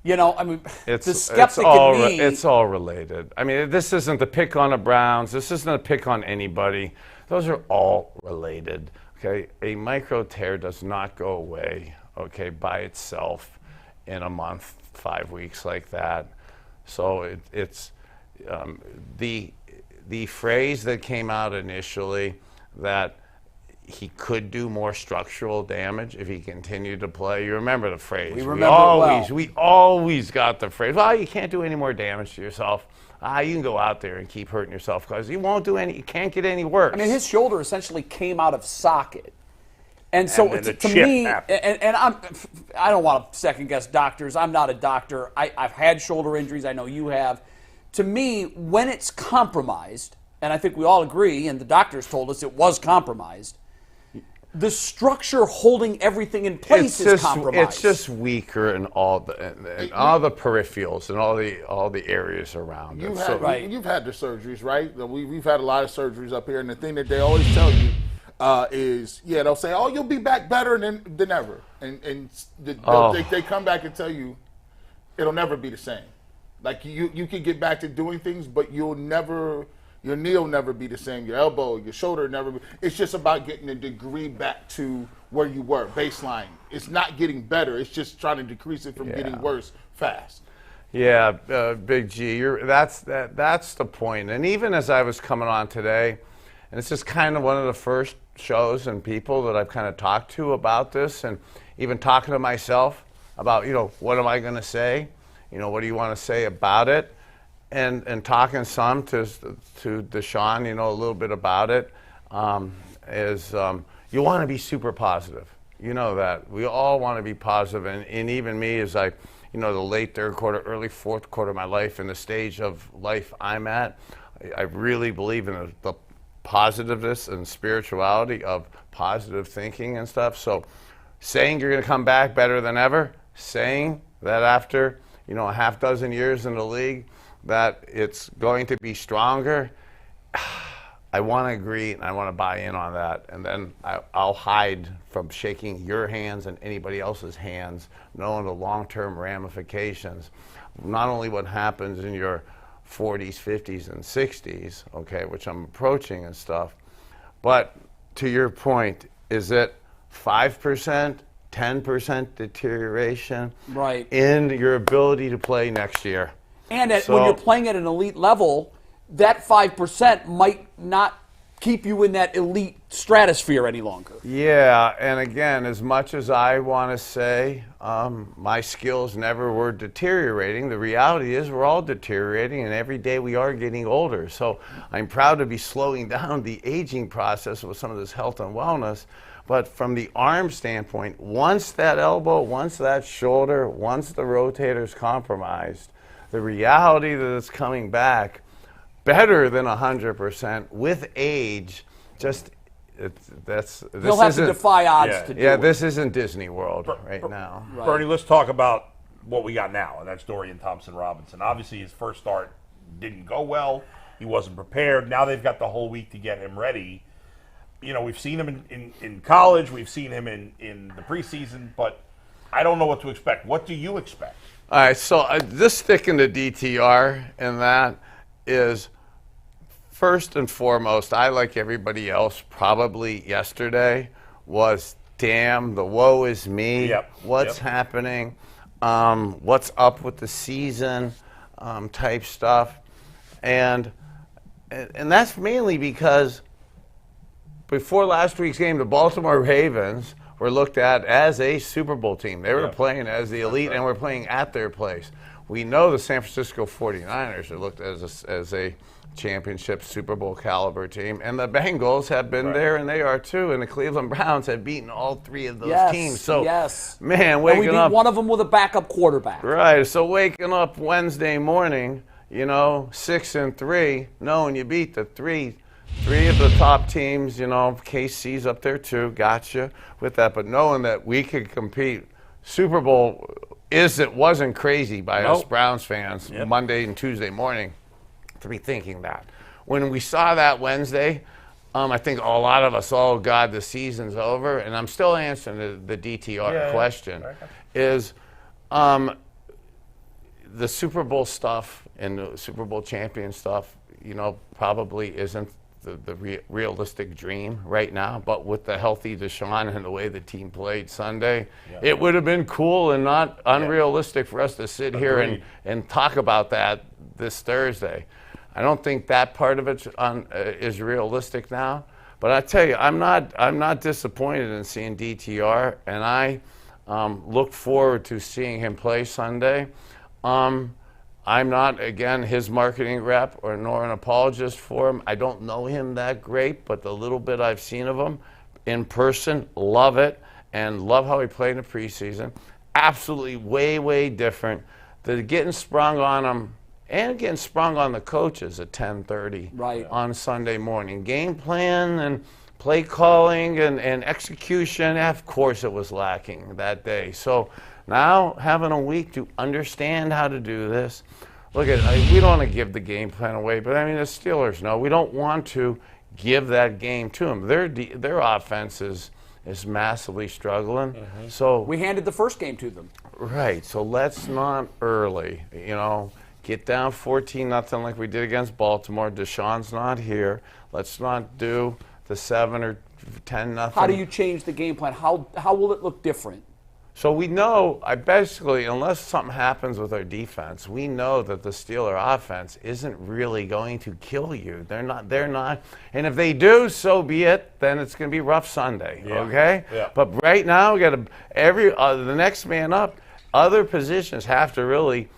you know, I mean, the skeptic all, in me... It's all related. I mean, this isn't a pick on the Browns. This isn't a pick on anybody. Those are all related, okay? A micro tear does not go away, okay, by itself in a month, 5 weeks like that. So it's the phrase that came out initially that he could do more structural damage if he continued to play. You remember the phrase. We remember we always got the phrase, well, you can't do any more damage to yourself. You can go out there and keep hurting yourself because you can't get any worse. I mean, his shoulder essentially came out of socket. And so to me, and I don't want to second guess doctors. I'm not a doctor. I've had shoulder injuries. I know you have. To me, when it's compromised, and I think we all agree, and the doctors told us it was compromised, the structure holding everything in place is compromised. It's just weaker in all the peripherals and all the areas around it. You've had the surgeries, right? We've had a lot of surgeries up here, and the thing that they always tell you is, they'll say, "Oh, you'll be back better than ever," and they come back and tell you it'll never be the same. Like you can get back to doing things, but your knee will never be the same. Your elbow, your shoulder never be. It's just about getting a degree back to where you were, baseline. It's not getting better. It's just trying to decrease it from getting worse fast. Yeah, Big G, that's the point. And even as I was coming on today, and it's just kind of one of the first shows and people that I've kind of talked to about this, and even talking to myself about, what am I going to say? What do you want to say about it? And talking some to Deshaun, a little bit about it, you want to be super positive. You know that. We all want to be positive. And even me, as the late third quarter, early fourth quarter of my life and the stage of life I'm at, I really believe in the positiveness and spirituality of positive thinking and stuff. So saying you're going to come back better than ever, saying that after a half dozen years in the league, that it's going to be stronger, I want to agree and I want to buy in on that. And then I'll hide from shaking your hands and anybody else's hands, knowing the long-term ramifications. Not only what happens in your 40s, 50s, and 60s, okay, which I'm approaching and stuff, but to your point, is it 5%? 10% deterioration in your ability to play next year. And when you're playing at an elite level, that 5% might not keep you in that elite stratosphere any longer. Yeah, and again, as much as I want to say my skills never were deteriorating, the reality is we're all deteriorating, and every day we are getting older. So I'm proud to be slowing down the aging process with some of this health and wellness. But from the arm standpoint, once that elbow, once that shoulder, once the rotator's compromised, the reality that it's coming back better than 100% with age, just He'll have to defy odds to do it. this isn't Disney World right now. Right. Bernie, let's talk about what we got now, and that's Dorian Thompson-Robinson. Obviously, his first start didn't go well. He wasn't prepared. Now they've got the whole week to get him ready. You know, we've seen him in college. We've seen him in the preseason, but I don't know what to expect. What do you expect? All right, so just sticking to DTR, and that is first and foremost, I, like everybody else, probably yesterday, was damn, the woe is me. What's happening? What's up with the season type stuff. And that's mainly because before last week's game, the Baltimore Ravens were looked at as a Super Bowl team. They were playing as the elite and were playing at their place. We know the San Francisco 49ers are looked at as a championship Super Bowl caliber team, and the Bengals have been there, and they are too, and the Cleveland Browns have beaten all three of those teams. So, man, waking up. We beat one of them with a backup quarterback. Right, so waking up Wednesday morning, 6-3, knowing you beat the three of the top teams, KC's up there too, gotcha with that, but knowing that we could compete, Super Bowl wasn't crazy by us Browns fans Monday and Tuesday morning to be thinking that. When we saw that Wednesday, I think a lot of us, oh God, the season's over, and I'm still answering the DTR question, is the Super Bowl stuff and the Super Bowl champion stuff, probably isn't the realistic dream right now, but with the healthy Deshaun and the way the team played Sunday, it would have been cool and not unrealistic for us to sit here and talk about that this Thursday. I don't think that part of it is realistic now, but I tell you, I'm not disappointed in seeing DTR, and I look forward to seeing him play Sunday. I'm not, again, his marketing rep nor an apologist for him. I don't know him that great, but the little bit I've seen of him in person, love it, and love how he played in the preseason. Absolutely way, way different. The getting sprung on him and getting sprung on the coaches at 10:30 on Sunday morning. Game plan and play calling and execution, of course it was lacking that day. So now having a week to understand how to do this. Look, we don't want to give the game plan away, but I mean the Steelers know we don't want to give that game to them. Their offense is massively struggling. So we handed the first game to them. Right. So let's not early, get down 14-0 like we did against Baltimore. Deshaun's not here. Let's not do the 7 or 10-0. How do you change the game plan? How will it look different? So we know, unless something happens with our defense, we know that the Steeler offense isn't really going to kill you. They're not. And if they do, so be it. Then it's going to be rough Sunday, okay? Yeah. But right now, we got the next man up. Other positions have to really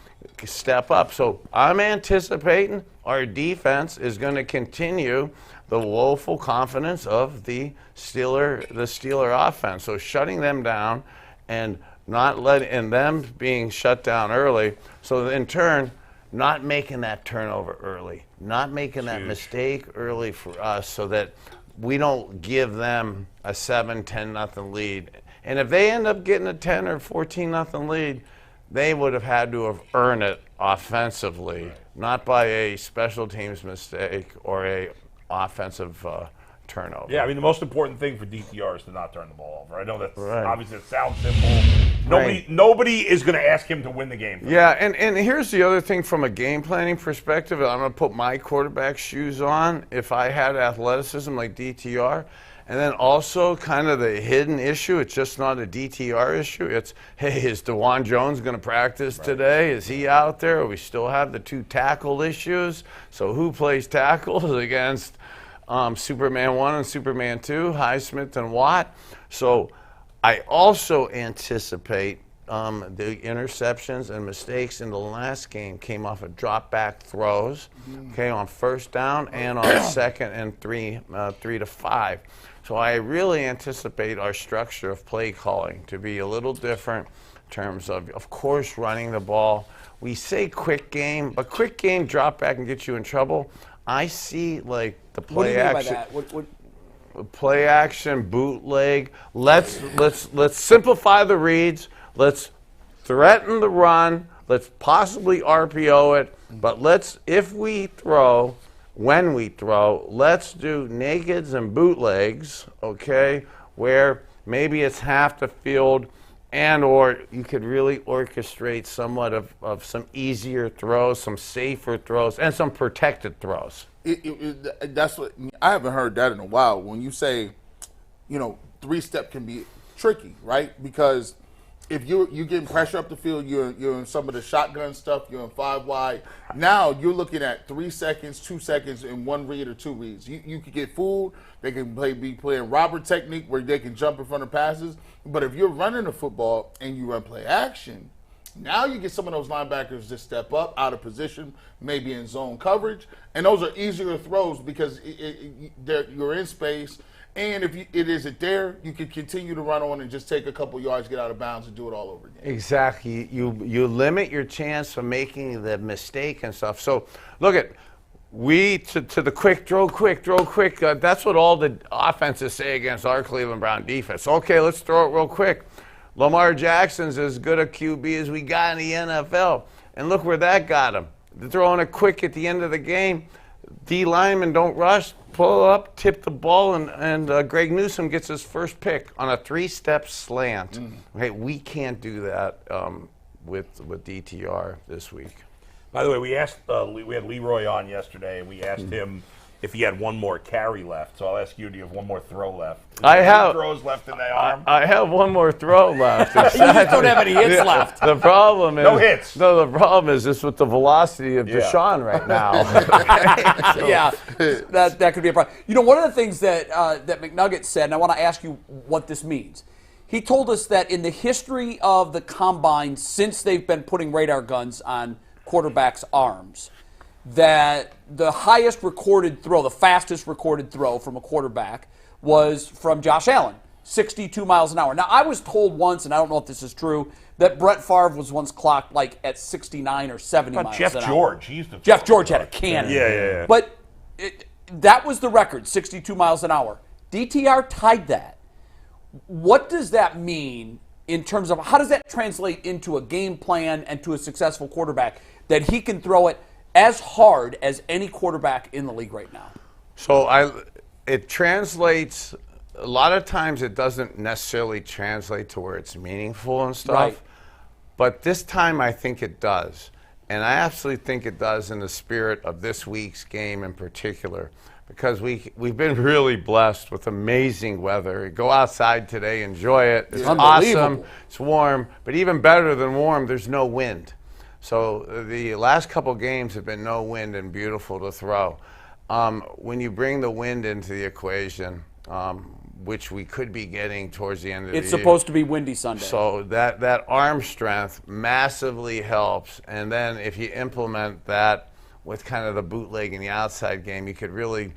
step up. So I'm anticipating our defense is going to continue the woeful confidence of the Steeler offense. So shutting them down and them being shut down early. So in turn, not making that turnover early, not making that mistake early for us, so that we don't give them a 7-10-0 lead. And if they end up getting a 10 or 14-0 lead, they would have had to have earned it offensively, not by a special teams mistake or a offensive turnover. Yeah, I mean, the most important thing for DTR is to not turn the ball over. I know that's obviously it sounds simple. Nobody is going to ask him to win the game. Yeah, and here's the other thing from a game planning perspective. I'm going to put my quarterback shoes on. If I had athleticism like DTR, and then also kind of the hidden issue, it's just not a DTR issue. It's, hey, is DeJuan Jones going to practice today? Is he out there? We still have the 2 tackle issues. So who plays tackles against Superman 1 and Superman 2, Highsmith and Watt? So I also anticipate the interceptions and mistakes in the last game came off of drop back throws, okay, on first down and on second and 3 to 5. So I really anticipate our structure of play calling to be a little different in terms of course, running the ball. We say quick game, but quick game drop back and get you in trouble. I see like the play action. What do you mean by that? Play action, bootleg. Let's simplify the reads. Let's threaten the run. Let's possibly RPO it. But if we throw, when we throw, let's do nakeds and bootlegs, okay, where maybe it's half the field, and or you could really orchestrate somewhat of some easier throws, some safer throws, and some protected throws. That's what I haven't heard that in a while. When you say, 3-step can be tricky, right? Because if you're getting pressure up the field, you're in some of the shotgun stuff, you're in 5 wide. Now you're looking at 3 seconds, 2 seconds, and 1 read or 2 reads. You could get fooled. They can be playing Robert technique where they can jump in front of passes. But if you're running the football and you run play action, now you get some of those linebackers to step up out of position, maybe in zone coverage, and those are easier throws because you're in space. And if it isn't there, you can continue to run on and just take a couple yards, get out of bounds, and do it all over again. Exactly. You limit your chance of making the mistake and stuff. So look at to the quick, throw quick. That's what all the offenses say against our Cleveland Brown defense. Okay, let's throw it real quick. Lamar Jackson's as good a QB as we got in the NFL. And look where that got him. They're throwing it quick at the end of the game. D linemen don't rush, pull up, tip the ball, and Greg Newsome gets his first pick on a 3-step slant. Okay, we can't do that with DTR this week. By the way, we had Leroy on yesterday, and we asked him if he had one more carry left. So I'll ask you, do you have one more throw left? I have throws left in the arm. I have one more throw left. You just don't have any hits left. The problem is no hits. No, the problem is just with the velocity of Deshaun right now. Yeah, that could be a problem. One of the things that McNugget said, and I want to ask you what this means. He told us that in the history of the combine, since they've been putting radar guns on quarterbacks' arms, that the highest recorded throw, the fastest recorded throw from a quarterback was from Josh Allen, 62 miles an hour. Now, I was told once, and I don't know if this is true, that Brett Favre was once clocked like at 69 or 70 miles Jeff an George. hour. Jeff George had a cannon. Yeah. But that was the record, 62 miles an hour. DTR tied that. What does that mean in terms of how does that translate into a game plan and to a successful quarterback that he can throw it as hard as any quarterback in the league right now? So it translates, a lot of times it doesn't necessarily translate to where it's meaningful and stuff. Right. But this time I think it does. And I absolutely think it does in the spirit of this week's game in particular. Because we've been really blessed with amazing weather. Go outside today, enjoy it. It's awesome. It's warm. But even better than warm, there's no wind. So the last couple games have been no wind and beautiful to throw. When you bring the wind into the equation, which we could be getting towards the end of the year. It's supposed to be windy Sunday. So that arm strength massively helps. And then if you implement that with kind of the bootleg in the outside game, you could really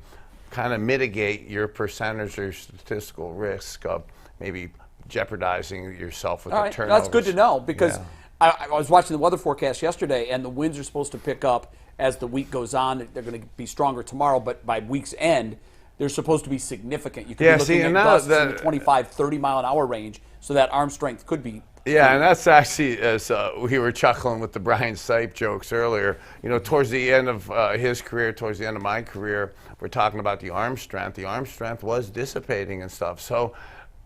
kind of mitigate your percentage or statistical risk of maybe jeopardizing yourself with the turnovers. That's good to know because I was watching the weather forecast yesterday, and the winds are supposed to pick up as the week goes on. They're going to be stronger tomorrow, but by week's end, they're supposed to be significant. You could be looking at gusts in the 25, 30-mile-an-hour range, so that arm strength could be. Yeah, and that's actually, as we were chuckling with the Brian Sipe jokes earlier, towards the end of his career, towards the end of my career, we're talking about the arm strength. The arm strength was dissipating and stuff. So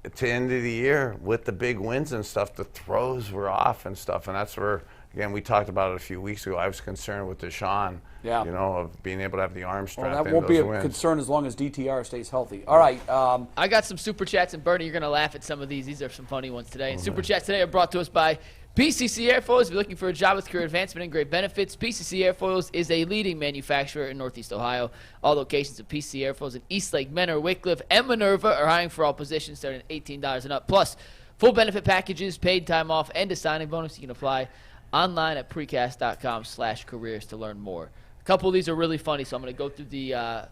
at the end of the year, with the big wins and stuff, the throws were off and stuff. And that's where, again, we talked about it a few weeks ago. I was concerned with Deshaun, of being able to have the arm strength. Well, that won't be a concern as long as DTR stays healthy. All right. I got some Super Chats, and Bernie, you're going to laugh at some of these. These are some funny ones today. And Super Chats today are brought to us by PCC Airfoils. If you're looking for a job with career advancement and great benefits, PCC Airfoils is a leading manufacturer in Northeast Ohio. All locations of PCC Airfoils in Eastlake, Menor, Wickliffe, and Minerva are hiring for all positions starting at $18 and up. Plus, Full benefit packages, paid time off, and a signing bonus. You can apply online at precast.com/careers to learn more. A couple of these are really funny, so I'm going to go through the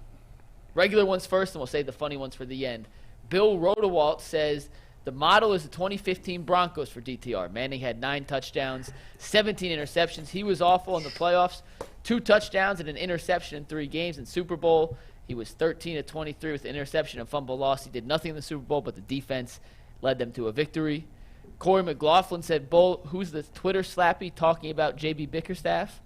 regular ones first, and we'll save the funny ones for the end. Bill Rodewalt says the model is the 2015 Broncos for DTR. Manning had 9 touchdowns, 17 interceptions. He was awful in the playoffs. 2 touchdowns and an interception in 3 games. In Super Bowl, he was 13 of 23 with an interception and fumble loss. He did nothing in the Super Bowl, but the defense led them to a victory. Corey McLaughlin said, Bull, who's the Twitter slappy talking about JB Bickerstaff?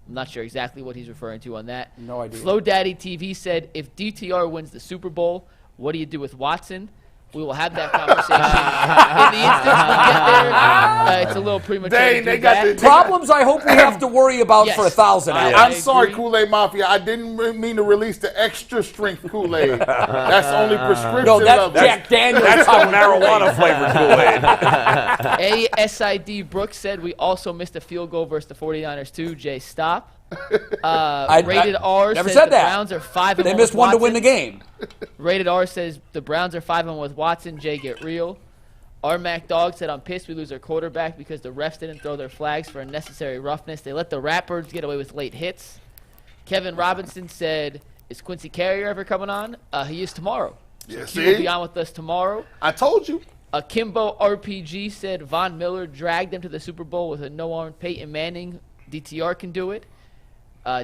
I'm not sure exactly what he's referring to on that. No idea. Flo Daddy TV said, if DTR wins the Super Bowl, what do you do with Watson? We will have that conversation in the instance we get there. It's a little premature to do that. Problems I hope we have to worry about for 1,000 hours. I'm sorry, Kool-Aid Mafia. I didn't mean to release the extra strength Kool-Aid. That's only prescription. No, that's level. Jack Daniels. That's the marijuana flavored Kool-Aid. ASID Brooks said we also missed a field goal versus the 49ers too. Jay, stop. Rated R never says said the that. Browns are 5-1. They missed one to win the game. Rated R says the Browns are 5-1 with Watson. Jay, get real. R Mac Dog said, I'm pissed we lose our quarterback because the refs didn't throw their flags for unnecessary roughness. They let the Ratbirds get away with late hits. Kevin Robinson said, is Quincy Carrier ever coming on? He is tomorrow. So he will be on with us tomorrow. I told you. Kimbo RPG said Von Miller dragged them to the Super Bowl with a no-armed Peyton Manning. DTR can do it.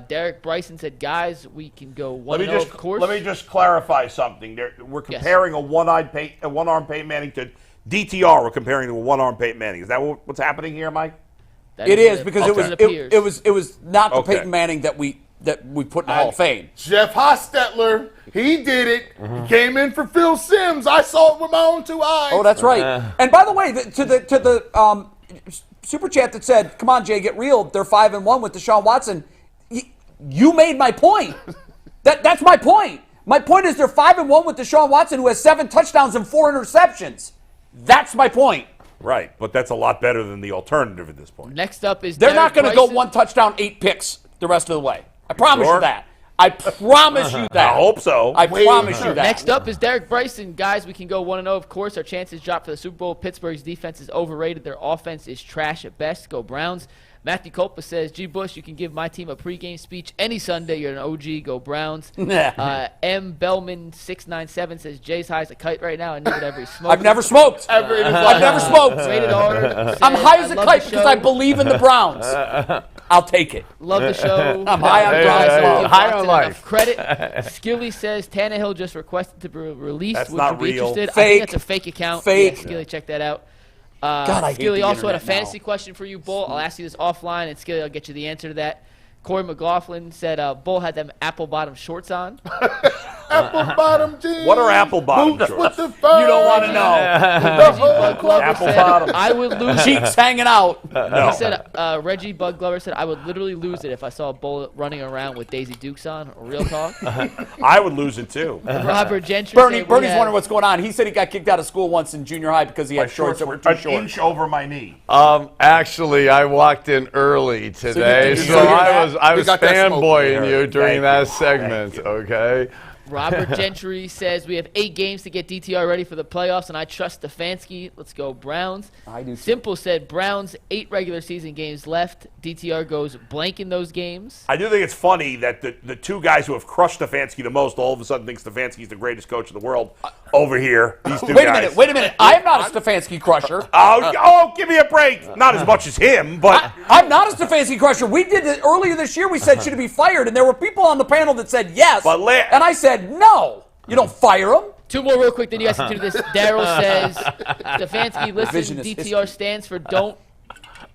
Derek Bryson said, guys, we can go 1-0, of course. Let me just clarify something. We're comparing a one-armed Peyton Manning to DTR. We're comparing to a one-armed Peyton Manning. Is that what's happening here, Mike? It is because it was not the Okay. Peyton Manning that we put in the Hall of Fame. Jeff Hostetler, he did it. He came in for Phil Simms. I saw it with my own 2 eyes. Oh, that's right. And by the way, to the super chat that said, "Come on, Jay, get real. They're 5-1 with Deshaun Watson." You made my point. That's my point. My point is they're 5-1 with Deshaun Watson, who has 7 touchdowns and 4 interceptions. That's my point. Right, but that's a lot better than the alternative at this point. Next up is They're Derek not going to go Bryson. 1 touchdown, 8 picks the rest of the way. I promise Sure. you that. I promise you that. I hope so. I promise you that. Next up is Derek Bryson. Guys, we can go 1-0. Of course, our chances drop for the Super Bowl. Pittsburgh's defense is overrated. Their offense is trash at best. Go Browns. Matthew Culpa says, G. Bush, you can give my team a pregame speech any Sunday. You're an OG. Go Browns. M. Bellman 697 says, Jay's high as a kite right now. I knew it every smoke. I've never smoked. I've never smoked. Rated R. said, I'm high as a love kite the because show. I believe in the Browns. I'll take it. Love the show. I'm high on Browns love. High on life. Credit. Skilly says Tannehill just requested to be released. That's Would not you be real. interested? I Fake. think that's a fake account. Fake. Yeah, Skilly, check that out. God, I hate Skilly the also had a internet fantasy now. question for you, Bull. I'll ask you this offline, and Skilly, I'll get you the answer to that. Corey McLaughlin said Bull had them apple bottom shorts on. Apple bottom jeans. What are apple bottom Boots shorts? with the fur. You don't want to know. Reggie Bug Glover Apple said, bottom. I would lose it. Cheeks hanging out. No. He said, Reggie Bug Glover said, I would literally lose it if I saw a Bull running around with Daisy Dukes on. Real talk. I would lose it too. Robert Gentry Bernie's said, we have- wondering what's going on. He said he got kicked out of school once in junior high because he My had shorts that were were too an short. inch over my knee. Actually, I walked in early today, you so figured I We was got that smoke. fanboying you during Thank that you. segment. Thank you. Okay. Robert Gentry says we have 8 games to get DTR ready for the playoffs, and I trust Stefanski. Let's go Browns. I do too. Simple said Browns 8 regular season games left. DTR goes blank in those games. I do think it's funny that the 2 guys who have crushed Stefanski the most all of a sudden think Stefanski's the greatest coach in the world over here. These 2 Wait guys. a minute. I am not a Stefanski crusher. Oh, give me a break. Not as much as him, but I'm not a Stefanski crusher. We did it earlier this year. We said should he be fired, and there were people on the panel that said yes, But and I said no. You don't fire him. 2 more real quick, then you guys can do this. Daryl says Stefanski, listen, Revisionist DTR history. stands for don't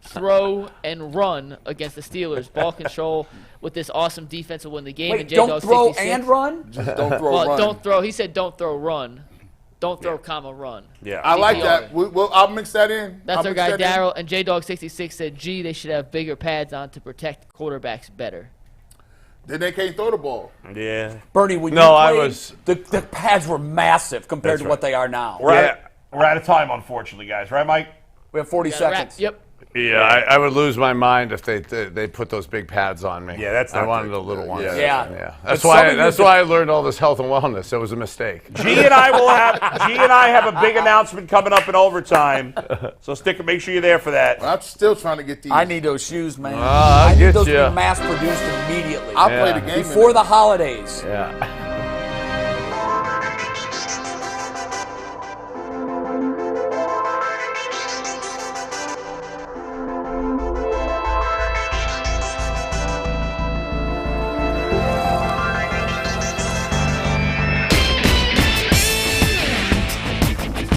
throw and run against the Steelers. Ball control with this awesome defense will win the game. Wait, and don't J-Dog throw 66. and run? Just don't throw Well, run. don't throw. He said don't throw, run. Don't throw, comma, run. yeah. I like DTR. that. I'll mix that in. That's I'll our mix guy, that in. Daryl. And J-Dog66 said, gee, they should have bigger pads on to protect quarterbacks better. Then they can't throw the ball. Yeah. Bernie, when No, you I played, was- the pads were massive compared That's to right. what they are now. We're out of time, unfortunately, guys. Right, Mike? We have 40 Gotta wrap. seconds. Yep. Yeah, I would lose my mind if they put those big pads on me. Yeah, that's I not wanted good. the little ones. Yeah. That's why I learned all this health and wellness. It was a mistake. G and I have a big announcement coming up in overtime. So make sure you're there for that. I'm still trying to get these. I need those shoes, man. I'll I need get those ya. to be mass produced immediately. I'll play the game before the holidays. Yeah.